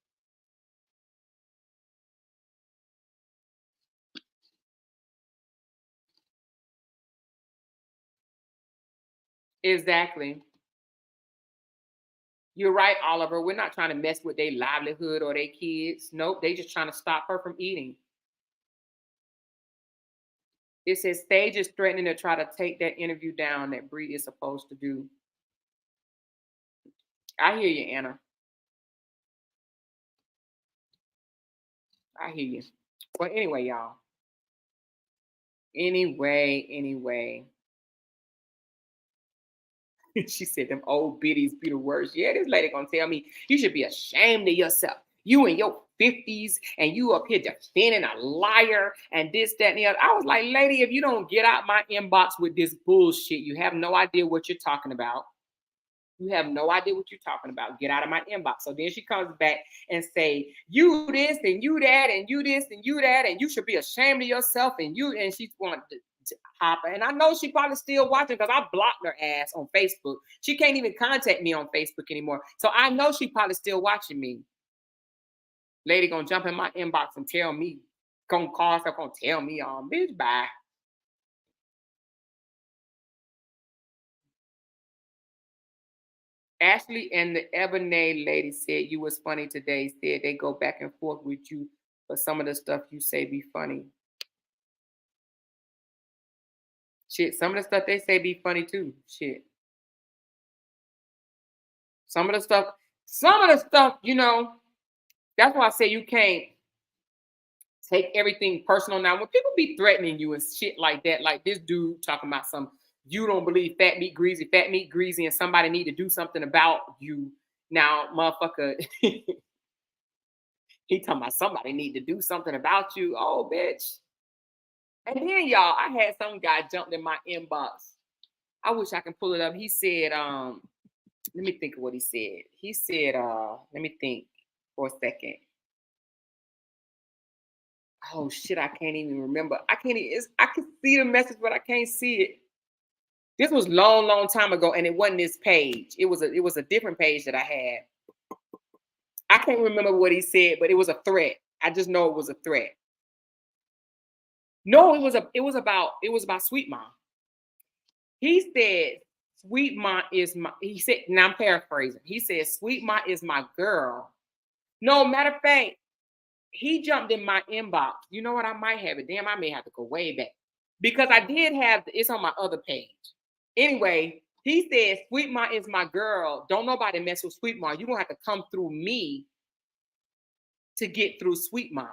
Exactly. You're right, Oliver. We're not trying to mess with their livelihood or their kids. Nope, they just trying to stop her from eating. It says Stage is threatening to try to take that interview down that Bree is supposed to do. I hear you, Anna. I hear you. Well, anyway, y'all. Anyway. She said them old biddies be the worst. Yeah, this lady gonna tell me you should be ashamed of yourself. You in your 50s and you up here defending a liar and this, that, and the other. I was like, lady, if you don't get out my inbox with this bullshit, you have no idea what you're talking about. You have no idea what you're talking about. Get out of my inbox. So then she comes back and say, you this and you that and you this and you that and you should be ashamed of yourself and you and she's wanting to hop. And I know she probably still watching because I blocked her ass on Facebook. She can't even contact me on Facebook anymore. So I know she probably still watching me. Lady gonna jump in my inbox and tell me, gonna call herself, gonna tell me, bitch, bye. Ashley and the Ebony lady said you was funny today. Said they go back and forth with you, but some of the stuff you say be funny. Shit, some of the stuff they say be funny too. Shit. Some of the stuff, that's why I say you can't take everything personal. Now, when people be threatening you and shit like that, like this dude talking about you don't believe fat meat greasy, and somebody need to do something about you. Now, motherfucker, he talking about somebody need to do something about you. Oh, bitch. And then y'all, I had some guy jumped in my inbox. I wish I can pull it up. He said, let me think of what he said. He said, let me think for a second. Oh shit, I can't even remember. I can see the message, but I can't see it. This was long time ago, and it wasn't this page. It was a different page that I had. I can't remember what he said, but it was a threat. I just know it was a threat. No, it was about Sweet Mom. He said, Sweet Mom is my, he said, now I'm paraphrasing. He said, Sweet Mom is my girl. No, matter of fact, he jumped in my inbox. You know what? I might have it. Damn, I may have to go way back. Because I did have, it's on my other page. Anyway, he said, Sweet Mom is my girl. Don't nobody mess with Sweet Mom. You're going to have to come through me to get through Sweet Mom.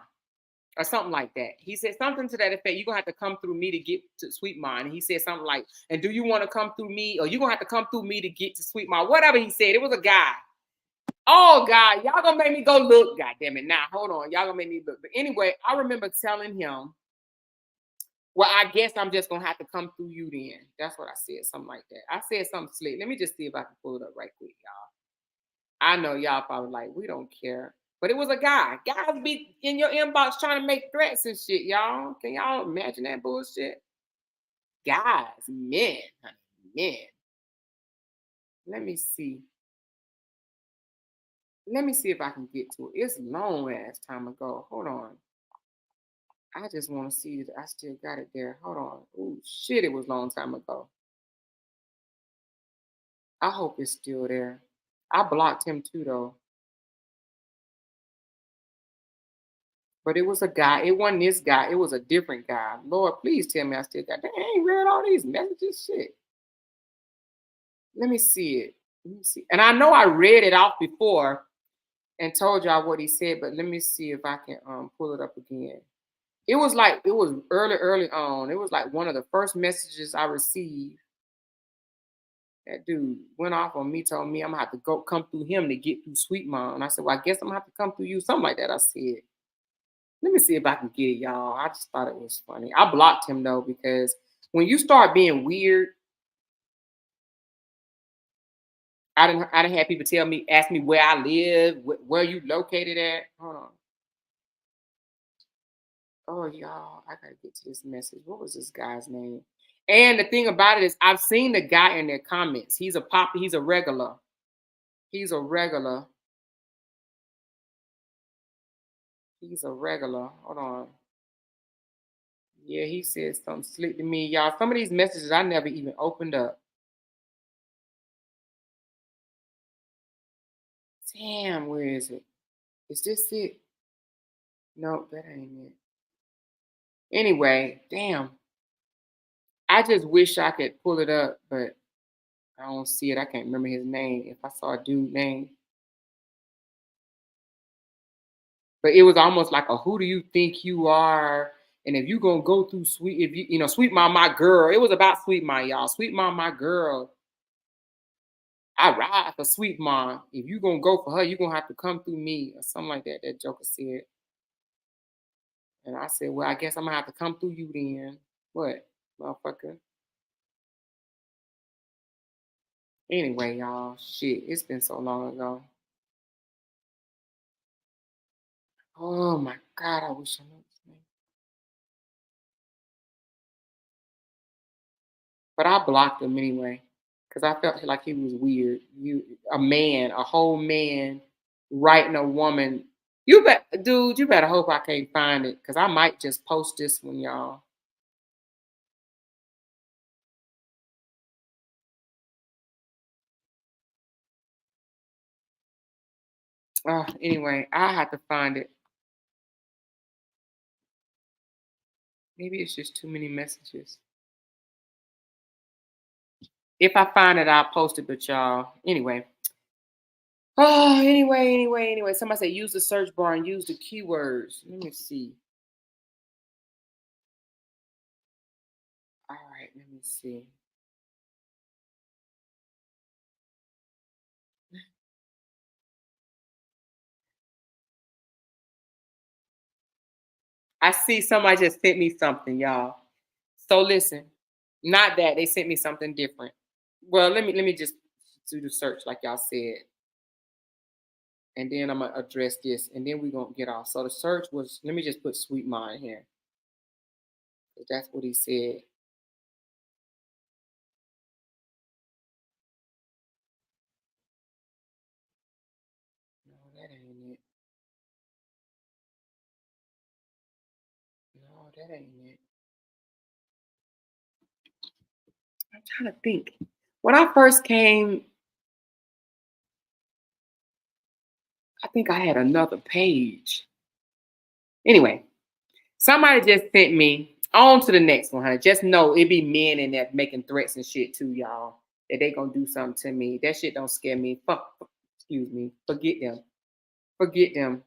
Or something like that. He said something to that effect. You're going to have to come through me to get to Sweet Mom. And he said something like, and do you want to come through me? Or you're going to have to come through me to get to Sweet Mom. Whatever he said. It was a guy. Oh, God. Y'all going to make me go look. God damn it. Now, hold on. Y'all going to make me look. But anyway, I remember telling him, well, I guess I'm just going to have to come through you then. That's what I said. Something like that. I said something slick. Let me just see if I can pull it up right quick, y'all. I know y'all probably like, we don't care. But it was a guy. Guys be in your inbox trying to make threats and shit, y'all. Can y'all imagine that bullshit? Guys, men, men. Let me see. Let me see if I can get to it. It's long ass time ago. Hold on. I just want to see that I still got it there. Hold on. Oh shit, it was a long time ago. I hope it's still there. I blocked him too though. But it was a guy. It wasn't this guy. It was a different guy. Lord, please tell me I still got that. I ain't read all these messages. Shit. Let me see it. Let me see. And I know I read it off before and told y'all what he said, but let me see if I can pull it up again. It was early on. It was like one of the first messages I received. That dude went off on me, told me I'm gonna have to come through him to get through Sweet Mom. And I said, well, I guess I'm gonna have to come through you. Something like that. I said. Let me see if I can get it, y'all. I just thought it was funny. I blocked him though, because when you start being weird, I didn't have people ask me where I live, where you located at. Hold on. Oh, y'all, I gotta get to this message. What was this guy's name? And the thing about it is, I've seen the guy in their comments. He's a regular. He's a regular. He's a regular. Hold on. Yeah, he said something slick to me, y'all. Some of these messages I never even opened up. Damn, where is it? Is this it? Nope, that ain't it. Anyway, damn. I just wish I could pull it up, but I don't see it. I can't remember his name. If I saw a dude name. But it was almost like a who do you think you are? And if you gonna go through sweet, if you know, sweet mom, my girl. It was about sweet mom, y'all. Sweet mom, my girl. I ride for sweet mom. If you gonna go for her, you gonna have to come through me or something like that. That Joker said. And I said, well, I guess I'm gonna have to come through you then. What, motherfucker? Anyway, y'all, shit, it's been so long ago. Oh my God, I wish I knew his name. But I blocked him anyway because I felt like he was weird. A man, a whole man, writing a woman. Dude, you better hope I can't find it because I might just post this one, y'all. Anyway, I have to find it. Maybe it's just too many messages. If I find it, I'll post it, but y'all, anyway. Anyway. Somebody said use the search bar and use the keywords. Let me see. All right, let me see. I see somebody just sent me something, y'all. So listen, not that they sent me something different. Well, let me just do the search like y'all said, and then I'm gonna address this, and then we're gonna get off. So the search was, let me just put Sweet Mind here, 'cause that's what he said. No, that ain't it. No, that ain't it. I'm trying to think. When I first came, I think I had another page. Anyway, somebody just sent me on to the next one, honey. Just know it be men in there making threats and shit too, y'all. That they gonna do something to me. That shit don't scare me. Excuse me. Forget them. Forget them.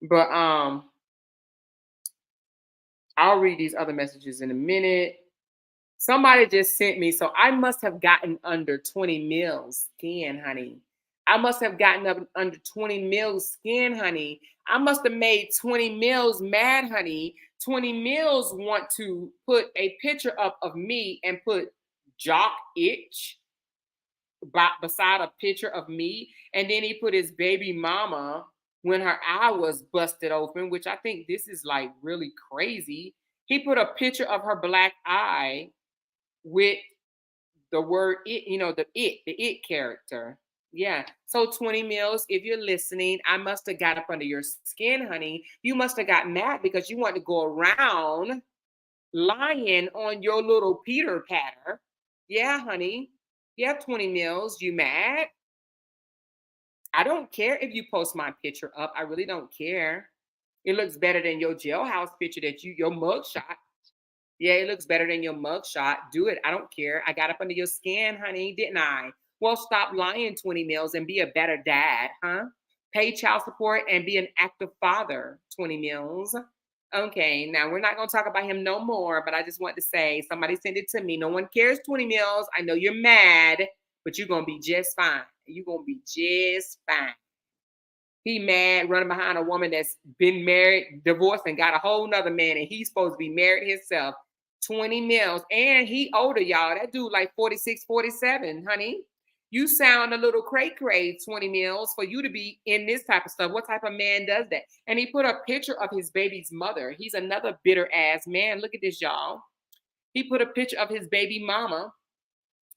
But I'll read these other messages in a minute. Somebody just sent me, so I must have gotten under 20 mils skin, honey. I must have gotten up under 20 mils skin, honey. I must have made 20 mils mad, honey. 20 mils want to put a picture up of me and put jock itch beside a picture of me. And then he put his baby mama when her eye was busted open, which I think this is like really crazy. He put a picture of her black eye with the word it, the it character. Yeah. So 20 mils, if you're listening, I must have got up under your skin, honey. You must have got mad because you want to go around lying on your little Peter patter. Yeah, honey. Yeah, 20 mils. You mad? I don't care if you post my picture up. I really don't care. It looks better than your jailhouse picture your mugshot. Yeah, it looks better than your mugshot. Do it. I don't care. I got up under your skin, honey, didn't I? Well, stop lying 20 mils and be a better dad, huh? Pay child support and be an active father, 20 mils. Okay, now we're not going to talk about him no more, but I just want to say somebody sent it to me. No one cares 20 mils. I know you're mad, but you're going to be just fine. You're going to be just fine. He mad running behind a woman that's been married, divorced, and got a whole nother man, and he's supposed to be married himself. 20 mils. And he older, y'all. That dude like 46, 47, honey. You sound a little cray-cray, 20 mils, for you to be in this type of stuff. What type of man does that? And he put a picture of his baby's mother. He's another bitter ass man. Look at this, y'all. He put a picture of his baby mama,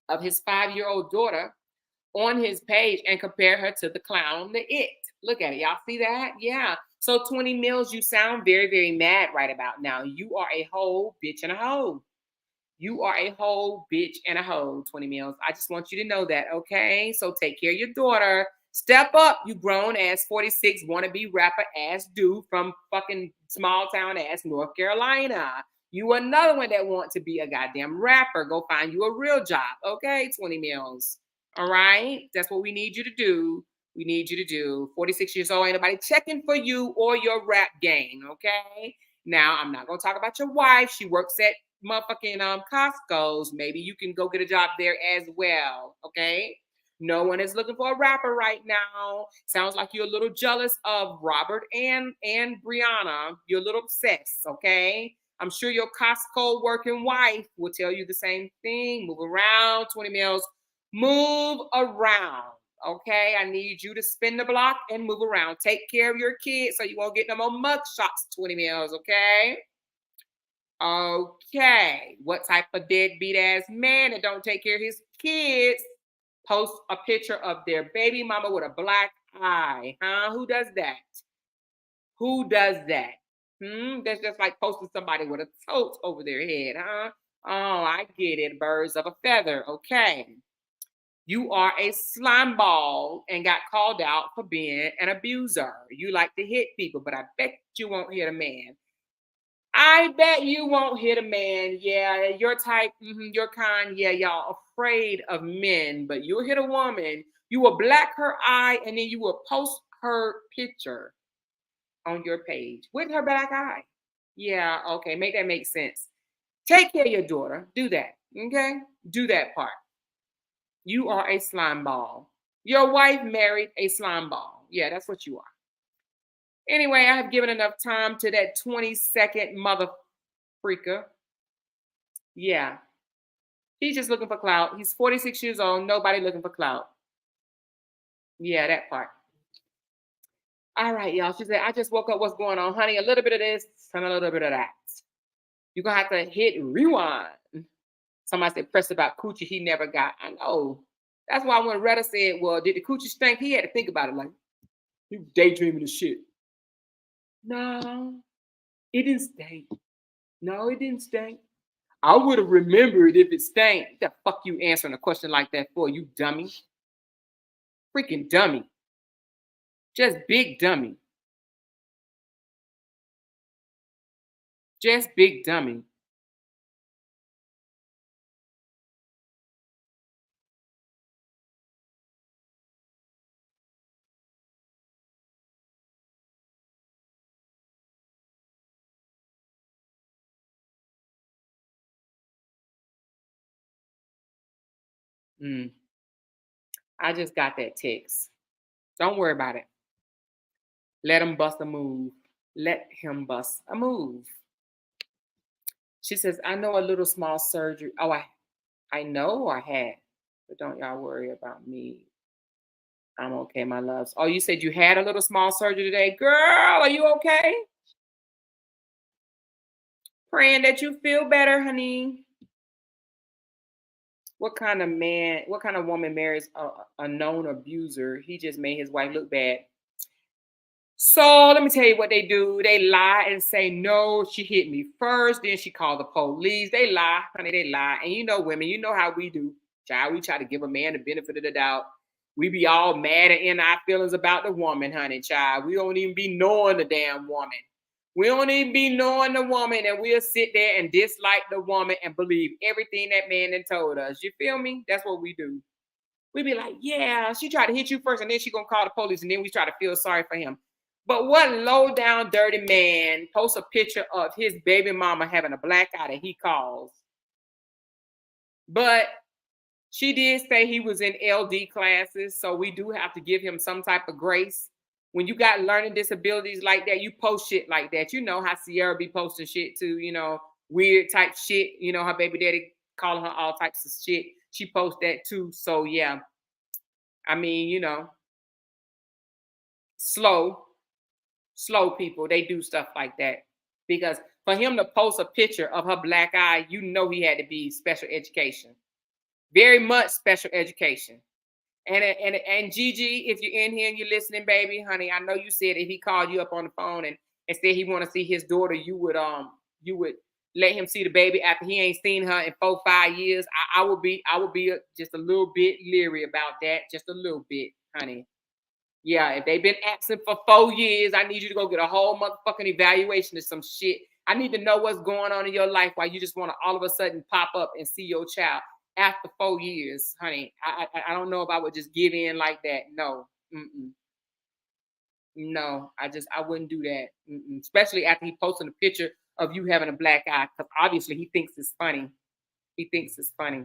of his 5-year-old daughter, on his page and compare her to the clown, the it. Look at it. Y'all see that? Yeah. So 20 mils, you sound very, very mad right about now. You are a whole bitch and a hoe. You are a whole bitch and a hoe, 20 mils. I just want you to know that, okay? So take care of your daughter. Step up, you grown ass 46 wannabe rapper ass dude from fucking small town ass North Carolina. You another one that want to be a goddamn rapper. Go find you a real job, okay? 20 mils. All right? That's what we need you to do. We need you to do. 46 years old, ain't nobody checking for you or your rap game, okay? Now, I'm not going to talk about your wife. She works at motherfucking Costco's. Maybe you can go get a job there as well, okay? No one is looking for a rapper right now. Sounds like you're a little jealous of Robert and Brianna. You're a little obsessed, okay? I'm sure your Costco working wife will tell you the same thing. Move around, 20 mils. Move around, okay? I need you to spin the block and move around. Take care of your kids so you won't get no more mug shots, 20 mils, okay? Okay. What type of deadbeat ass man that don't take care of his kids post a picture of their baby mama with a black eye? Huh? Who does that? Who does that? That's just like posting somebody with a tote over their head, huh? Oh, I get it. Birds of a feather. Okay. You are a slime ball and got called out for being an abuser. You like to hit people, but I bet you won't hit a man. I bet you won't hit a man. Yeah, your type, your kind. Yeah, y'all afraid of men, but you'll hit a woman. You will black her eye and then you will post her picture on your page with her black eye. Yeah, okay, make that make sense. Take care of your daughter. Do that, okay? Do that part. You are a slime ball. Your wife married a slime ball. Yeah, that's what you are. Anyway, I have given enough time to that 20-second mother freaker. Yeah. He's just looking for clout. He's 46 years old. Nobody looking for clout. Yeah, that part. All right, y'all. She said, I just woke up. What's going on, honey? A little bit of this and a little bit of that. You're going to have to hit rewind. Somebody said, press about coochie he never got. I know. That's why when Retta said, well, did the coochie stink? He had to think about it like, he was daydreaming and shit. No, it didn't stink. No, it didn't stink. I would have remembered if it stank. What the fuck you answering a question like that for, you dummy? Freaking dummy. Just big dummy. Just big dummy. I just got that text. Don't worry about it. Let him bust a move. Let him bust a move. She says, I know a little small surgery. Oh, I know I had, but don't y'all worry about me. I'm okay, my loves. Oh, you said you had a little small surgery today. Girl, are you okay? Praying that you feel better, honey. What kind of woman marries a known abuser? He just made his wife look bad. So let me tell you what they do. They lie and say, no, she hit me first. Then she called the police. They lie, honey, they lie. And you know women, you know how we do. Child, we try to give a man the benefit of the doubt. We be all mad and in our feelings about the woman, honey, child. We don't even be knowing the damn woman. We don't even be knowing the woman, and we'll sit there and dislike the woman and believe everything that man then told us. You feel me? That's what we do. We be like, yeah, she tried to hit you first, and then she gonna call the police, and then we try to feel sorry for him. But what low down dirty man posts a picture of his baby mama having a black eye that he calls? But she did say he was in LD classes, so we do have to give him some type of grace. When you got learning disabilities like that, you post shit like that. You know how Sierra be posting shit too, weird type shit. You know, her baby daddy calling her all types of shit. She posts that too. So yeah, I mean, slow people, they do stuff like that. Because for him to post a picture of her black eye, you know he had to be special education. Very much special education. And Gigi, if you're in here and you're listening, baby, honey, I know you said if he called you up on the phone and said he want to see his daughter, you would let him see the baby after he ain't seen her in 4-5 years. I would be just a little bit leery about that, just a little bit, honey. Yeah, if they've been absent for 4 years, I need you to go get a whole motherfucking evaluation of some shit. I need to know what's going on in your life why you just want to all of a sudden pop up and see your child after 4 years, honey. I don't know if I would just give in like that. No, no, I wouldn't do that. Especially after he posted a picture of you having a black eye, because obviously he thinks it's funny. He thinks it's funny.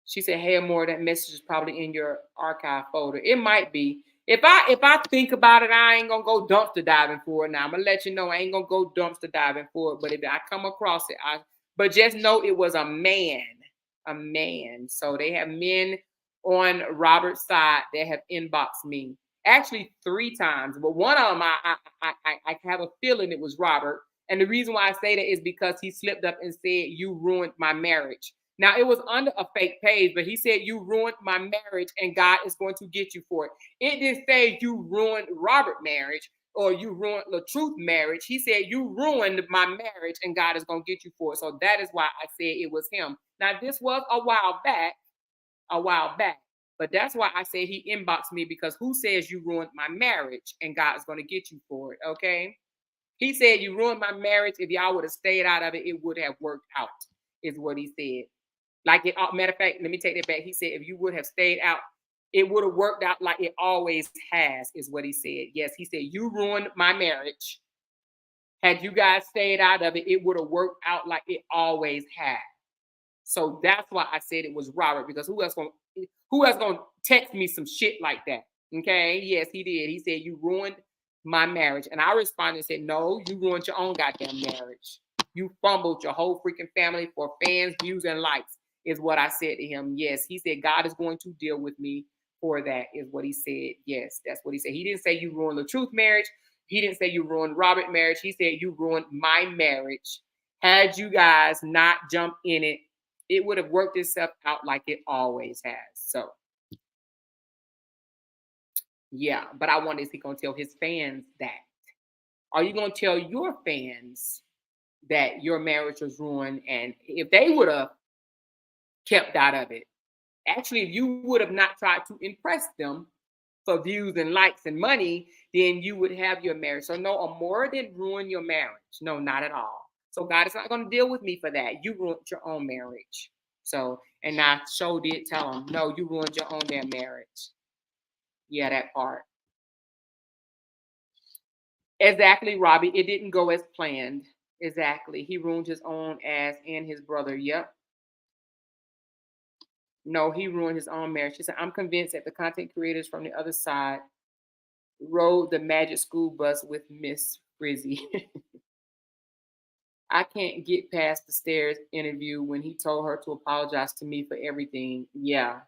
She said, "Hey, Amore, that message is probably in your archive folder. It might be. If I think about it, I ain't gonna go dumpster diving for it. Now I'm gonna let you know I ain't gonna go dumpster diving for it. But if I come across it, but just know it was a man, a man. So they have men on Robert's side that have inboxed me actually 3 times, but one of them I have a feeling it was Robert. And the reason why I say that is because he slipped up and said you ruined my marriage. Now it was under a fake page, but he said you ruined my marriage and God is going to get you for it. It didn't say you ruined Robert marriage or you ruined the truth marriage. He said you ruined my marriage and God is going to get you for it. So that is why I said it was him. Now this was a while back, but that's why I said he inboxed me, because who says you ruined my marriage and God is going to get you for it? Okay. He said you ruined my marriage. If y'all would have stayed out of it, it would have worked out, is what he said. Like it, matter of fact, let me take that back. He said, if you would have stayed out, it would have worked out like it always has, is what he said. Yes, he said, you ruined my marriage. Had you guys stayed out of it, it would have worked out like it always has. So that's why I said it was Robert, because who else gonna text me some shit like that? Okay. Yes, he did. He said, you ruined my marriage. And I responded and said, no, you ruined your own goddamn marriage. You fumbled your whole freaking family for fans, views, and likes, is what I said to him. Yes. He said, God is going to deal with me for that, is what he said. Yes, that's what he said. He didn't say you ruined the truth marriage. He didn't say you ruined Robert marriage. He said you ruined my marriage. Had you guys not jumped in it, it would have worked itself out like it always has. So, yeah, but I wonder, is he going to tell his fans that? Are you going to tell your fans that your marriage was ruined? And if they would have kept out of it, actually, if you would have not tried to impress them for views and likes and money, then you would have your marriage. So, no, Amore didn't ruin your marriage. No, not at all. So, God is not going to deal with me for that. You ruined your own marriage. So, and I did tell him, no, you ruined your own damn marriage. Yeah, that part. Exactly, Robbie. It didn't go as planned. Exactly. He ruined his own ass and his brother. Yep. No, he ruined his own marriage. She said, I'm convinced that the content creators from the other side rode the magic school bus with Miss Frizzy. I can't get past the stairs interview when he told her to apologize to me for everything. Yeah,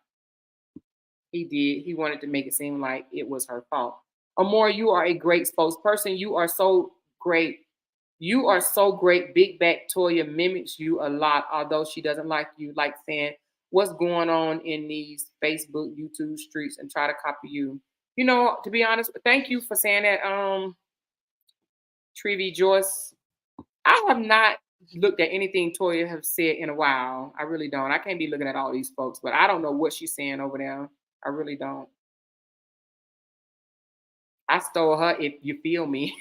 he did. He wanted to make it seem like it was her fault. Amore, you are a great spokesperson. You are so great. You are so great. Big Back Toya mimics you a lot, although she doesn't like you, like saying what's going on in these Facebook, YouTube streets and try to copy you. You know, to be honest, thank you for saying that, Trevi Joyce. I have not looked at anything Toya has said in a while. I really don't. I can't be looking at all these folks, but I don't know what she's saying over there. I really don't. I stole her, if you feel me.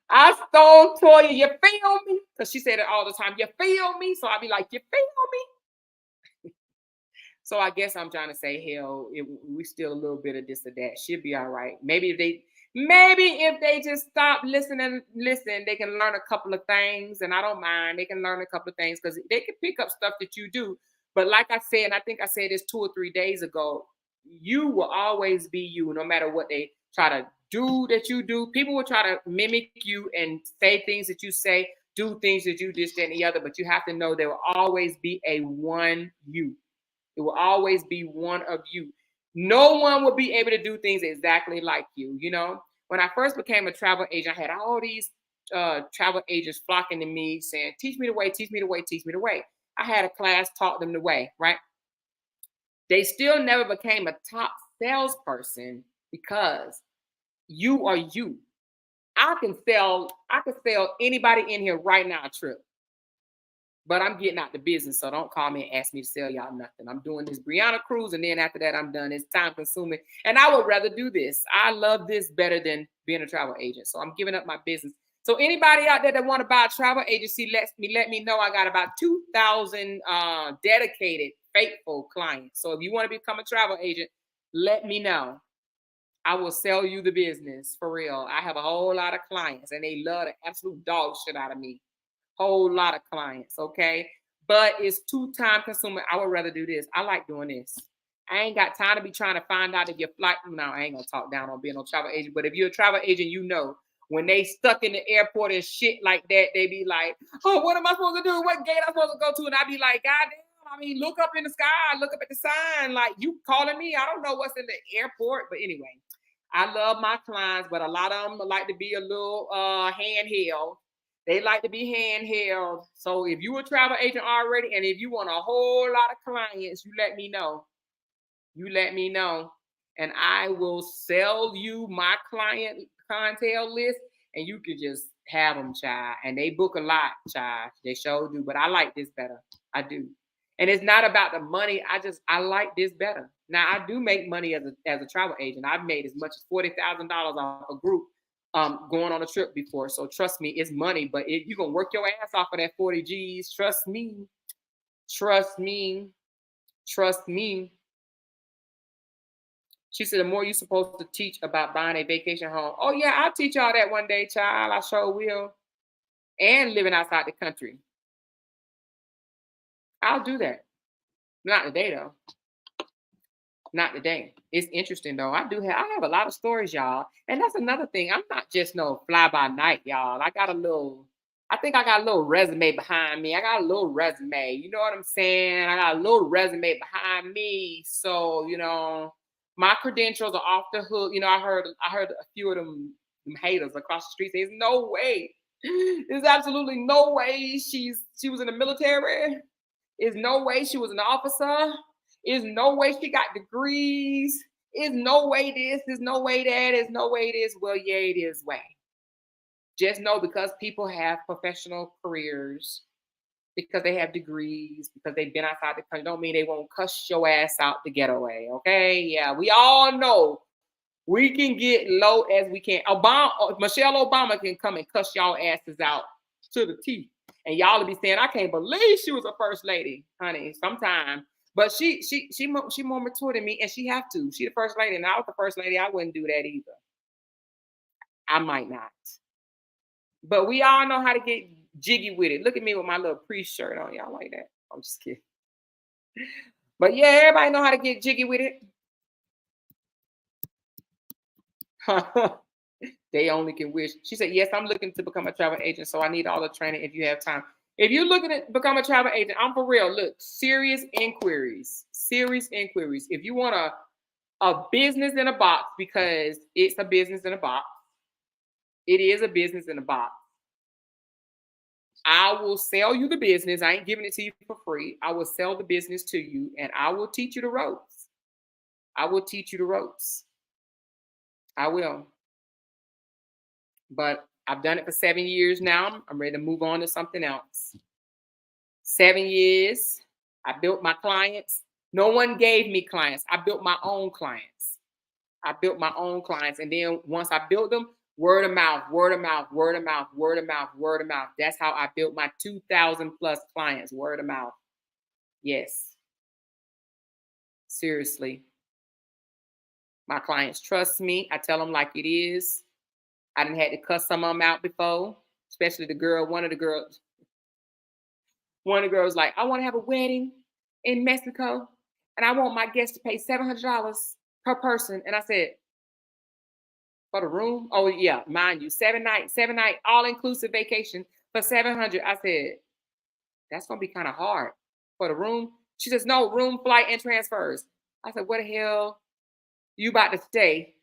I stole Toya, you feel me? Because she said it all the time, you feel me? So I'd be like, you feel me? So I guess I'm trying to say, hell, we still a little bit of this or that. She'll be all right. Maybe if they just stop listening, listen, they can learn a couple of things, and I don't mind. They can learn a couple of things because they can pick up stuff that you do. But like I said, and I think I said this 2 or 3 days ago, you will always be you, no matter what they try to do that you do. People will try to mimic you and say things that you say, do things that you this, that, and the other. But you have to know there will always be a one you. It will always be one of you. No one will be able to do things exactly like you. You know, when I first became a travel agent, I had all these travel agents flocking to me saying, teach me the way, teach me the way, teach me the way. I had a class, taught them the way, right? They still never became a top salesperson because you are you. I can sell anybody in here right now a trip. But I'm getting out the business, so don't call me and ask me to sell y'all nothing. I'm doing this Brianna cruise, and then after that, I'm done. It's time consuming, and I would rather do this. I love this better than being a travel agent, so I'm giving up my business. So anybody out there that want to buy a travel agency, let me know. I got about 2,000 dedicated, faithful clients. So if you want to become a travel agent, let me know. I will sell you the business for real. I have a whole lot of clients, and they love the absolute dog shit out of me. Whole lot of clients, okay? But it's too time consuming. I would rather do this. I like doing this. I ain't got time to be trying to find out if your flight. No, I ain't gonna talk down on being a travel agent. But if you're a travel agent, you know when they stuck in the airport and shit like that, they be like, "Oh, what am I supposed to do? What gate am I supposed to go to?" And I be like, "God damn! I mean, look up in the sky, look up at the sign. Like you calling me? I don't know what's in the airport." But anyway, I love my clients, but a lot of them like to be a little handheld. They like to be handheld. So if you a travel agent already, and if you want a whole lot of clients, you let me know. You let me know, and I will sell you my clientele list, and you can just have them, child. And they book a lot, child. They sure do. But I like this better. I do. And it's not about the money. I like this better. Now I do make money as a travel agent. I've made as much as $40,000 off a group going on a trip before. So trust me, it's money. But you're gonna work your ass off of that 40 G's. Trust me. Trust me. Trust me. She said, the more you're supposed to teach about buying a vacation home. Oh, yeah, I'll teach y'all that one day, child. I sure will. And living outside the country. I'll do that. Not today, though. Not today. It's interesting, though. I have a lot of stories, y'all. And that's another thing. I'm not just no fly by night, y'all. I think I got a little resume behind me. I got a little resume. You know what I'm saying? I got a little resume behind me. So, my credentials are off the hook. I heard a few of them haters across the street say, "There's no way. There's absolutely no way she was in the military. There's no way she was an officer. There's no way she got degrees. There's no way this. There's no way that. There's no way this." Well, yeah, it is way. Just know, because people have professional careers, because they have degrees, because they've been outside the country, don't mean they won't cuss your ass out the getaway, okay? Yeah, we all know we can get low as we can. Michelle Obama can come and cuss y'all asses out to the teeth. And y'all will be saying, "I can't believe she was a first lady," honey, sometime. But she more mature than me, and she have to. She the first lady, and I was the first lady. I wouldn't do that either. I might not. But we all know how to get jiggy with it. Look at me with my little priest shirt on, y'all like that. I'm just kidding. But yeah, everybody know how to get jiggy with it. They only can wish. She said, "Yes, I'm looking to become a travel agent, so I need all the training if you have time." If you're looking to become a travel agent, I'm for real. Look, serious inquiries. Serious inquiries. If you want a business in a box, because it's a business in a box. It is a business in a box. I will sell you the business. I ain't giving it to you for free. I will sell the business to you, and I will teach you the ropes. I will teach you the ropes. I will. But I've done it for 7 years now. I'm ready to move on to something else. 7 years. I built my clients. No one gave me clients. I built my own clients. I built my own clients. And then once I built them, word of mouth, word of mouth, word of mouth, word of mouth, word of mouth. That's how I built my 2,000 plus clients, word of mouth. Yes. Seriously. My clients trust me. I tell them like it is. I done had to cuss some of them out before, especially one of the girls like, "I want to have a wedding in Mexico, and I want my guests to pay $700 per person." And I said, "For the room?" "Oh yeah, mind you, 7 night, all-inclusive vacation for $700. I said, "That's gonna be kind of hard for the room." She says, "No, room, flight, and transfers." I said, "What the hell you about to stay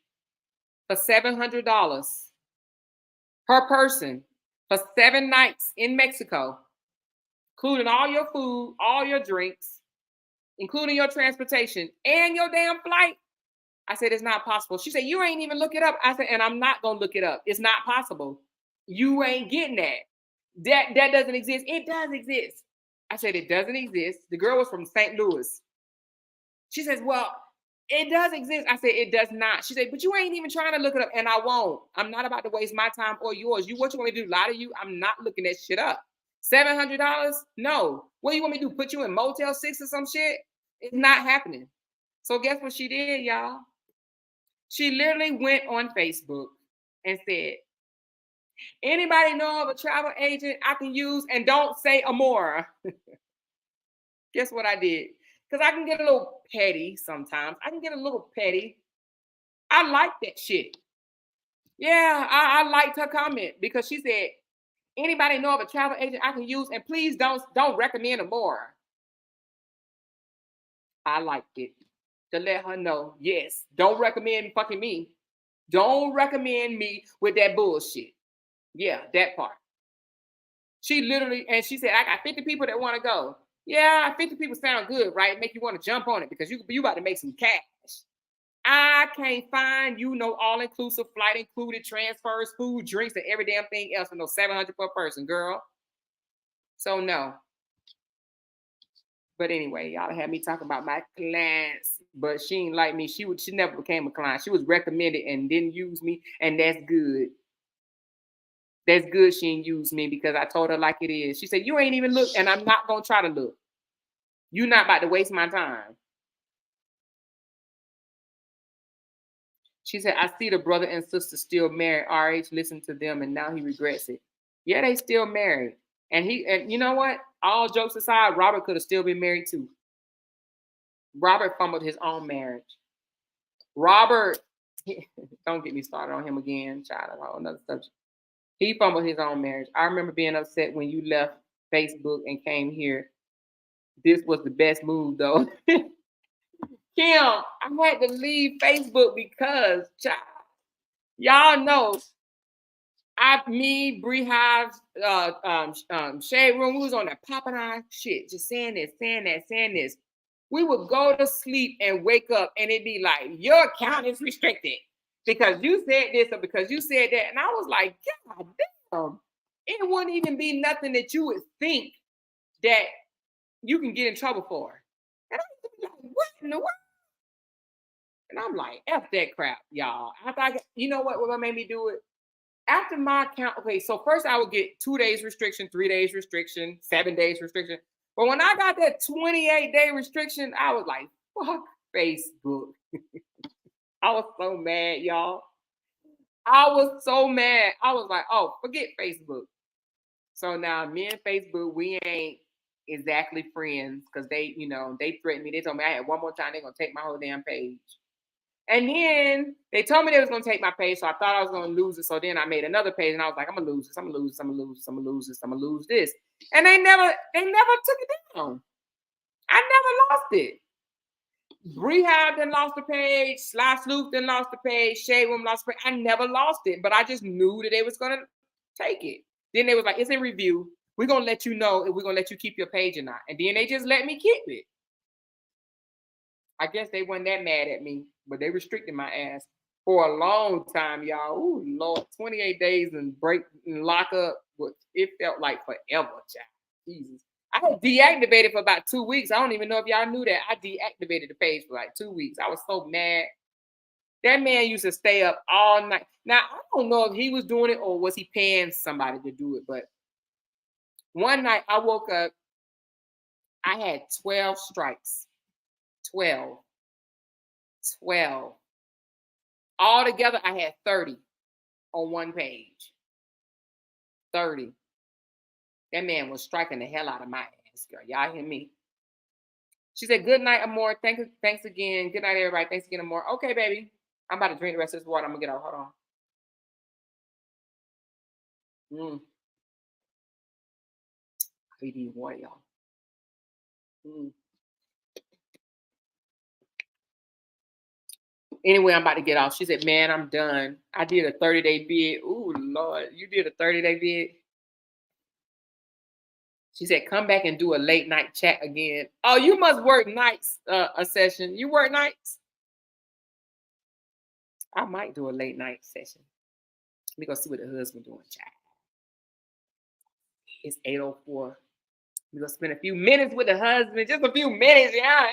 for $700 per person for 7 nights in Mexico, including all your food, all your drinks, including your transportation and your damn flight?" I said, "It's not possible." She said, "You ain't even look it up." I said, "And I'm not going to look it up. It's not possible. You ain't getting that. That doesn't exist." It does exist. I said, it doesn't exist. The girl was from St. Louis. She says, well, it does exist. I said, it does not. She said, but you ain't even trying to look it up, and I won't. I'm not about to waste my time or yours. What you want me to do, lie to you? I'm not looking that shit up. $700? No. What do you want me to do, put you in Motel 6 or some shit? It's not happening. So guess what she did, y'all? She literally went on Facebook and said, anybody know of a travel agent I can use, and don't say Amora? Guess what I did? Because I can get a little petty sometimes. I can get a little petty. I like that shit. Yeah, I liked her comment because she said, anybody know of a travel agent I can use, and please don't recommend Amora. I liked it to let her know, yes, don't recommend fucking me. Don't recommend me with that bullshit. Yeah, that part. She literally, and she said, I got 50 people that want to go. Yeah, 50 people sound good, right? Make you want to jump on it because you about to make some cash. I can't find you no all-inclusive flight included, transfers, food, drinks, and every damn thing else for no $700 per person, girl. So no. But anyway, y'all had me talking about my clients, but she ain't like me. She never became a client. She was recommended and didn't use me, and that's good. That's good she didn't use me because I told her like it is. She said, you ain't even look, and I'm not going to try to look. You're not about to waste my time. She said, I see the brother and sister still married. RH listened to them, and now he regrets it. Yeah, they still married. And you know what? All jokes aside, Robert could have still been married too. Robert fumbled his own marriage. Robert, don't get me started on him again, child. A whole another subject. He fumbled his own marriage. I remember being upset when you left Facebook and came here. This was the best move, though. Kim, I had to leave Facebook because, child, y'all know, Bree Hives, Shade Room, we was on that popping our shit, just saying this. We would go to sleep and wake up, and it'd be like, your account is restricted because you said this or because you said that. And I was like, God damn, it wouldn't even be nothing that you would think that you can get in trouble for. And I was like, what in the world? And I'm like, F that crap, y'all. You know what made me do it? After my account, okay, so first I would get 2 days restriction, 3 days restriction, 7 days restriction. But when I got that 28-day restriction, I was like, fuck Facebook. I was so mad, y'all. I was so mad. I was like, oh, forget Facebook. So now me and Facebook, we ain't exactly friends because they threatened me. They told me I had one more time, they're going to take my whole damn page. And then they told me they was going to take my page, so I thought I was going to lose it. So then I made another page, and I was like, I'm going to lose this, I'm going to lose this, I'm going to lose this, I'm going to lose this, I'm going to lose this. And they never took it down. I never lost it. Rehab then lost the page, Sly Sleuth then lost the page, Shade Room lost the page. I never lost it, but I just knew that they was going to take it. Then they was like, it's in review. We're going to let you know if we're going to let you keep your page or not. And then they just let me keep it. I guess they weren't that mad at me, but they restricted my ass for a long time, y'all. Ooh, Lord, 28 days and break and lock up. It felt like forever, child. Jesus. I had deactivated for about 2 weeks. I don't even know if y'all knew that. I deactivated the page for like 2 weeks. I was so mad. That man used to stay up all night. Now, I don't know if he was doing it or was he paying somebody to do it, but one night I woke up, I had 12 strikes. 12. All together, I had 30 on one page. 30. That man was striking the hell out of my ass, girl. Y'all hear me? She said, good night, Amor. Thanks again. Good night, everybody. Thanks again, Amor. Okay, baby. I'm about to drink the rest of this water. I'm going to get out. Hold on. I need water, y'all. Anyway, I'm about to get off. She said, man, I'm done. I did a 30-day bid. Ooh, Lord. You did a 30-day bid? She said, come back and do a late night chat again. Oh, you must work nights, a session. You work nights? I might do a late night session. Let me go see what the husband doing, chat. It's 8:04. We're going to spend a few minutes with the husband. Just a few minutes, yeah.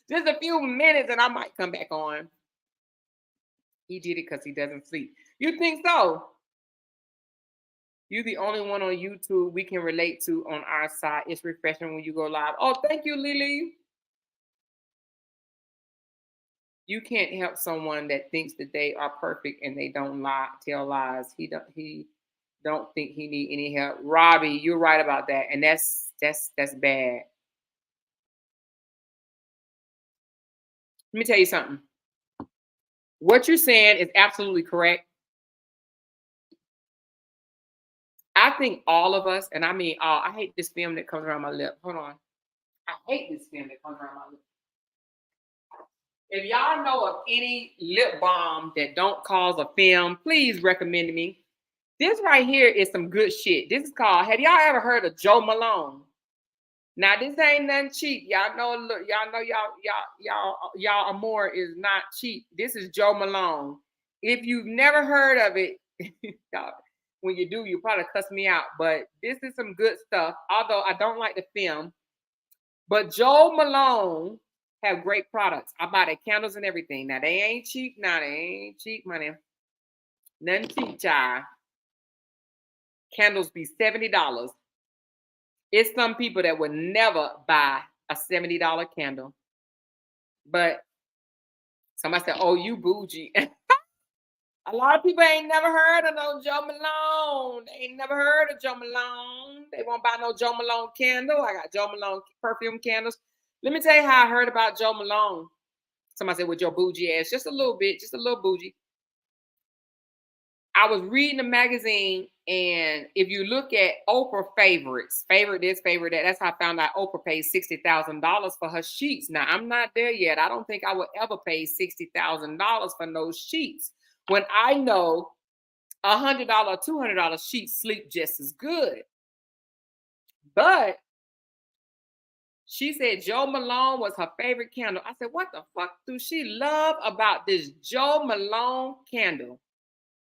Just a few minutes, and I might come back on. He did it because he doesn't sleep. You think so? You're the only one on YouTube we can relate to on our side. It's refreshing when you go live. Oh, thank you, Lily. You can't help someone that thinks that they are perfect and they don't lie, tell lies. He don't think he need any help. Robbie, you're right about that, and that's bad. Let me tell you something. What you're saying is absolutely correct. I think all of us, and I mean all, I hate this film that comes around my lip. Hold on. I hate this film that comes around my lip. If y'all know of any lip balm that don't cause a film, please recommend to me. This right here is some good shit. This is called, have y'all ever heard of Joe Malone? Now this ain't nothing cheap. Y'all know y'all Amore is not cheap. This is Joe Malone. If you've never heard of it, y'all, when you do, you probably cuss me out. But this is some good stuff. Although I don't like the film. But Joe Malone have great products. I buy their candles and everything. Now they ain't cheap. Now they ain't cheap money. Nothing cheap, child. Candles be $70. It's some people that would never buy a $70 candle. But somebody said, oh, you bougie. A lot of people ain't never heard of no Joe Malone. They ain't never heard of Joe Malone. They won't buy no Joe Malone candle. I got Joe Malone perfume candles. Let me tell you how I heard about Joe Malone. Somebody said, with your bougie ass. Just a little bit. Just a little bougie. I was reading a magazine, and if you look at Oprah favorites, favorite this, favorite that, that's how I found out Oprah paid $60,000 for her sheets. Now, I'm not there yet. I don't think I would ever pay $60,000 for those sheets when I know $100, $200 sheets sleep just as good. But she said Joe Malone was her favorite candle. I said, what the fuck do she love about this Joe Malone candle?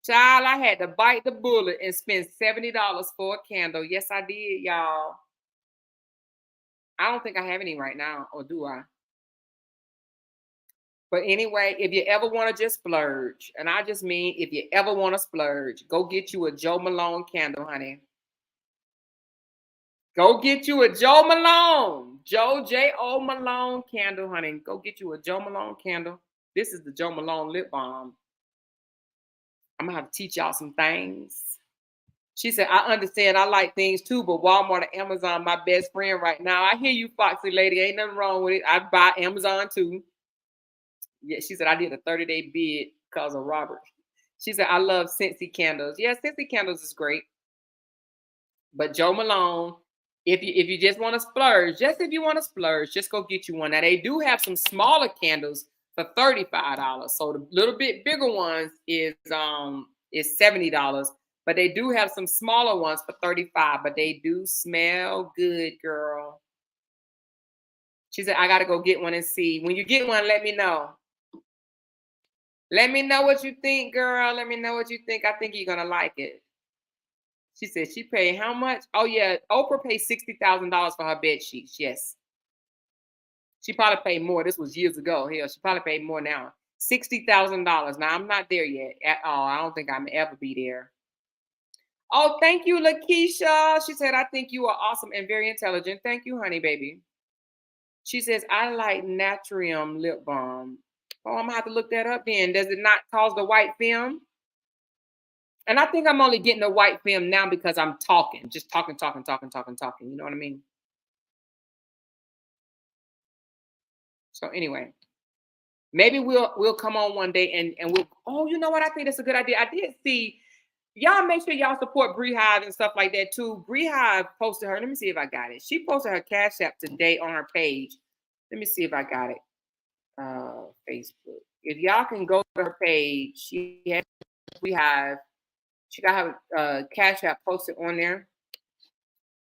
Child, I had to bite the bullet and spend $70 for a candle. Yes, I did, y'all. I don't think I have any right now, or do I? But anyway, if you ever want to just splurge, and I just mean if you ever want to splurge, go get you a Joe Malone candle, honey. Go get you a Joe Malone, J-O Malone candle, honey. Go get you a Joe Malone candle. This is the Joe Malone lip balm. I'm going to have to teach y'all some things. She said, I understand. I like things too, but Walmart and Amazon, my best friend right now. I hear you, Foxy lady. Ain't nothing wrong with it. I buy Amazon too. Yeah, she said, I did a 30-day bid because of Robert. She said, I love Scentsy candles. Yeah, Scentsy candles is great. But Joe Malone, if you just want to splurge, just go get you one. Now, they do have some smaller candles for $35. So the little bit bigger ones is $70. But they do have some smaller ones for $35. But they do smell good, girl. She said, I got to go get one and see. When you get one, let me know. Let me know what you think, girl. Let me know what you think. I think you're going to like it. She said she paid how much? Oh, yeah. Oprah paid $60,000 for her bed sheets. Yes. She probably paid more. This was years ago. Hell, she probably paid more now. $60,000. Now, I'm not there yet at all. I don't think I'm ever be there. Oh, thank you, Lakeisha. She said, I think you are awesome and very intelligent. Thank you, honey, baby. She says, I like Natrium lip balm. Oh, I'm going to have to look that up then. Does it not cause the white film? And I think I'm only getting the white film now because I'm talking. Just talking. You know what I mean? So anyway, maybe we'll come on one day and we'll, oh, you know what? I think that's a good idea. I did see, y'all make sure y'all support Bree Hive and stuff like that too. Bree Hive posted her, let me see if I got it. She posted her Cash App today on her page. Let me see if I got it. Facebook. If y'all can go to her page, she has Bree Hive. She got her Cash App posted on there.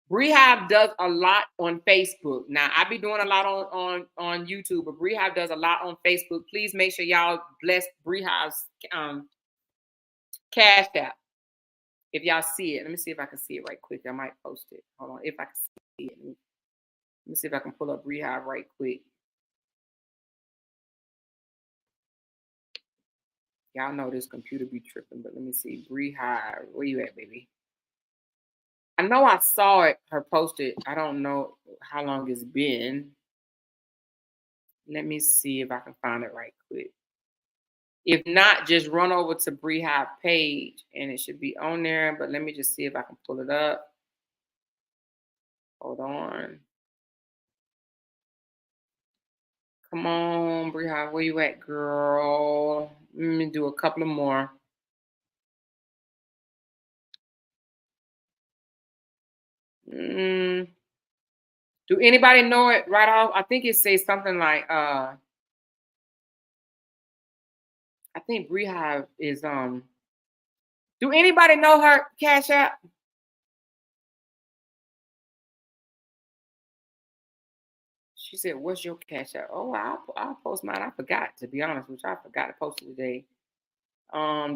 Bree Hive does a lot on Facebook. Now, I be doing a lot on YouTube, but Bree Hive does a lot on Facebook. Please make sure y'all bless Bree Hive's Cash App. If y'all see it, let me see if I can see it right quick. I might post it. Hold on. If I can see it. Let me see if I can pull up Rehab right quick. Y'all know this computer be tripping, but let me see. Rehab, where you at, baby? I know I saw it, her posted. I don't know how long it's been. Let me see if I can find it right quick. If not, just run over to Brehab page and it should be on there. But let me just see if I can pull it up. Hold on. Come on, Brehab, where you at, girl? Let me do a couple of more. Do anybody know it right off? I think it says something like I think Brehab is do anybody know her Cash App? She said, "What's your Cash App?" Oh, I'll post mine. I forgot, to be honest with you. I forgot to post it today.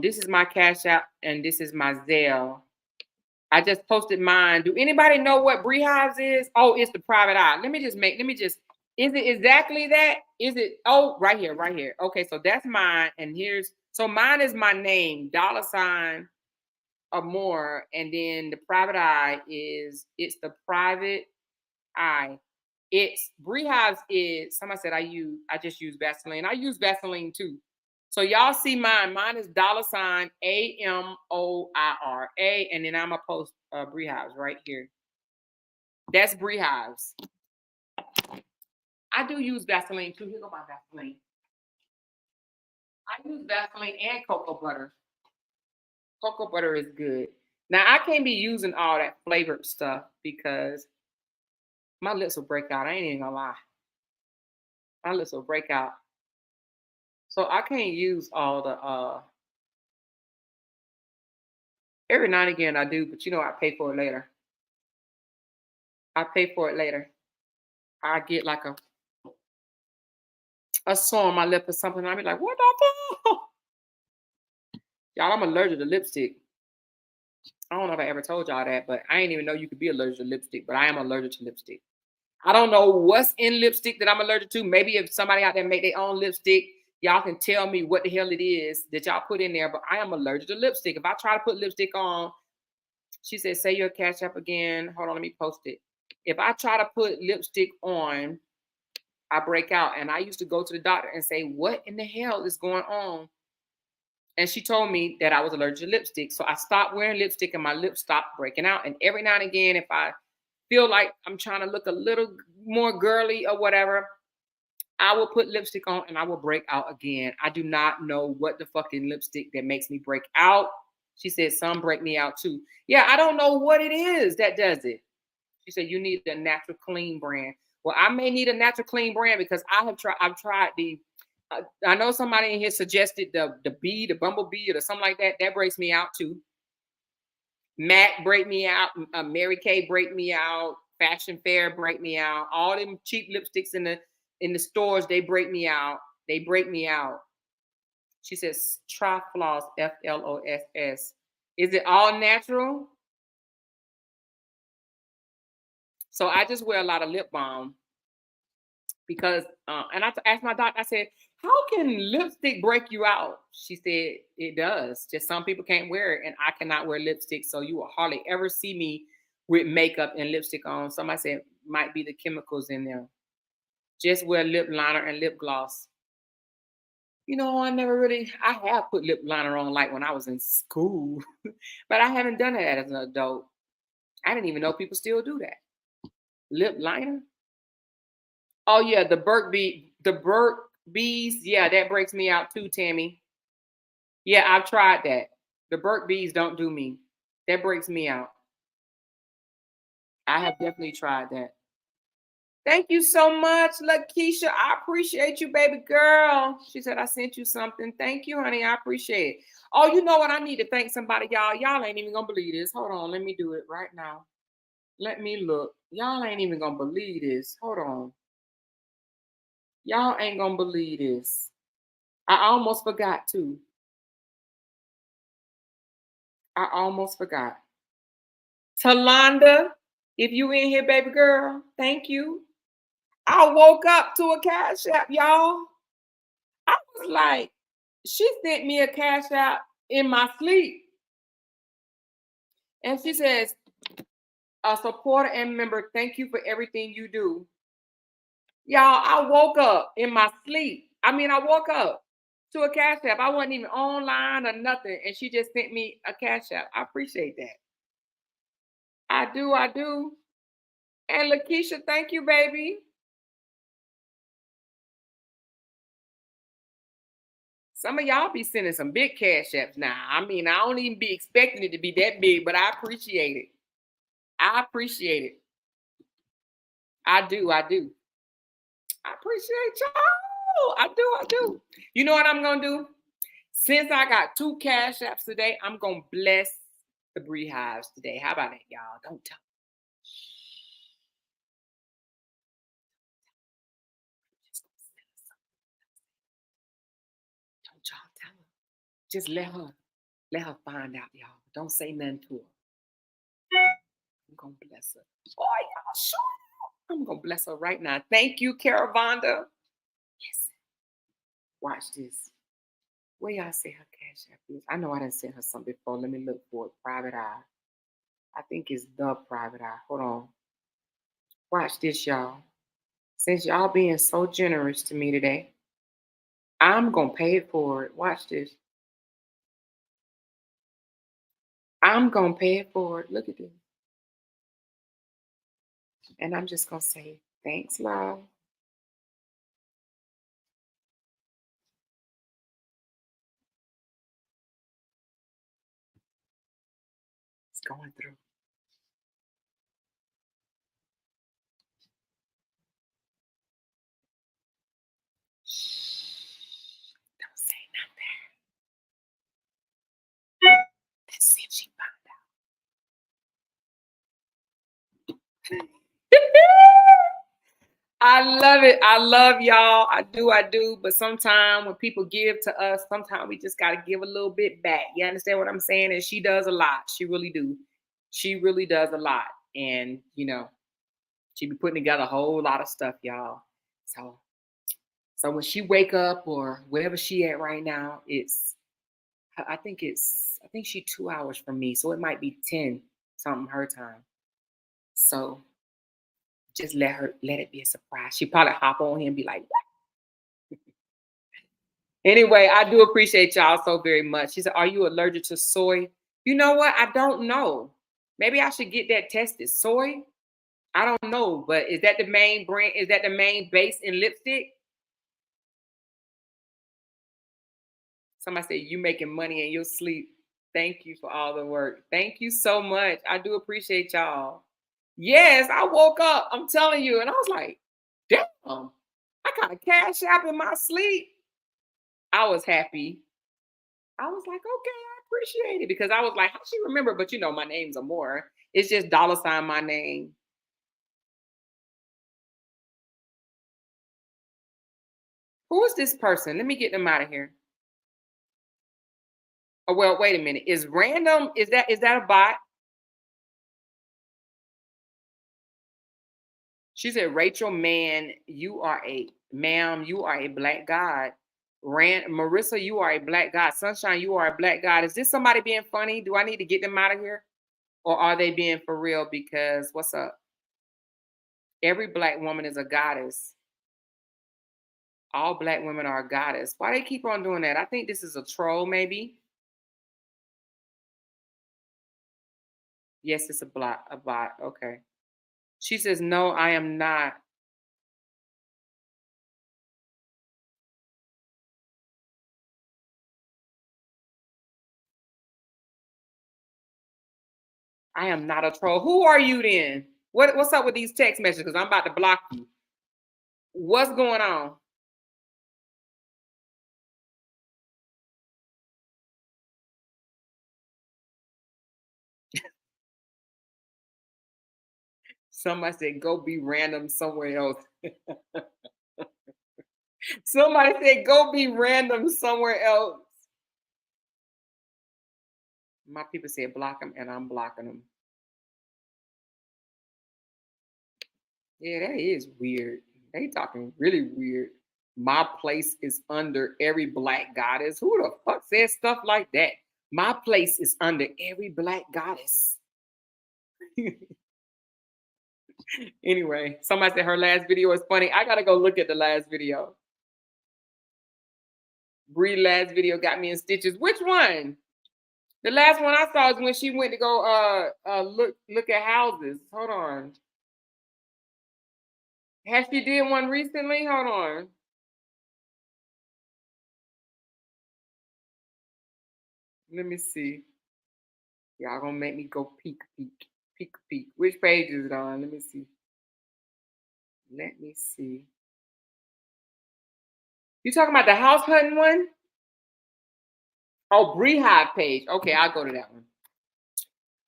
This is my Cash App and this is my Zelle. I just posted mine. Do anybody know what Brehives is? Oh, it's the private eye. Is it exactly that? Is it, oh, right here, right here. Okay, so that's mine. And so mine is my name, $ or more. And then the private eye it's the private eye. It's Brehives is, somebody said I just use Vaseline. I use Vaseline too. So y'all see mine. Mine is $ AMOIRA, and then I'm gonna post Brehives right here. That's Brehives. I do use Vaseline too. Here go my Vaseline. I use Vaseline and cocoa butter. Cocoa butter is good. Now I can't be using all that flavored stuff because my lips will break out. I ain't even gonna lie. My lips will break out. So I can't use all the every now and again I do, but I pay for it later. I pay for it later. I get like a sore on my lip or something. I'll be like, what the fuck? Y'all, I'm allergic to lipstick. I don't know if I ever told y'all that, but I didn't even know you could be allergic to lipstick, but I am allergic to lipstick. I don't know what's in lipstick that I'm allergic to. Maybe if somebody out there make their own lipstick, y'all can tell me what the hell it is that y'all put in there, but I am allergic to lipstick. If I try to put lipstick on, she said, say your Cash App again. Hold on, let me post it. If I try to put lipstick on, I break out. And I used to go to the doctor and say, what in the hell is going on? And she told me that I was allergic to lipstick. So I stopped wearing lipstick and my lips stopped breaking out. And every now and again, if I feel like I'm trying to look a little more girly or whatever, I will put lipstick on and I will break out again. I do not know what the fucking lipstick that makes me break out. She said some break me out too. Yeah, I don't know what it is that does it. She said you need a natural clean brand. Well, I may need a natural clean brand because I've tried the I know somebody in here suggested the bumblebee or something like that. That breaks me out too. MAC break me out. Mary Kay break me out. Fashion Fair break me out. All them cheap lipsticks in the stores, they break me out. They break me out. She says try floss, FLOSS. Is it all natural? So I just wear a lot of lip balm because, and I asked my doctor, I said, how can lipstick break you out? She said, it does. Just some people can't wear it, and I cannot wear lipstick. So you will hardly ever see me with makeup and lipstick on. Somebody said, might be the chemicals in there. Just wear lip liner and lip gloss. I have put lip liner on like when I was in school, but I haven't done that as an adult. I didn't even know people still do that. Lip liner? Oh yeah, the Burke Bees. Yeah, that breaks me out too, Tammy. Yeah, I've tried that. The Burke Bees don't do me. That breaks me out. I have definitely tried that. Thank you so much, Lakeisha. I appreciate you, baby girl. She said I sent you something. Thank you, honey. I appreciate it. Oh, you know what? I need to thank somebody, y'all. Y'all ain't even gonna believe this. Hold on, let me do it right now. Let me look. Y'all ain't even gonna believe this. Hold on. Y'all ain't gonna believe this. I almost forgot too. I almost forgot. Talonda, If you in here, baby girl, thank you. I woke up to a cash app, y'all. I was like, she sent me a cash app in my sleep. And she says, a supporter and member, thank you for everything you do. Y'all, I woke up in my sleep. I woke up to a cash app. I wasn't even online or nothing. And she just sent me a cash app. I appreciate that. I do, I do. And Lakeisha, thank you, baby. Some of y'all be sending some big cash apps now. I don't even be expecting it to be that big, but I appreciate it. I appreciate it. I do, I do. I appreciate y'all. I do. You know what I'm gonna do? Since I got 2 cash apps today, I'm gonna bless the beehives today. How about it, y'all? Don't tell. Don't y'all tell her. Just let her find out, y'all. Don't say nothing to her. I'm gonna bless her. Oh, y'all sure? I'm gonna bless her right now. Thank you, Caravonda. Yes. Watch this. Where y'all say her cash app is? I know I didn't send her something before. Let me look for it. Private Eye. I think it's the Private Eye. Hold on. Watch this, y'all. Since y'all being so generous to me today, I'm gonna pay it forward. Watch this. I'm gonna pay it forward. Look at this. And I'm just gonna say, thanks, love. It's going through. Shh. Don't say nothing. Let's see if she found out. I love it. I love y'all. I do. But sometimes when people give to us, sometimes we just gotta give a little bit back. You understand what I'm saying? And she does a lot. She really do. She really does a lot. And she be putting together a whole lot of stuff, y'all. So when she wake up or wherever she at right now, I think she 2 hours from me. So it might be 10 something her time. So just let it be a surprise. She probably hop on here and be like, what? Anyway, I do appreciate y'all so very much. She said, are you allergic to soy? You know what? I don't know. Maybe I should get that tested. Soy? I don't know, but is that the main brand? Is that the main base in lipstick? Somebody said, you making money in your sleep. Thank you for all the work. Thank you so much. I do appreciate y'all. Yes, I woke up. I'm telling you. And I was like, damn, I got a cash app in my sleep. I was happy. I was like, okay, I appreciate it. Because I was like, how she remember? But my name's Amore. It's just $ my name. Who is this person? Let me get them out of here. Oh, well, wait a minute. Is random? Is that a bot? She said, Rachel, ma'am, you are a black god. Marissa, you are a black god. Sunshine, you are a black god. Is this somebody being funny? Do I need to get them out of here? Or are they being for real? Because what's up? Every black woman is a goddess. All black women are a goddess. Why they keep on doing that? I think this is a troll, maybe. Yes, it's a bot. Okay. She says, no, I am not. I am not a troll. Who are you then? What's up with these text messages? Because I'm about to block you. What's going on? Somebody said, go be random somewhere else. Somebody said, go be random somewhere else. My people said, block them, and I'm blocking them. Yeah, that is weird. They talking really weird. My place is under every black goddess. Who the fuck says stuff like that? My place is under every black goddess. Anyway, somebody said her last video is funny. I gotta go look at the last video. Bree last video got me in stitches. Which one? The last one I saw is when she went to go look at houses. Hold on. Has she did one recently? Hold on. Let me see. Y'all gonna make me go peek. Which page is it on? Let me see. You talking about the house hunting one? Oh, Bree Hive page. Okay, I'll go to that one.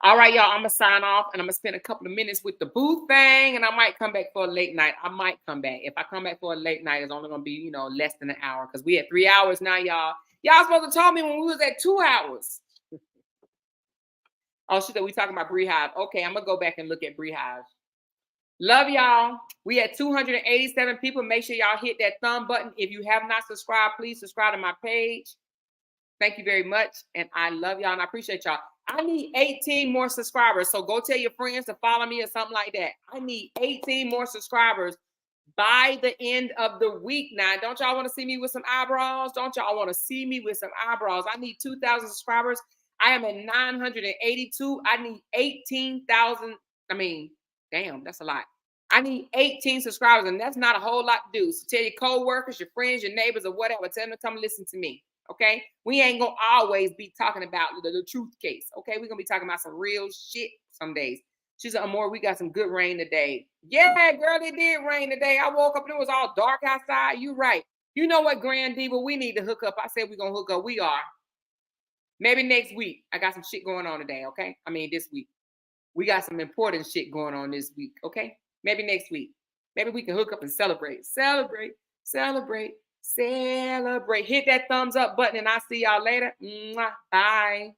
All right, y'all, I'm going to sign off, and I'm going to spend a couple of minutes with the booth thing, and I might come back for a late night. I might come back. If I come back for a late night, it's only going to be, less than an hour, because we at 3 hours now, y'all. Y'all supposed to tell me when we was at 2 hours. Oh, shit, we talking about Bree Hive. Okay, I'm going to go back and look at Bree Hive. Love y'all. We at 287 people. Make sure y'all hit that thumb button. If you have not subscribed, please subscribe to my page. Thank you very much, and I love y'all, and I appreciate y'all. I need 18 more subscribers, so go tell your friends to follow me or something like that. I need 18 more subscribers by the end of the week. Now, don't y'all want to see me with some eyebrows? Don't y'all want to see me with some eyebrows? I need 2,000 subscribers. I am at 982. I need 18,000. I mean, damn, that's a lot. I need 18 subscribers, and that's not a whole lot to do. So tell your co-workers, your friends, your neighbors, or whatever. Tell them to come listen to me. Okay, we ain't gonna always be talking about the truth case. Okay, we're gonna be talking about some real shit some days. She's like, Amor, we got some good rain today. Yeah, girl, it did rain today. I woke up and it was all dark outside. You right. You know what, Grand Diva? We need to hook up. I said we're gonna hook up. We are. Maybe next week. I got some shit going on today. Okay, I mean this week. We got some important shit going on this week. Okay, maybe next week. Maybe we can hook up and celebrate. Celebrate. Hit that thumbs up button, and I'll see y'all later. Bye.